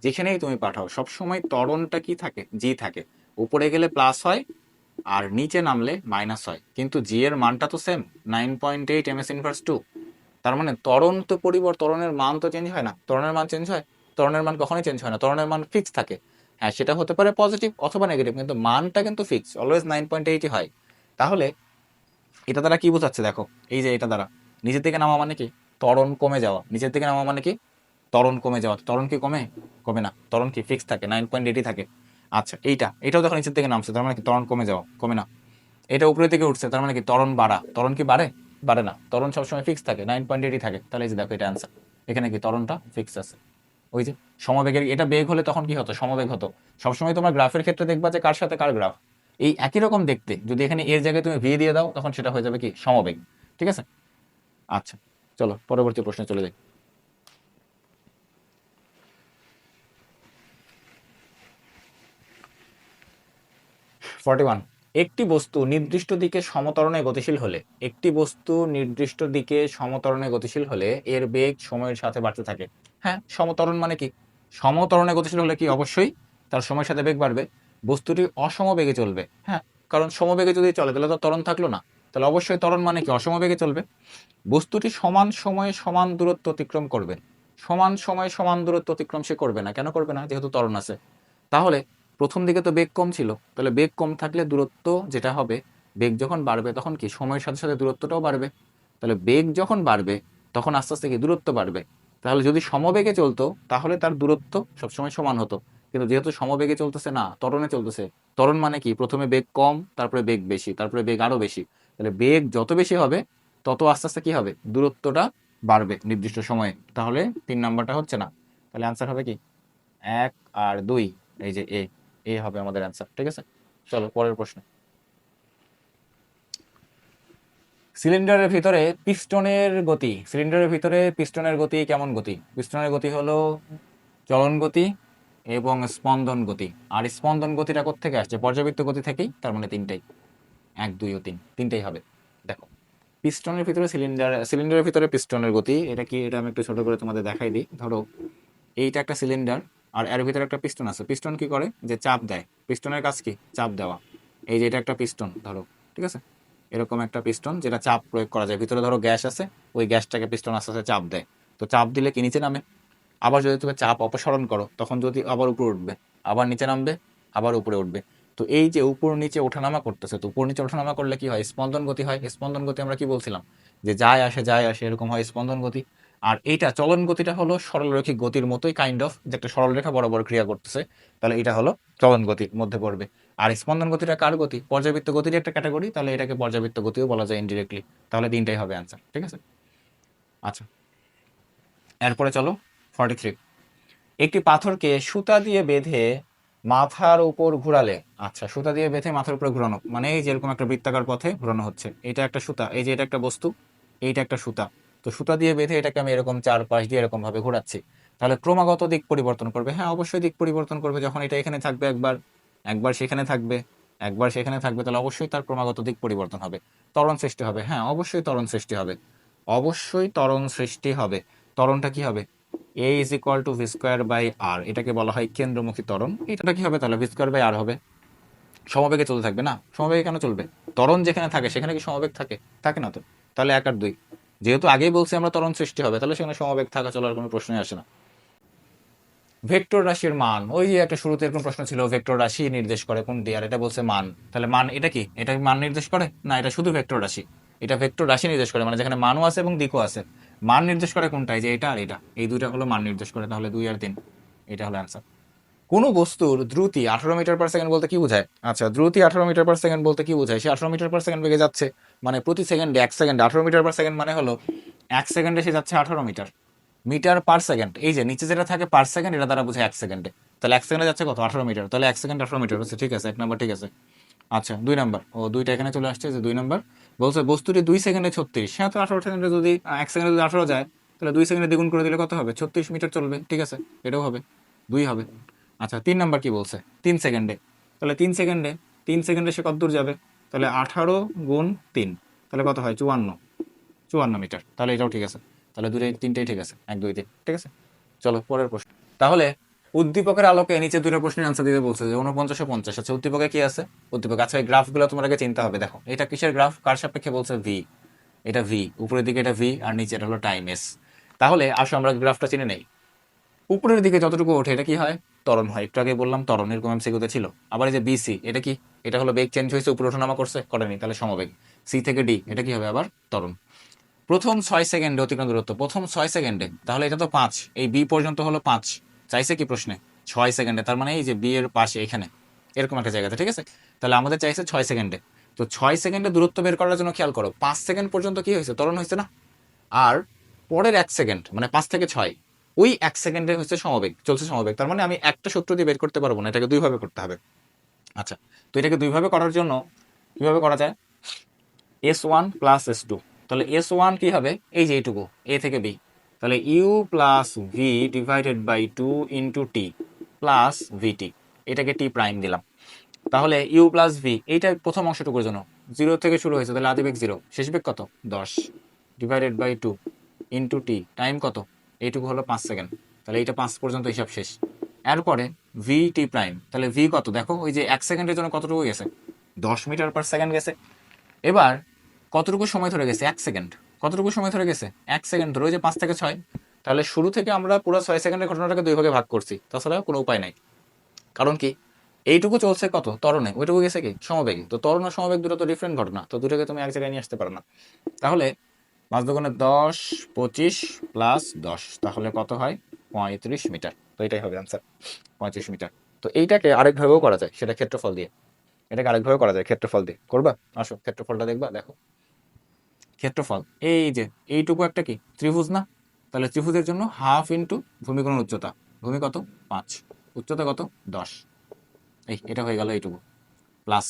যেখানেই তুমি পাঠাও সবসময় ত্বরণটা কি থাকে, জি থাকে। উপরে গেলে প্লাস হয় আর নিচে নামলে মাইনাস হয়, কিন্তু জি এর মানটা তো সেম, 9.8 ms ইনভার্স 2। তার মানে ত্বরণ তো ত্বরণের মান তো চেঞ্জ হয় না, ত্বরণের মান চেঞ্জ হয়, ত্বরণের মান কখনোই চেঞ্জ হয় না, ত্বরণের মান ফিক্স থাকে। হ্যাঁ সেটা হতে পারে পজিটিভ অথবা নেগেটিভ, কিন্তু মানটা কিন্তু ফিক্স, অলওয়েজ 9.8 হয়। তাহলে এটা দ্বারা কি বোঝাচ্ছে দেখো, এই যে এটা দ্বারা নিচের দিকে নামা মানে কি, ত্বরণ কমে যাওয়া, নিচের দিকে নামা মানে কি, ত্বরণ কমে যাওয়া। ত্বরণ কি কমে, কমে না, ত্বরণ কি ফিক্স থাকে, 9.8 থাকে। আচ্ছা এটাও যখন নিচের দিকে নামছে তার মানে কি ত্বরণ কমে যাওয়া, কমে না। এটা উপরের দিকে উঠছে তার মানে কি ত্বরণ বাড়া, ত্বরণ কি বাড়ে, বাড়ে না, ত্বরণ সবসময় ফিক্স থাকে, 9.8 থাকে। তাহলে এই যে দেখো এটা অ্যান্সার, এখানে কি ত্বরণটা ফিক্স আছে। ওই যে সমবেগের, এটা বেগ হলে তখন কি হতো, সমবেগ হতো। সবসময় তোমার গ্রাফের ক্ষেত্রে দেখবা যে কার সাথে কার গ্রাফ এই একই রকম দেখতে, যদি এখানে এর জায়গায় তুমি ভি দিয়ে দাও তখন সেটা হয়ে যাবে কি সমবেগ। ঠিক আছে, আচ্ছা চলো পরবর্তী প্রশ্নে চলে যাই। 41, একটি বস্তু নির্দিষ্ট দিকে সমতরণে গতিশীল হলে, একটি বস্তু নির্দিষ্ট দিকে সমতরণে গতিশীল হলে এর বেগ সময়ের সাথে বাড়তে থাকে। হ্যাঁ সমতরণ মানে কি, সমতরণে গতিশীল হলে কি অবশ্যই তার সময়ের সাথে বেগ বাড়বে। বস্তুটি অসমবেগে চলবে, হ্যাঁ কারণ সমবেগে যদি চলে তাহলে তো ত্বরণ থাকলো না, তাহলে অবশ্যই ত্বরণ মানে কি অসমবেগে চলবে। বস্তুটি সমান সময়ে সমান দূরত্ব অতিক্রম করবে, সমান সময়ে সমান দূরত্ব অতিক্রম সে করবে না, কেন করবে না, যেহেতু ত্বরণ আছে। তাহলে প্রথম দিকে তো বেগ কম ছিল, তাহলে বেগ কম থাকলে দূরত্ব যেটা হবে, বেগ যখন বাড়বে তখন কি সময়ের সাথে সাথে দূরত্বটাও বাড়বে। তাহলে বেগ যখন বাড়বে তখন আস্তে আস্তে কি দূরত্ব বাড়বে। তাহলে যদি সমবেগে চলতো তাহলে তার দূরত্ব সবসময় সমান হতো, কিন্তু যেহেতু সমবেগে চলতেছে না, ত্বরণে চলতেছে। ত্বরণ মানে কি প্রথমে বেগ কম, তারপরে বেগ বেশি, তারপরে বেগ আরো বেশি। তাহলে বেগ যত বেশি হবে তত আস্তে আস্তে কি হবে, দূরত্বটা বাড়বে নির্দিষ্ট সময়ে। তাহলে 3 নাম্বারটা হচ্ছে না। তাহলে অ্যান্সার হবে কি 1 আর 2, এই যে এ হবে আমাদের অ্যান্সার। ঠিক আছে, চলো পরের প্রশ্ন। সিলিন্ডারের ভিতরে পিস্টনের গতি কেমন গতি? পিস্টনের গতি হলো চলন গতি এবং স্পন্দন গতি। আর স্পন্দন গতিটা কোত্থেকে আসছে? পর্যাবৃত্ত গতি থেকেই। তার মানে তিনটাই, 1 2 ও 3 তিনটাই হবে। দেখো পিস্টনের ভিতরে সিলিন্ডারের ভিতরে পিস্টনের গতি এটা কি, এটা আমি একটু ছোট করে তোমাদের দেখাই দিই। ধরো এইটা একটা সিলিন্ডার আর এর ভিতরে একটা পিস্টন আছে। পিস্টন কি করে, যে চাপ দেয়। পিস্টনের কাজ কি, চাপ দেওয়া। এই যে এটা একটা পিস্টন ধরো, ঠিক আছে, এরকম একটা পিস্টন যেটা চাপ প্রয়োগ করা যায়। ভিতরে ধরো গ্যাস আছে, ওই গ্যাসটাকে পিস্টন আস্তে আস্তে চাপ দেয়। তো চাপ দিলে কি নিচে নামে, আবার যদি তুমি চাপ অপসারণ করো তখন যদি আবার উপরে উঠবে, আবার নিচে নামবে, আবার উপরে উঠবে। তো এই যে উপর নিচে ওঠানামা করতেছে, তো উপর নিচে ওঠানামা করলে কি হয়, স্পন্দন গতি হয়। স্পন্দন গতি আমরা কি বলছিলাম, যে যায় আসে এরকম হয় স্পন্দন গতি। আর এইটা চলন গতিটা হলো সরলরৈখিক গতির মতোই, কাইন্ড অফ, যে একটা সরলরেখা বরাবর ক্রিয়া করতেছে। তাহলে এটা হলো চলন গতির মধ্যে পড়বে। আর স্পন্দন গতিটা কার গতি, পর্যাবৃত্ত গতির একটা ক্যাটাগরি, তাহলে এটাকে পর্যাবৃত্ত গতিও বলা যায় ইনডিরেক্টলি। তাহলে তিনটাই হবে অ্যান্সার। ঠিক আছে, আচ্ছা এরপরে চলো 43। একটি পাথরকে সুতা দিয়ে বেঁধে মাথার উপর ঘোরালে, আচ্ছা সুতা দিয়ে বেঁধে মাথার উপরে ঘোরানো মানে এই যেরকম একটা বৃত্তাকার পথে ঘোরানো হচ্ছে। এটা একটা সুতা, এই যে এটা একটা বস্তু, এইটা একটা সুতা। তো সুতা দিয়ে বেঁধে এটাকে আমি এরকম চারপাশ দিয়ে এরকম ভাবে ঘোরাচ্ছি। তাহলে ক্রমাগত দিক পরিবর্তন করবে। হ্যাঁ অবশ্যই দিক পরিবর্তন করবে। যখন এটা এখানে থাকবে একবার, একবার সেখানে থাকবে, একবার সেখানে থাকবে, তাহলে অবশ্যই তার ক্রমাগত দিক পরিবর্তন হবে। ত্বরণ সৃষ্টি হবে, হ্যাঁ অবশ্যই ত্বরণ সৃষ্টি হবে, অবশ্যই ত্বরণ সৃষ্টি হবে। ত্বরণটা কি হবে, A is equal to V square by R, এটাকে বলা হয় কেন্দ্রমুখী ত্বরণ। এটা কি হবে তাহলে, ভি স্কোয়ার বাই আর হবে। সমবেগে চলতে থাকবে না, সমবেগে কেন চলবে, ত্বরণ যেখানে থাকে সেখানে কি সমবেগ থাকে, থাকে না তো। তাহলে 1 আর 2, যেহেতু আগেই বলছি আমরা ত্বরণ সৃষ্টি হবে, তাহলে সেখানে সমবেগ থাকা চলার কোনো প্রশ্নই আসে না। ভেক্টর রাশির মান, ওই যে একটা শুরুতে এরকম প্রশ্ন ছিল, ভেক্টর রাশি নির্দেশ করে কোনটি, আর এটা বলছে মান। তাহলে মান এটা কি, এটা মান নির্দেশ করে না, এটা শুধু ভেক্টর রাশি। এটা ভেক্টর রাশি নির্দেশ করে, মানে যেখানে মানও আছে এবং দিকও আছে। মান নির্দেশ করে কোনটা, যে এটা আর এটা, এই দুইটা হলো মান নির্দেশ করে। তাহলে 2 আর 3, এটা হলো অ্যান্সার। কোনো বস্তুর দ্রুতি 18 মিটার পার সেকেন্ড বলতে কি বোঝায়? আচ্ছা দ্রুতি 18 মিটার পার সেকেন্ড বলতে কি বোঝায়, সে 18 মিটার পার সেকেন্ড বেগে যাচ্ছে, মানে প্রতি সেকেন্ডে 1 সেকেন্ডে 18 মিটার পার সেকেন্ড মানে হলো 1 সেকেন্ডে সে যাচ্ছে 18 মিটার। মিটার পার সেকেন্ড, এই যে নিচে যেটা থাকে পার সেকেন্ড, এটা দ্বারা বোঝায় 1 সেকেন্ডে। তাহলে 1 সেকেন্ডে যাচ্ছে কত, 18 মিটার। তাহলে 1 সেকেন্ড 18 মিটার হচ্ছে, ঠিক আছে 1 নাম্বার ঠিক আছে। আচ্ছা 2 নাম্বার, ও দুইটা এখানে চলে আসছে, যে 2 নাম্বার বলছে বস্তুটি 2 সেকেন্ডে 36, হ্যাঁ তো 18 সেকেন্ডে যদি 1 সেকেন্ডে যদি 18 যায়, তাহলে 2 সেকেন্ডে দ্বিগুণ করে দিলে কত হবে, 36 মিটার চলবে। ঠিক আছে, এটাও হবে, 2 হবে। আচ্ছা 3 নাম্বার কি বলছে, 3 সেকেন্ডে। তাহলে 3 সেকেন্ডে সে কত দূর যাবে, তাহলে 18 গুণ 3, তাহলে কত হয় 54 মিটার। তাহলে এটাও ঠিক আছে। তাহলে তিনটেই ঠিক আছে, 1 2 3, ঠিক আছে। চলো পরের প্রশ্ন। তাহলে উদ্দীপকের আলোকে নিচে দুটো প্রশ্নের আনসার দিতে বলছে, যে 49 ও 50। আচ্ছা উদ্দীপকে কি আছে, উদ্দীপক, আচ্ছা এই গ্রাফগুলো তোমাকে চিনতে হবে। দেখো এটা কিসের গ্রাফ, কার সাপেক্ষে বলছে, ভি। এটা ভি, উপরের দিকে এটা ভি আর নিচে এটা হলো টাইম এস। তাহলে আসো আমরা গ্রাফটা চিনে নেই। উপরের দিকে যতটুকু ওঠে এটা কি হয়, ত্বরণ হয়। একটু আগে বললাম ত্বরণ, এরকম এমসিকিউতে ছিল। আবার এই যে বিসি, এটা কি, এটা হলো বেগ চেঞ্জ হয়েছে, উপরে ওঠানামা করছে, করেনি, তাহলে সমবেগ। সি থেকে ডি, এটা কি হবে আবার ত্বরণ। প্রথম 6 সেকেন্ডে অতিক্রম দূরত্ব, প্রথম 6 সেকেন্ডে, তাহলে এটা তো 5, এই বি পর্যন্ত হলো 5, চাইছে কি প্রশ্নে 6 সেকেন্ডে, তার মানে এই যে বি এর পাশে এখানে এরকম একটা জায়গাতে, ঠিক আছে। তাহলে আমাদের চাইছে 6 সেকেন্ডে। তো 6 সেকেন্ডে দূরত্ব বের করার জন্য খেয়াল করো, 5 সেকেন্ড পর্যন্ত কি হয়েছে, ত্বরণ হয়েছে না। আর পরের 1 সেকেন্ড মানে 5 থেকে 6, ওই 1 সেকেন্ডে হচ্ছে সমবেগ, চলছে সমবেগ। তার মানে আমি একটা সূত্র দিয়ে বের করতে পারবো না, এটাকে দুইভাবে করতে হবে। আচ্ছা তো এটাকে দুইভাবে করার জন্য কিভাবে করা যায়, S1 প্লাস S2। তাহলে S1 কি হবে, এই যে এইটুকু এ থেকে বি, তাহলে U plus V divided by 2 into T plus VT, এটাকে টি প্রাইম দিলাম। তাহলে ইউ প্লাস ভি, এইটা প্রথম অংশটুকুর জন্য 0 থেকে শুরু হয়েছে, তাহলে আদি বেগ 0, শেষ বেগ কত 10, divided by 2 into T, time কত, এইটুকু হলো 5 সেকেন্ড। তাহলে এইটা 5 পর্যন্ত হিসাব শেষ। এরপরে ভি টি প্রাইম, তাহলে ভি কত দেখো, ওই যে 1 সেকেন্ডের জন্য কতটুকু গেছে, 10 মিটার পার সেকেন্ড গেছে। এবার কতটুকু সময় ধরে গেছে, 1 সেকেন্ড। কতটুকু সময় ধরে গেছে, 1 সেকেন্ড ধরে, ওই যে 5 থেকে 6। তাহলে শুরু থেকে আমরা পুরো 6 সেকেন্ডের ঘটনাটাকে 2 ভাগে ভাগ করছি, তাছাড়া কোনো উপায় নাই। কারণ কি, এইটুকু চলছে কত ত্বরণে, ওইটুকু গেছে কি সমবেগে। তো ত্বরণ আর সমবেগ দুটো তো ডিফারেন্ট ঘটনা, তো দুটোকে তুমি এক জায়গায় নিয়ে আসতে পারো না। তাহলে 5 দুগুণে 10, 25 প্লাস 10, তাহলে কত হয় 35 মিটার। তো এটাই হবে আনসার, 35 মিটার। তো এইটাকে আরেকভাবেও করা যায়, সেটা ক্ষেত্রফল দিয়ে। এটাকে আরেকভাবে করা যায় ক্ষেত্রফল দিয়ে। করবা? আসো ক্ষেত্রফলটা দেখবা, দেখো ক্ষেত্রফল এই যে এইটুকু একটা কি ত্রিভুজ না? তাহলে ত্রিভুজের জন্য হাফ ইন্টু ভূমিকোণের উচ্চতা। ভূমি কত? 5, উচ্চতা কত? 10। এটা হয়ে গেল এইটুকু প্লাস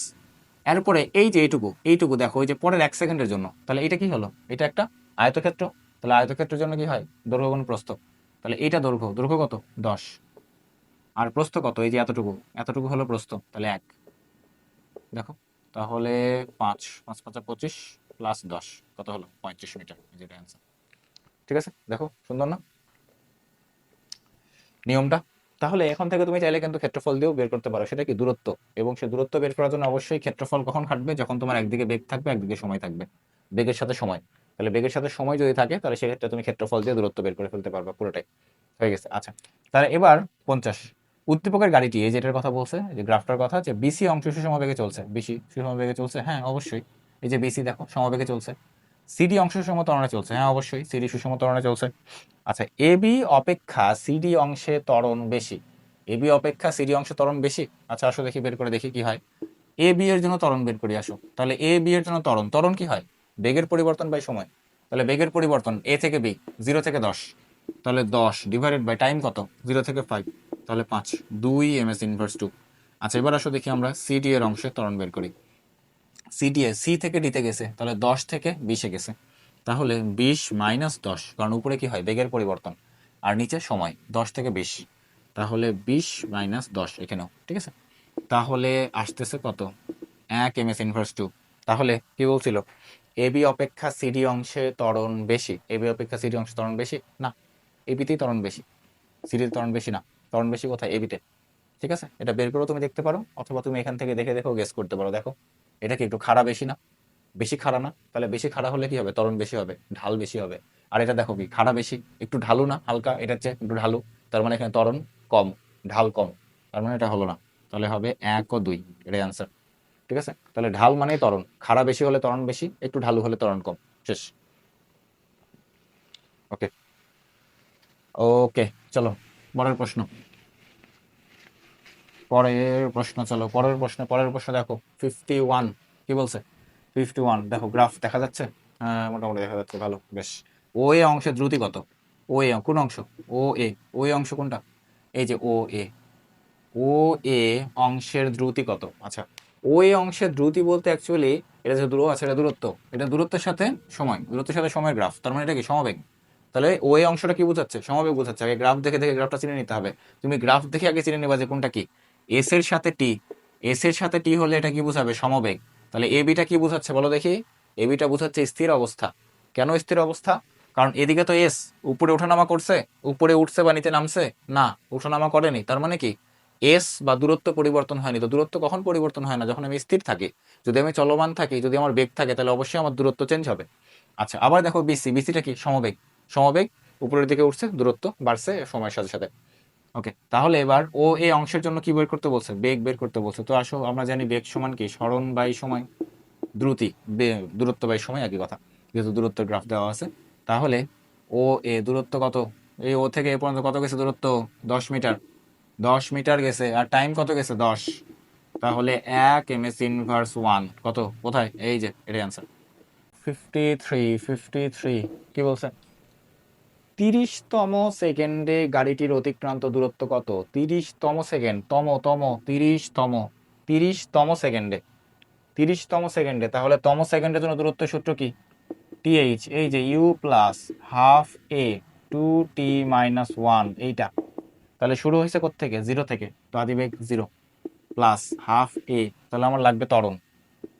এরপরে এই যে এইটুকু দেখো ওই যে পরের 1 সেকেন্ডের জন্য, তাহলে এটা কি হলো? এটা একটা আয়তক্ষেত্র। তাহলে আয়তক্ষেত্রের জন্য কি হয়? দৈর্ঘ্য গুণ প্রস্থ। তাহলে এইটা দৈর্ঘ্য কত? 10। আর প্রস্থ কত? এই যে এতটুকু হলো প্রস্থ, তাহলে 1। দেখো তাহলে 5 5 5 25 প্লাস 10 কত হলো? 35 মিটার, যেটা অ্যান্সার। ঠিক আছে, দেখো সুন্দর না নিয়মটা? তাহলে এখন থেকে তুমি চাইলে কিন্তু ক্ষেত্রফল দিয়েও বের করতে পারো, সেটা কি দূরত্ব। এবং সে দূরত্ব বের করার জন্য অবশ্যই ক্ষেত্রফল কখন খাটবে? যখন তোমার একদিকে বেগ থাকবে, একদিকে সময় থাকবে। বেগের সাথে সময়, তাহলে বেগের সাথে সময় যদি থাকে তাহলে সেক্ষেত্রে তুমি ক্ষেত্রফল দিয়ে দূরত্ব বের করে ফেলতে পারবে পুরোটাই। হয়ে গেছে। আচ্ছা, তাহলে এবার 50 উদ্দীপকের গাড়িটি, এই যেটার কথা বলছে, যে গ্রাফটার কথা, যে বিসি অংশ সুষমবেগে চলছে। বিসি সুষমবেগে চলছে, হ্যাঁ অবশ্যই। এই যে বিসি দেখো সমবেগে চলছে। সিডি অংশ সুষম ত্বরণে চলছে, হ্যাঁ অবশ্যই সিডি সুষম ত্বরণে চলছে। আচ্ছা, এবি অপেক্ষা সিডি অংশে ত্বরণ বেশি। এবি অপেক্ষা সিডি অংশে ত্বরণ বেশি। আচ্ছা আসো দেখি, বের করে দেখি কি হয়। এ বি এর জন্য ত্বরণ বের করি, আসো। তাহলে এ বি এর জন্য ত্বরণ কি হয়? বেগের পরিবর্তন বাই সময়। তাহলে বেগের পরিবর্তন এ থেকে বি, 0 থেকে 10। তাহলে 10 ডিভাইডেড বাই টাইম কত? 0 থেকে 5, তাহলে 5, 2 ms ইনভার্স 2। আচ্ছা এবার আসো দেখি আমরা সিডি এর অংশে ত্বরণ বের করি। সিডি এ সি থেকে ডিতে গেছে, তাহলে 10 থেকে 20-এ গেছে। তাহলে 20 মাইনাস 10, কারণ উপরে কি হয়? বেগের পরিবর্তন, আর নিচে সময়, 10 থেকে 20। তাহলে 20 মাইনাস 10 এখানেও, ঠিক আছে। তাহলে আসতেছে কত? 1 ms ইনভার্স 2। তাহলে কি বলছিল? এবি অপেক্ষা সিডি অংশে ত্বরণ বেশি। এবি অপেক্ষা সিডি অংশে ত্বরণ বেশি না, এবিতেই ত্বরণ বেশি। সিডির ত্বরণ বেশি না, ত্বরণ বেশি কোথায়? এবিতে। ঠিক আছে, এটা বের করেও তুমি দেখতে পারো, অথবা তুমি এখান থেকে দেখে দেখেও গেস করতে পারো। দেখো এটা কি একটু খাড়া বেশি না? বেশি খাড়া না? তাহলে বেশি খাড়া হলে কি হবে? ত্বরণ বেশি হবে, ঢাল বেশি হবে। আর এটা দেখো কি খাড়া বেশি, একটু ঢালু না হালকা, এটার চেয়ে একটু ঢালু। তার মানে এখানে ত্বরণ কম, ঢাল কম। তার মানে এটা হলো না। তাহলে হবে 1 ও 2, এটাই আনসার। ঠিক আছে, তাহলে ঢাল মানেই ত্বরণ, খাড়া বেশি হলে ত্বরণ বেশি, একটু ঢালু হলে ত্বরণ কম। শেষ। ওকে ওকে, চলো পরের প্রশ্ন। পরের প্রশ্ন দেখো 51। কি বলছে? 51 দেখো, গ্রাফ দেখা যাচ্ছে? হ্যাঁ মোটামুটি দেখা যাচ্ছে, ভালো বেশ। ও এ অংশের দ্রুতি কত? ও এ কোন অংশ? ও এ, ও এ অংশ কোনটা? এই যে ও এ, ও এ অংশের দ্রুতি কত? আচ্ছা, ও এ অংশের দ্রুতি বলতে অ্যাকচুয়ালি এটা যে দূর আছে, এটা দূরত্ব। এটা দূরত্বের সাথে সময়, দূরত্বের সাথে সময়ের গ্রাফ, তার মানে এটা কি সমবেগ। তাহলে ও এ অংশটা কি বোঝাচ্ছে? সমবেগ বোঝাচ্ছে। আগে গ্রাফ দেখে দেখে গ্রাফটা চিনে নিতে হবে। তুমি গ্রাফ দেখে আগে চিনে নেবা যে কোনটা কি। এস এর সাথে টি, এস এর সাথে টি হলে এটা কি বোঝাবে? সমবেগ। তাহলে এ বিটা কি বোঝাচ্ছে বলো দেখি? এ বিটা বোঝাচ্ছে স্থির অবস্থা। কেন স্থির অবস্থা? কারণ এদিকে তো এস উপরে ওঠানামা করছে, উপরে উঠছে বা নিচে নামছে না, ওঠানামা করেনি। তার মানে কি এস বা দূরত্ব পরিবর্তন হয়নি। তো দূরত্ব কখন পরিবর্তন হয় না? যখন আমি স্থির থাকি। যদি আমি চলমান থাকি, যদি আমার বেগ থাকে, তাহলে অবশ্যই আমার দূরত্ব চেঞ্জ হবে। আচ্ছা আবার দেখো বিসি, বিসিটা কি? সমবেগ। সমবেগ, উপরের দিকে উঠছে, দূরত্ব বাড়ছে সময়ের সাথে সাথে। ওকে, তাহলে এবার ও এই অংশের জন্য কি বের করতে বলছে? বেগ বের করতে বলছে। তো আসো আমরা জানি বেগ সমান কি? সরণ বাই সময়, দ্রুতি। দূরত্ব বাই সময় একই কথা, যেহেতু দূরত্বের গ্রাফ দেওয়া আছে। তাহলে ও এ দূরত্ব কত? এই ও থেকে এ পর্যন্ত কত গেছে দূরত্ব? 10 মিটার। 10 মিটার গেছে, আর টাইম কত গেছে? 10। তাহলে 1 ms ইনভার্স 1 কত? কোথায়? এই যে এটাই আনসার। 53 কি বলছে? 30তম সেকেন্ডে গাড়িটির অতিক্রান্ত দূরত্ব কত? 30তম সেকেন্ড, তম 30তম, 30তম সেকেন্ডে, 30তম সেকেন্ডে। তাহলে তম সেকেন্ডের জন্য দূরত্বের সূত্র কি? টিএইচ, এই যে you plus half A 2t-1, এইটা। তাহলে শুরু হয়েছে কোত্থেকে? 0 থেকে, তো আদিবেগ 0 প্লাস হাফ এ। তাহলে আমার লাগবে ত্বরণ।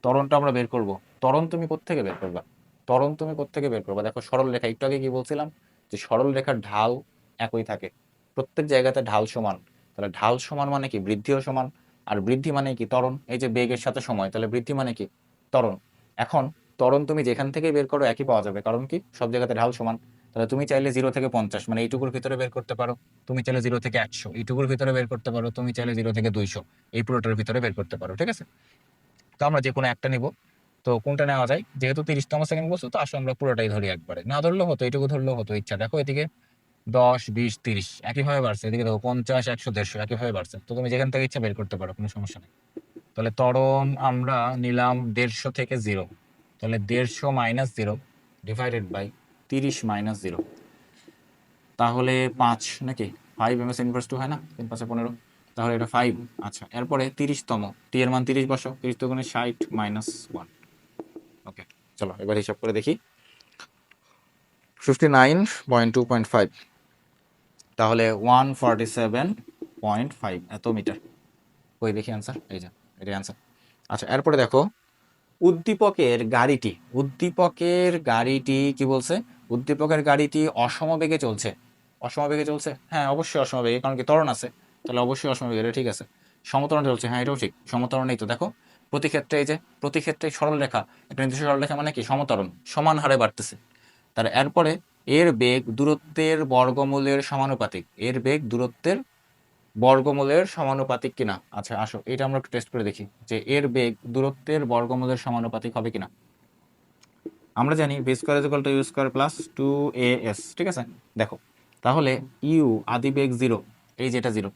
ত্বরণটা আমরা বের করব। ত্বরণ তুমি কোত্থেকে বের করবা? ত্বরণ তুমি কোত্থেকে বের করবা? দেখো সরল রেখা, একটু আগে কি বলছিলাম যে সরল রেখার ঢাল একই থাকে, প্রত্যেক জায়গাতে ঢাল সমান। তাহলে ঢাল সমান মানে কি? বৃদ্ধিও সমান। আর বৃদ্ধি মানে কি? ত্বরণ। এই যে বেগের সাথে সময়, তাহলে বৃদ্ধি মানে কি? ত্বরণ। এখন ত্বরণ তুমি যেখান থেকে বের করো একই পাওয়া যাবে, কারণ কি সব জায়গাতে ঢাল সমান। তাহলে তুমি চাইলে 0 থেকে 50 মানে এইটুকুর ভিতরে বের করতে পারো, তুমি চাইলে 0 থেকে 100 এইটুকুর ভিতরে বের করতে পারো, তুমি চাইলে 0 থেকে 200 এই পুরোটার ভিতরে বের করতে পারো। ঠিক আছে, তো আমরা যে কোনো একটা নিব। তো কোনটা নেওয়া যায়? যেহেতু 30তম সেকেন্ড বলছো, তো আসলে আমরা পুরোটাই ধরি একবারে, না ধরলেও হতো, এইটুকু ধরলেও হতো, ইচ্ছা। দেখো এদিকে 10 20 30 একইভাবে বাড়ছে, এদিকে দেখো 50 100 150 একইভাবে বাড়ছে। তো তুমি যেখান থেকে ইচ্ছা বের করতে পারো, কোনো সমস্যা নেই। তাহলে ত্বরণ আমরা নিলাম 150 থেকে 0, তাহলে 150 মাইনাস 0 ডিভাইডেড বাই 30 মাইনাস 0, তাহলে 5 নাকি 5 এমএস ইনভার্স 2 হয় না, 3 5 15, তাহলে এটা 5। আচ্ছা, এরপরে 30তম, টি এর মান 30 বসাও, 30 দুগুণে 60 মাইনাস 1। ওকে, চলো এবার হিসাব করে দেখি। 59.2.5, তাহলে 147.5 এত মিটার। ওই দেখি অ্যান্সার, এই যে এটাই অ্যান্সার। আচ্ছা, এরপরে দেখো উদ্দীপকের গাড়িটি কি বলছে? উদ্দীপকের গাড়িটি অসমবেগে চলছে। অসমবেগে চলছে, হ্যাঁ অবশ্যই অসমবেগে, কারণ কি ত্বরণ আছে, তাহলে অবশ্যই অসমবেগে, এটা ঠিক আছে। সমত্বরণ চলছে, হ্যাঁ এটাও ঠিক, সমত্বরণ। এই তো দেখো প্রতি ক্ষেত্রে, এই যে প্রতি ক্ষেত্রে সরলরেখা, একটা নির্দিষ্ট সরলরেখা মানে কি সমত্বরণ, সমান হারে বাড়তেছে। তার এরপরে এর বেগ দূরত্বের বর্গমূলের সমানুপাতিক, এর বেগ দূরত্বের বর্গমূলের সমানুপাতিক কিনা। আচ্ছা আসো, এটা আমরা একটু টেস্ট করে দেখি যে এর বেগ দূরত্বের বর্গমূলের সমানুপাতিক হবে কিনা। আমরা জানি V square is equal to U square plus 2as, ঠিক আছে। দেখো তাহলে ইউ আদি বেগ 0, এই যেটা 0,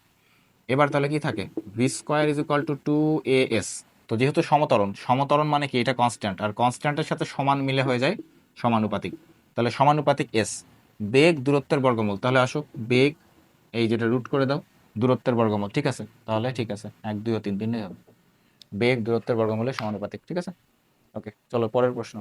এবার তাহলে কি থাকে, V square is equal two 2as। তো যেহেতু সমতরণ মানে কি, এটা কনস্ট্যান্ট, আর কনস্ট্যান্টের সাথে সমান মিলে হয়ে যায় সমানুপাতিক, তাহলে সমানুপাতিক এস, বেগ দূরত্বের বর্গমূল, তাহলে আসো বেগ, এই যেটা রুট করে দাও, দূরত্বের বর্গমূল, ঠিক আছে, তাহলে ঠিক আছে 1 2 ও 3 3 হবে, বেগ দূরত্বের বর্গমূলের সমানুপাতিক, ঠিক আছে। ওকে, চলো পরের প্রশ্ন।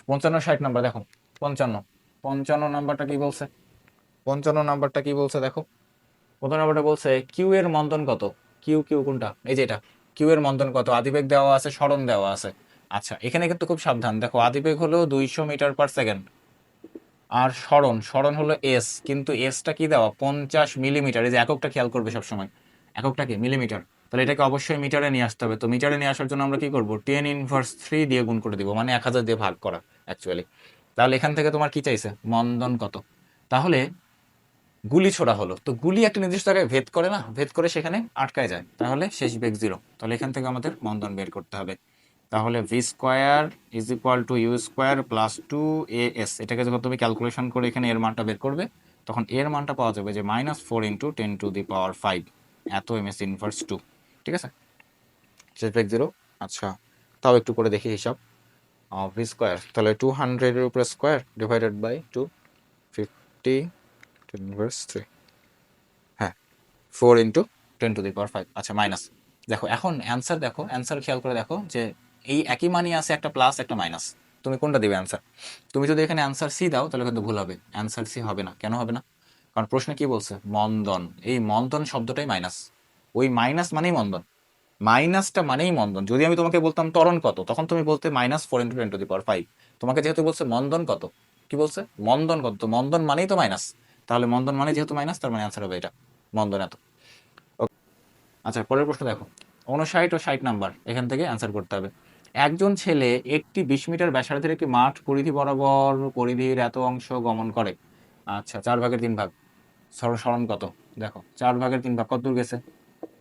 55 60 নাম্বার দেখো, 55 55 নাম্বারটা কি বলছে? 55 নাম্বারটা কি বলছে দেখো, 55 নাম্বারটা বলছে কিউ এর মন্দন কত। কিউ কিউ কোনটা, এই যে এটা, কিউ এর মন্দন কত, আদিবেগ দেওয়া আছে, সরণ দেওয়া আছে। আচ্ছা, এখানে কিন্তু খুব সাবধান, দেখো আদিবেগ হলো 200 মিটার পার সেকেন্ড, আর সরণ হলো এস, কিন্তু এসটা কি দেওয়া 50 মিলিমিটার, এই যে এককটা খেয়াল করবে সবসময়, এককটা কি মিলিমিটার, তাহলে এটাকে অবশ্যই মিটারে নিয়ে আসতে হবে। তো মিটারে নিয়ে আসার জন্য আমরা কি করবো, 10⁻³ দিয়ে গুণ করে দিব, মানে 1000 দিয়ে ভাগ করা অ্যাকচুয়ালি। তাহলে এখান থেকে তোমার কি চাইছে, মন্দন কত। তাহলে গুলি ছোড়া হলো, তো গুলি একটা নির্দিষ্ট জায়গায় ভেদ করে না, ভেদ করে সেখানে আটকায় যায়, তাহলে শেষ বেগ 0, তাহলে এখান থেকে আমাদের মন্দন বের করতে হবে। তাহলে V square is equal to U square plus 2as, এটাকে যখন তুমি ক্যালকুলেশন করে এখানে এর মানটা বের করবে, তখন এর মানটা পাওয়া যাবে যে -4 × 10⁵ এত এমএস ইনভার্স 2, ঠিক আছে, শেষ বেগ 0। আচ্ছা, তাও একটু করে দেখি হিসাব। ভি স্কোয়ার তাহলে 200 এর উপরে স্কোয়ার ডিভাইডেড বাই 250 10⁻3, হ্যাঁ 4 × 10⁵। আচ্ছা মাইনাস, দেখো এখন অ্যান্সার, দেখো অ্যান্সার খেয়াল করে দেখো যে এই একই মানই আছে, একটা প্লাস একটা মাইনাস, তুমি কোনটা দিবে অ্যান্সার। তুমি যদি এখানে অ্যান্সার সি দাও তাহলে কিন্তু ভুল হবে, অ্যান্সার সি হবে না। কেন হবে না? কারণ প্রশ্নে কি বলছে, মন্দন, এই মন্দন শব্দটাই মাইনাস, ওই মাইনাস মানেই মন্দন, মাইনাসটা মানেই মন্দন। যদি আমি তোমাকে বলতাম ত্বরণ কত, তখন তুমি বলতে -4 × 10⁵। তোমাকে যেহেতু বলছে মন্দন কত, কি বলছে মন্দন কত, তো মন্দন মানেই তো মাইনাস, তাহলে মন্দন মানে যেহেতু মাইনাস, তার মানে অ্যান্সার হবে এটা, মন্দন এত। আচ্ছা, পরের প্রশ্ন দেখো, 59 ও 60 নাম্বার, এখান থেকে অ্যান্সার করতে হবে। একজন ছেলে একটি 20 মিটার ব্যাসার্ধের একটি মাঠ পরিধি বরাবর পরিধির এত অংশ গমন করে। আচ্ছা, 4/3 সরণ কত, দেখো 4/3 কত দূর গেছে,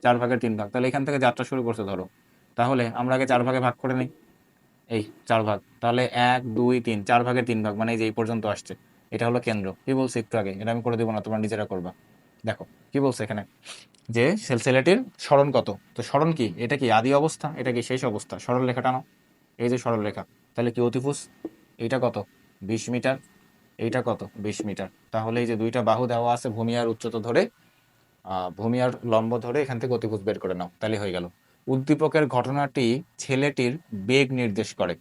4/3, তাহলে এখান থেকে যাত্রা শুরু করছে ধরো, তাহলে আমরা আগে 4 ভাগে ভাগ করে নিই, এই 4 ভাগ, তাহলে 1 2 3, 4/3 মানে এই যে এই পর্যন্ত আসছে, এটা হলো কেন্দ্র। কি বলছে একটু আগে, এটা আমি করে দেবো না, তোমরা নিজেরা করবা। দেখো কি বলছে এখানে, যে ছেলেটির সরণ কত, তো সরণ কি, এটা কি আদি অবস্থা, এটা কি শেষ অবস্থা, সরল রেখাটা নাও, এই যে সরল রেখা, তাহলে কি অতিভুজ, এইটা কত 20 মিটার, এইটা কত 20 মিটার, তাহলে এই যে দুইটা বাহু দেওয়া আছে, ভূমি আর উচ্চতা ধরে, ভূমি আর লম্ব ধরে এখান থেকে অতিভুজ বের করে নাও, তাহলে হয়ে গেল। উদ্দীপকের ঘটনাটি ছেলেটির বেগ নির্দেশ করে।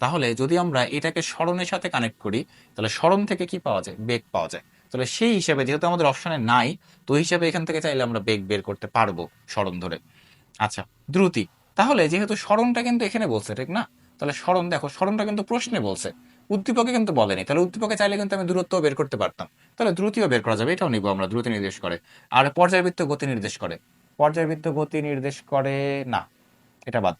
তাহলে যদি আমরা এটাকে সরণের সাথে কানেক্ট করি, তাহলে সরণ থেকে কি পাওয়া যায়, বেগ পাওয়া যায়। তাহলে সেই হিসাবে যেহেতু আমাদের অপশনে নাই, তো হিসাবে এখান থেকে চাইলে আমরা বেগ বের করতে পারবো সরণ ধরে। আচ্ছা, দ্রুতি, তাহলে যেহেতু সরণটা কিন্তু এখানে বলছে, ঠিক না, তাহলে সরণ, দেখো সরণটা কিন্তু প্রশ্নে বলছে, উদ্দীপকে কিন্তু বলেনি, তাহলে উদ্দীপকে চাইলে কিন্তু আমি দূরত্ব বের করতে পারতাম, তাহলে দ্রুতিও বের করা যাবে, এটাও নিব আমরা, দ্রুতি নির্দেশ করে। আর পর্যায়বৃত্ত গতি নির্দেশ করে, পর্যায়বৃত্ত গতি নির্দেশ করে না, এটা বাদ,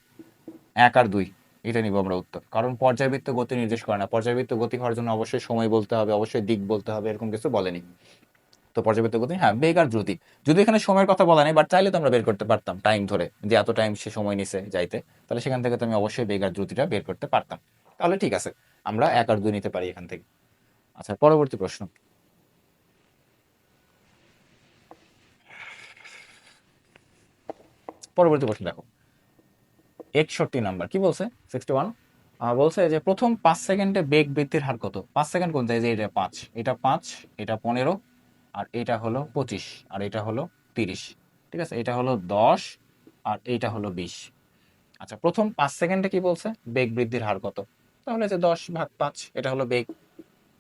1 আর 2 এটা নিব আমরা উত্তর, কারণ পর্যায়বৃত্ত গতি নির্দেশ করে না, পর্যায়বৃত্ত গতি হওয়ার জন্য অবশ্যই সময় বলতে হবে, অবশ্যই দিক বলতে হবে, এরকম কিছু বলেনি। তো পর্যায়বৃত্ত গতি, হ্যাঁ বেগ আর দ্রুতি, যদি এখানে সময়ের কথা বলা নেই, বাট চাইলে তো আমরা বের করতে পারতাম টাইম ধরে, যে এত টাইম সে সময় নিছে যাইতে, তাহলে সেখান থেকে তো আমি অবশ্যই বেগ আর দ্রুতিটা বের করতে পারতাম, তাহলে ঠিক আছে, আমরা 1 আর 2 নিতে পারি এখান থেকে। আচ্ছা, পরবর্তী প্রশ্ন, পরবর্তী প্রশ্ন দেখো, 61 নাম্বার কি বলছে, 61 বলছে যে প্রথম 5 সেকেন্ডে বেগ বৃদ্ধির হার কত। 5 সেকেন্ড কোন যায়, যে এটা 5, এটা 5, এটা 15, আর এটা হলো 25, আর এটা হলো 30, ঠিক আছে, এটা হলো 10, আর এইটা হলো 20। আচ্ছা, প্রথম 5 সেকেন্ডে কি বলছে, বেগ বৃদ্ধির হার কত। তাহলে যে 10/5, এটা হলো বেগ,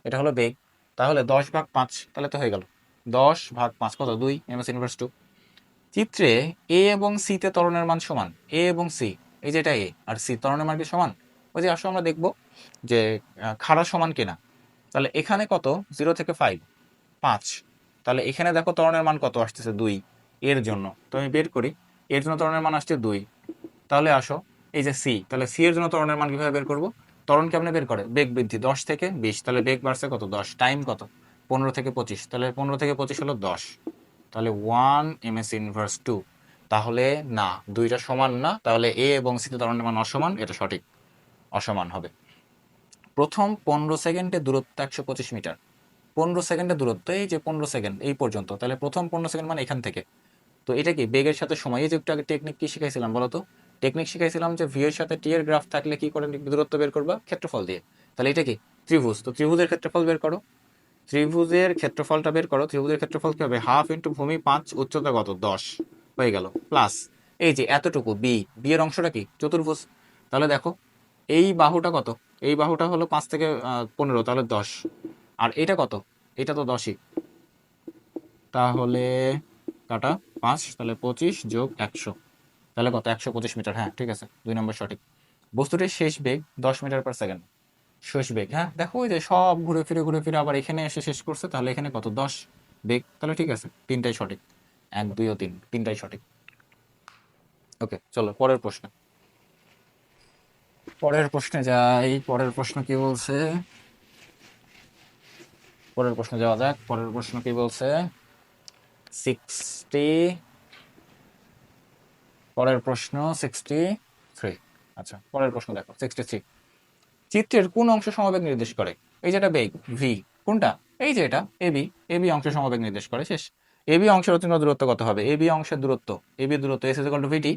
এটা হলো বেগ। তাহলে 10/5, তাহলে তো হয়ে গেল 10/5 কত, 2 ms ইনভার্স 2। চিত্রে এ এবং সি তে ত্বরণের মান সমান, এ এবং সি, এই যে এটা এ আর সি, ত্বরণের মান কি সমান। ওই যে আসো আমরা দেখবো যে খাড়া সমান কিনা। তাহলে এখানে কত, 0 থেকে 5, তাহলে এখানে দেখো ত্বরণের মান কত আসতেছে, 2 এর জন্য। তো আমি বের করি, এর জন্য ত্বরণের মান আসছে 2। তাহলে আসো এই যে সি, তাহলে সি এর জন্য ত্বরণের মান কিভাবে বের করবো, ত্বরণ কেমনে বের করে, বেগ বৃদ্ধি 10 থেকে 20, তাহলে বেগ বাড়ছে কত, 10, টাইম কত 15 থেকে 25, তাহলে 15 থেকে 25 হলো 10, তাহলে 1 ms ইনভার্স 2। তাহলে না, দুইটা সমান না, তাহলে এ এবং সি তে ত্বরণের মান অসমান, এটা সঠিক, অসমান হবে। প্রথম 15 সেকেন্ডে দূরত্ব 125 মিটার। 15 সেকেন্ডের দূরত্ব, এই যে 15 সেকেন্ড এই পর্যন্ত, তাহলে প্রথম 15 সেকেন্ড মানে এখান থেকে। তো এটা কি বেগের সাথে সময়, এই যে একটু আগে টেকনিক কি শিখাইছিলাম বলো তো, টেকনিক শিখাইছিলাম যে ভি এর সাথে টি এর গ্রাফ থাকলে কি করে দূরত্ব বের করবা, ক্ষেত্রফল দিয়ে। তাহলে এটা কি ত্রিভুজ, তো ত্রিভুজের ক্ষেত্রফল বের করো, ত্রিভুজের ক্ষেত্রফলটা বের করো। ত্রিভুজের ক্ষেত্রফল কি হবে, হাফ ইন্টু ভূমি 5, উচ্চতা কত 10 হয়ে গেল, প্লাস এই যে এতটুকু বি, বি এর অংশটা কি চতুর্ভুজ। তাহলে দেখো এই বাহুটা কত, এই বাহুটা হলো 5 থেকে 15, তাহলে 10, আর এটা কত, এটা তো 10ই, তাহলে কাটা 5, তাহলে 25 যোগ 100, তাহলে কত, 125 মিটার। হ্যাঁ ঠিক আছে, 2 নম্বর সঠিক। বস্তুটির শেষ বেগ 10 মিটার পার সেকেন্ড, শেষ বেগ। হ্যাঁ দেখো ওই যে সব ঘুরে ফিরে আবার এখানে এসে শেষ করছে, তাহলে এখানে কত, 10 বেগ, তাহলে ঠিক আছে, তিনটাই সঠিক, 1, 2 ও 3 তিনটাই সঠিক। ওকে চলো পরের প্রশ্ন, পরের প্রশ্নে যাই। পরের প্রশ্ন কি বলছে, পরের প্রশ্নে যাওয়া যাক। পরের প্রশ্ন কি বলছে, 60, পরের প্রশ্ন 63। আচ্ছা পরের প্রশ্ন দেখো 63, চিত্রের কোন অংশ সমবেগ নির্দেশ করে। এই যেটা বেগ ভি, কোনটা, এই যে এটা এবি, এবি অংশ সমবেগ নির্দেশ করে, শেষ। এবি অংশের অতিরিক্ত দূরত্ব কত হবে, এবি অংশের দূরত্ব, এবি দূরত্ব S is equal to V T,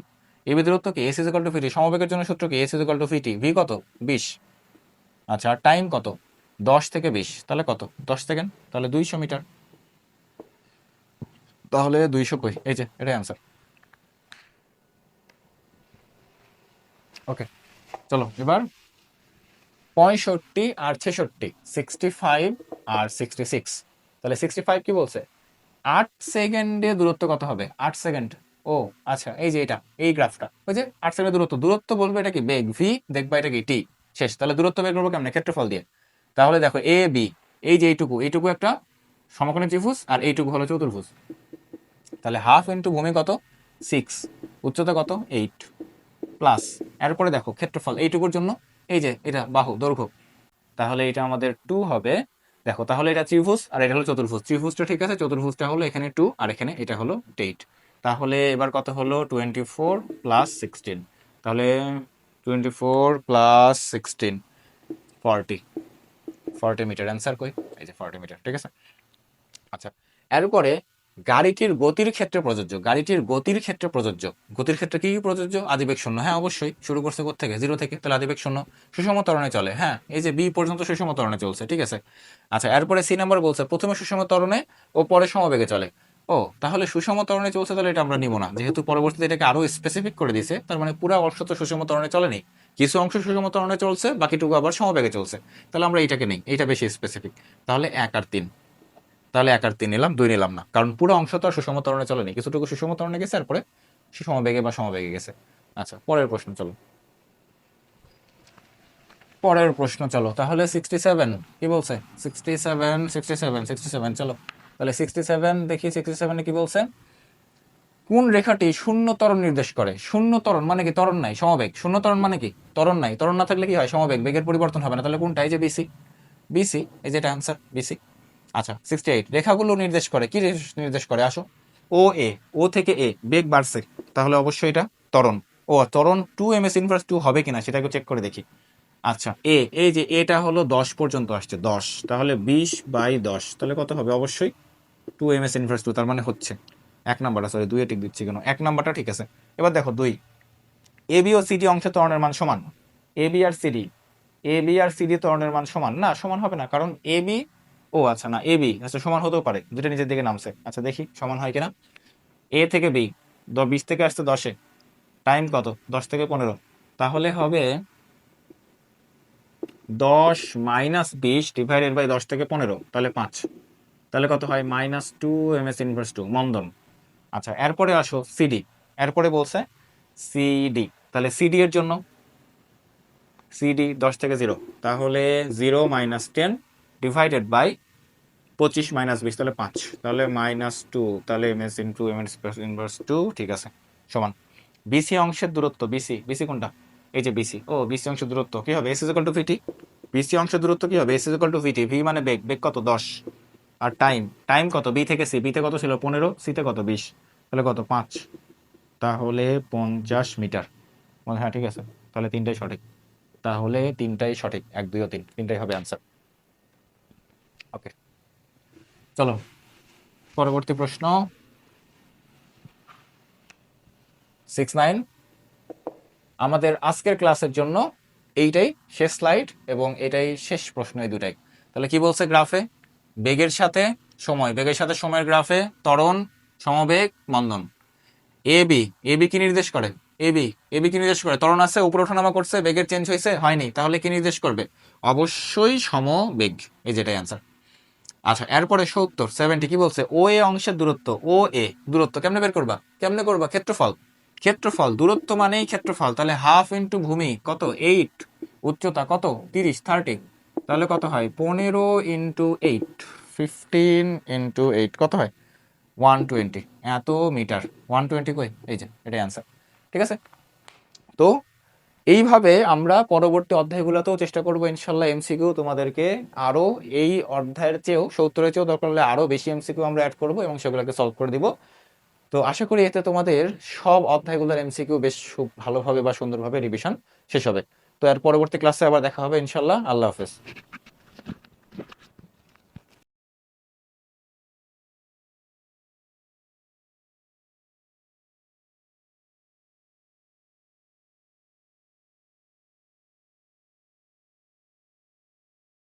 A B দূরত্ব কি S is equal to V T, সমবেগের জন্য সূত্র কি S is equal to V T, V কত 20। আচ্ছা আর টাইম কত, 10 থেকে 20, তাহলে কত 10 সেকেন্ড, তাহলে 200 মিটার, তাহলে 200 কই, এই যে এটাই অ্যান্সার। ওকে চলো এবার 65 আর 66, 65 আর 66, তাহলে 65 কি বলছে, 8 সেকেন্ডে দূরত্ব কত হবে, 8 সেকেন্ড। ও আচ্ছা এই যে এটা, এই গ্রাফটা, ওই যে 8 সেকেন্ডের দূরত্ব, দূরত্ব বলবো এটা কি বেগ ভি, দেখবা এটা কি টি, শেষ। তাহলে দূরত্ব বের করবো কেমনে, ক্ষেত্রফল দিয়ে। তাহলে দেখো এ বি, এই যে এইটুকু, এইটুকু একটা সমকোণী ত্রিভুজ, আর এইটুকু হলো চতুর্ভুজ। তাহলে হাফ ইন্টু ভূমি কত 6, উচ্চতা কত 8, প্লাস এরপরে দেখো ক্ষেত্রফল এইটুকুর জন্য, এই যে এটা বাহু দৈর্ঘ্য, তাহলে এটা আমাদের 2 হবে। দেখো তাহলে এটা ত্রিভুজ আর এটা হলো চতুর্ভুজ, ত্রিভুজটা ঠিক আছে, চতুর্ভুজটা হলো এখানে 2 আর এখানে এটা হলো 8। তাহলে এবার কত হলো 24 প্লাস 16, তাহলে 24 প্লাস 16 40, 40 মিটার অ্যান্সার কই, এই যে 40 মিটার, ঠিক আছে। আচ্ছা এরপরে গাড়িটির গতির ক্ষেত্রে প্রযোজ্য, গাড়িটির গতির ক্ষেত্রে প্রযোজ্য, গতির ক্ষেত্রে কি কি প্রযোজ্য, আদিবেগ শূন্য, হ্যাঁ অবশ্যই, শুরু করছে থেকে 0 থেকে, তাহলে আদিবেগ শূন্য, সুষম ত্বরণে চলে, হ্যাঁ এই যে বি পর্যন্ত সুষম ত্বরণে চলছে, ঠিক আছে। আচ্ছা এরপরে সি নাম্বার বলছে প্রথমে সুষম ত্বরণে ও পরে সমবেগে চলে। ও তাহলে সুষম ত্বরণে চলছে, তাহলে এটা আমরা নিব না, যেহেতু পরবর্তীতে এটাকে আরো স্পেসিফিক করে দিয়েছে, তার মানে পুরো অংশ তো সুষম ত্বরণে চলেনি, কিছু অংশ সুষম ত্বরণে চলছে, বাকিটুকু আবার সমবেগে চলছে, তাহলে আমরা এইটাকে নেই, এইটা বেশি স্পেসিফিক। তাহলে 1 আর 3, তাহলে 1 আর 3 নিলাম, 2 নিলাম না, কারণ পুরো অংশ তো আর সুষম ত্বরণে চলেনি, কিছুটুকু সুষম ত্বরণে গেছে আর পরে সমবেগে বা সমবেগে গেছে। আচ্ছা পরের প্রশ্ন চলো, পরের প্রশ্ন চলো, তাহলে 67 কি বলছে, 67 চলো, তাহলে 67 দেখি, 67 কি বলছে, কোন রেখাটি শূন্য ত্বরণ নির্দেশ করে। শূন্য ত্বরণ মানে কি, ত্বরণ নাই, সমবেগ। শূন্য ত্বরণ মানে কি, ত্বরণ নাই, ত্বরণ না থাকলে কি হয়, সমবেগ, বেগের পরিবর্তন হবে না, তাহলে কোনটা, এই যে বিসি, বিসি এই যেটা অ্যান্সার বিসি। আচ্ছা 68 রেখাগুলো নির্দেশ করে, কি নির্দেশ করে, আসো ও এ, ও থেকে এ বেগ বাড়ছে, তাহলে অবশ্যই এটা ত্বরণ। ও ত্বরণ 2 ms ইনভার্স 2 হবে কিনা সেটাকে চেক করে দেখি। আচ্ছা এই যে এটা হলো 10 পর্যন্ত আসছে, 10, তাহলে 20/10, তাহলে কত হবে, অবশ্যই 2 ms ইনভার্স 2, তার মানে হচ্ছে এক নাম্বারটা, সরি 2 এ টিক দিচ্ছি কেন, এক নাম্বারটা ঠিক আছে। এবার দেখো 2, এবি ও সিডি অংশের ত্বরণের মান সমান। এবি আর সিডি, এবি আর সিডি ত্বরণের মান সমান না, সমান হবে না, কারণ এবি, ও আচ্ছা না, এবি আচ্ছা সমান হতেও পারে, দুটো নিচের দিকে নামছে, আচ্ছা দেখি সমান হয় কিনা। এ থেকে বি 20 থেকে আসছে 10-এ, টাইম কত 10 থেকে 15, তাহলে হবে 10 মাইনাস 20 ডিভাইডেড বাই 10 থেকে 15, তাহলে 5, তাহলে কত হয় -2 ms ইনভার্স 2 মন্দন। আচ্ছা এরপরে আসো সিডি, এরপরে বলছে সিডি, তাহলে সিডি এর জন্য সিডি 10 থেকে 0, তাহলে 0 মাইনাস 10 ডিভাইডেড বাই 25 মাইনাস 20, তাহলে 5, তাহলে -2, তাহলে ms ইন্টু ms ইনভার্স 2, ঠিক আছে, সমান বিসি অংশের দূরত্ব, বিসি, বিসি কোনটা, এই যে বিসি, ও বিসি অংশের দূরত্ব কি হবে, S is equal to V T, B C অংশের দূরত্ব কি হবে, S is equal to V T, V মানে বেগ, বেগ কত 10, আর টাইম, টাইম কত বি থেকে সি, বিতে কত ছিল 15, সিতে কত 20, তাহলে কত 5, তাহলে 50 মিটার। হ্যাঁ ঠিক আছে, তাহলে তিনটাই সঠিক, তাহলে তিনটাই সঠিক, 1 2 ও 3 তিনটাই হবে অ্যান্সার। ওকে চলো পরবর্তী প্রশ্ন 6-9, আমাদের আজকের ক্লাসের জন্য এইটাই শেষ স্লাইড এবং এটাই শেষ প্রশ্ন, এই দুটাই। তাহলে কি বলছে গ্রাফে, বেগের সাথে সময়, বেগের সাথে সময়ের গ্রাফে ত্বরণ, সমবেগ, মন্দন। এবি, এবি কি নির্দেশ করে, এবি, এবি কি নির্দেশ করে, ত্বরণ আছে উপরে ওঠানামা করছে, বেগের চেঞ্জ হয়েছে হয়নি, তাহলে কি নির্দেশ করবে, অবশ্যই সমবেগ, এই যেটাই অ্যান্সার। আচ্ছা এরপরে 70 কি বলছে, ও এ অংশের দূরত্ব, ও এ দূরত্ব কেমনে বের করবা, কেমনে করবা, ক্ষেত্রফল, ক্ষেত্রফল, দূরত্ব মানেই ক্ষেত্রফল, তাহলে হাফ ইন্টু ভূমি কত 8, উচ্চতা কত 30, তাহলে কত হয় 15 ইন্টু 8, 15 ইন্টু 8 কত হয় 120, এত মিটার, 120 কই, এই যে এটাই অ্যান্সার, ঠিক আছে। তো এইভাবে আমরা পরবর্তী অধ্যায়গুলোতেও চেষ্টা করবো ইনশাল্লাহ এমসিকিউ তোমাদেরকে আরো এই অধ্যায়ের চেয়েও 70-এর চেয়েও দরকার হলে আরো বেশি এমসিকিউ আমরা অ্যাড করবো এবং সেগুলোকে সলভ করে দিব। তো আশা করি এতে তোমাদের সব অধ্যায়গুলোর এমসিকিউ বেশ খুব ভালোভাবে বা সুন্দরভাবে রিভিশন শেষ হবে। তো এর পরবর্তী ক্লাসে আবার দেখা হবে ইনশাল্লাহ। আল্লাহ হাফেজ।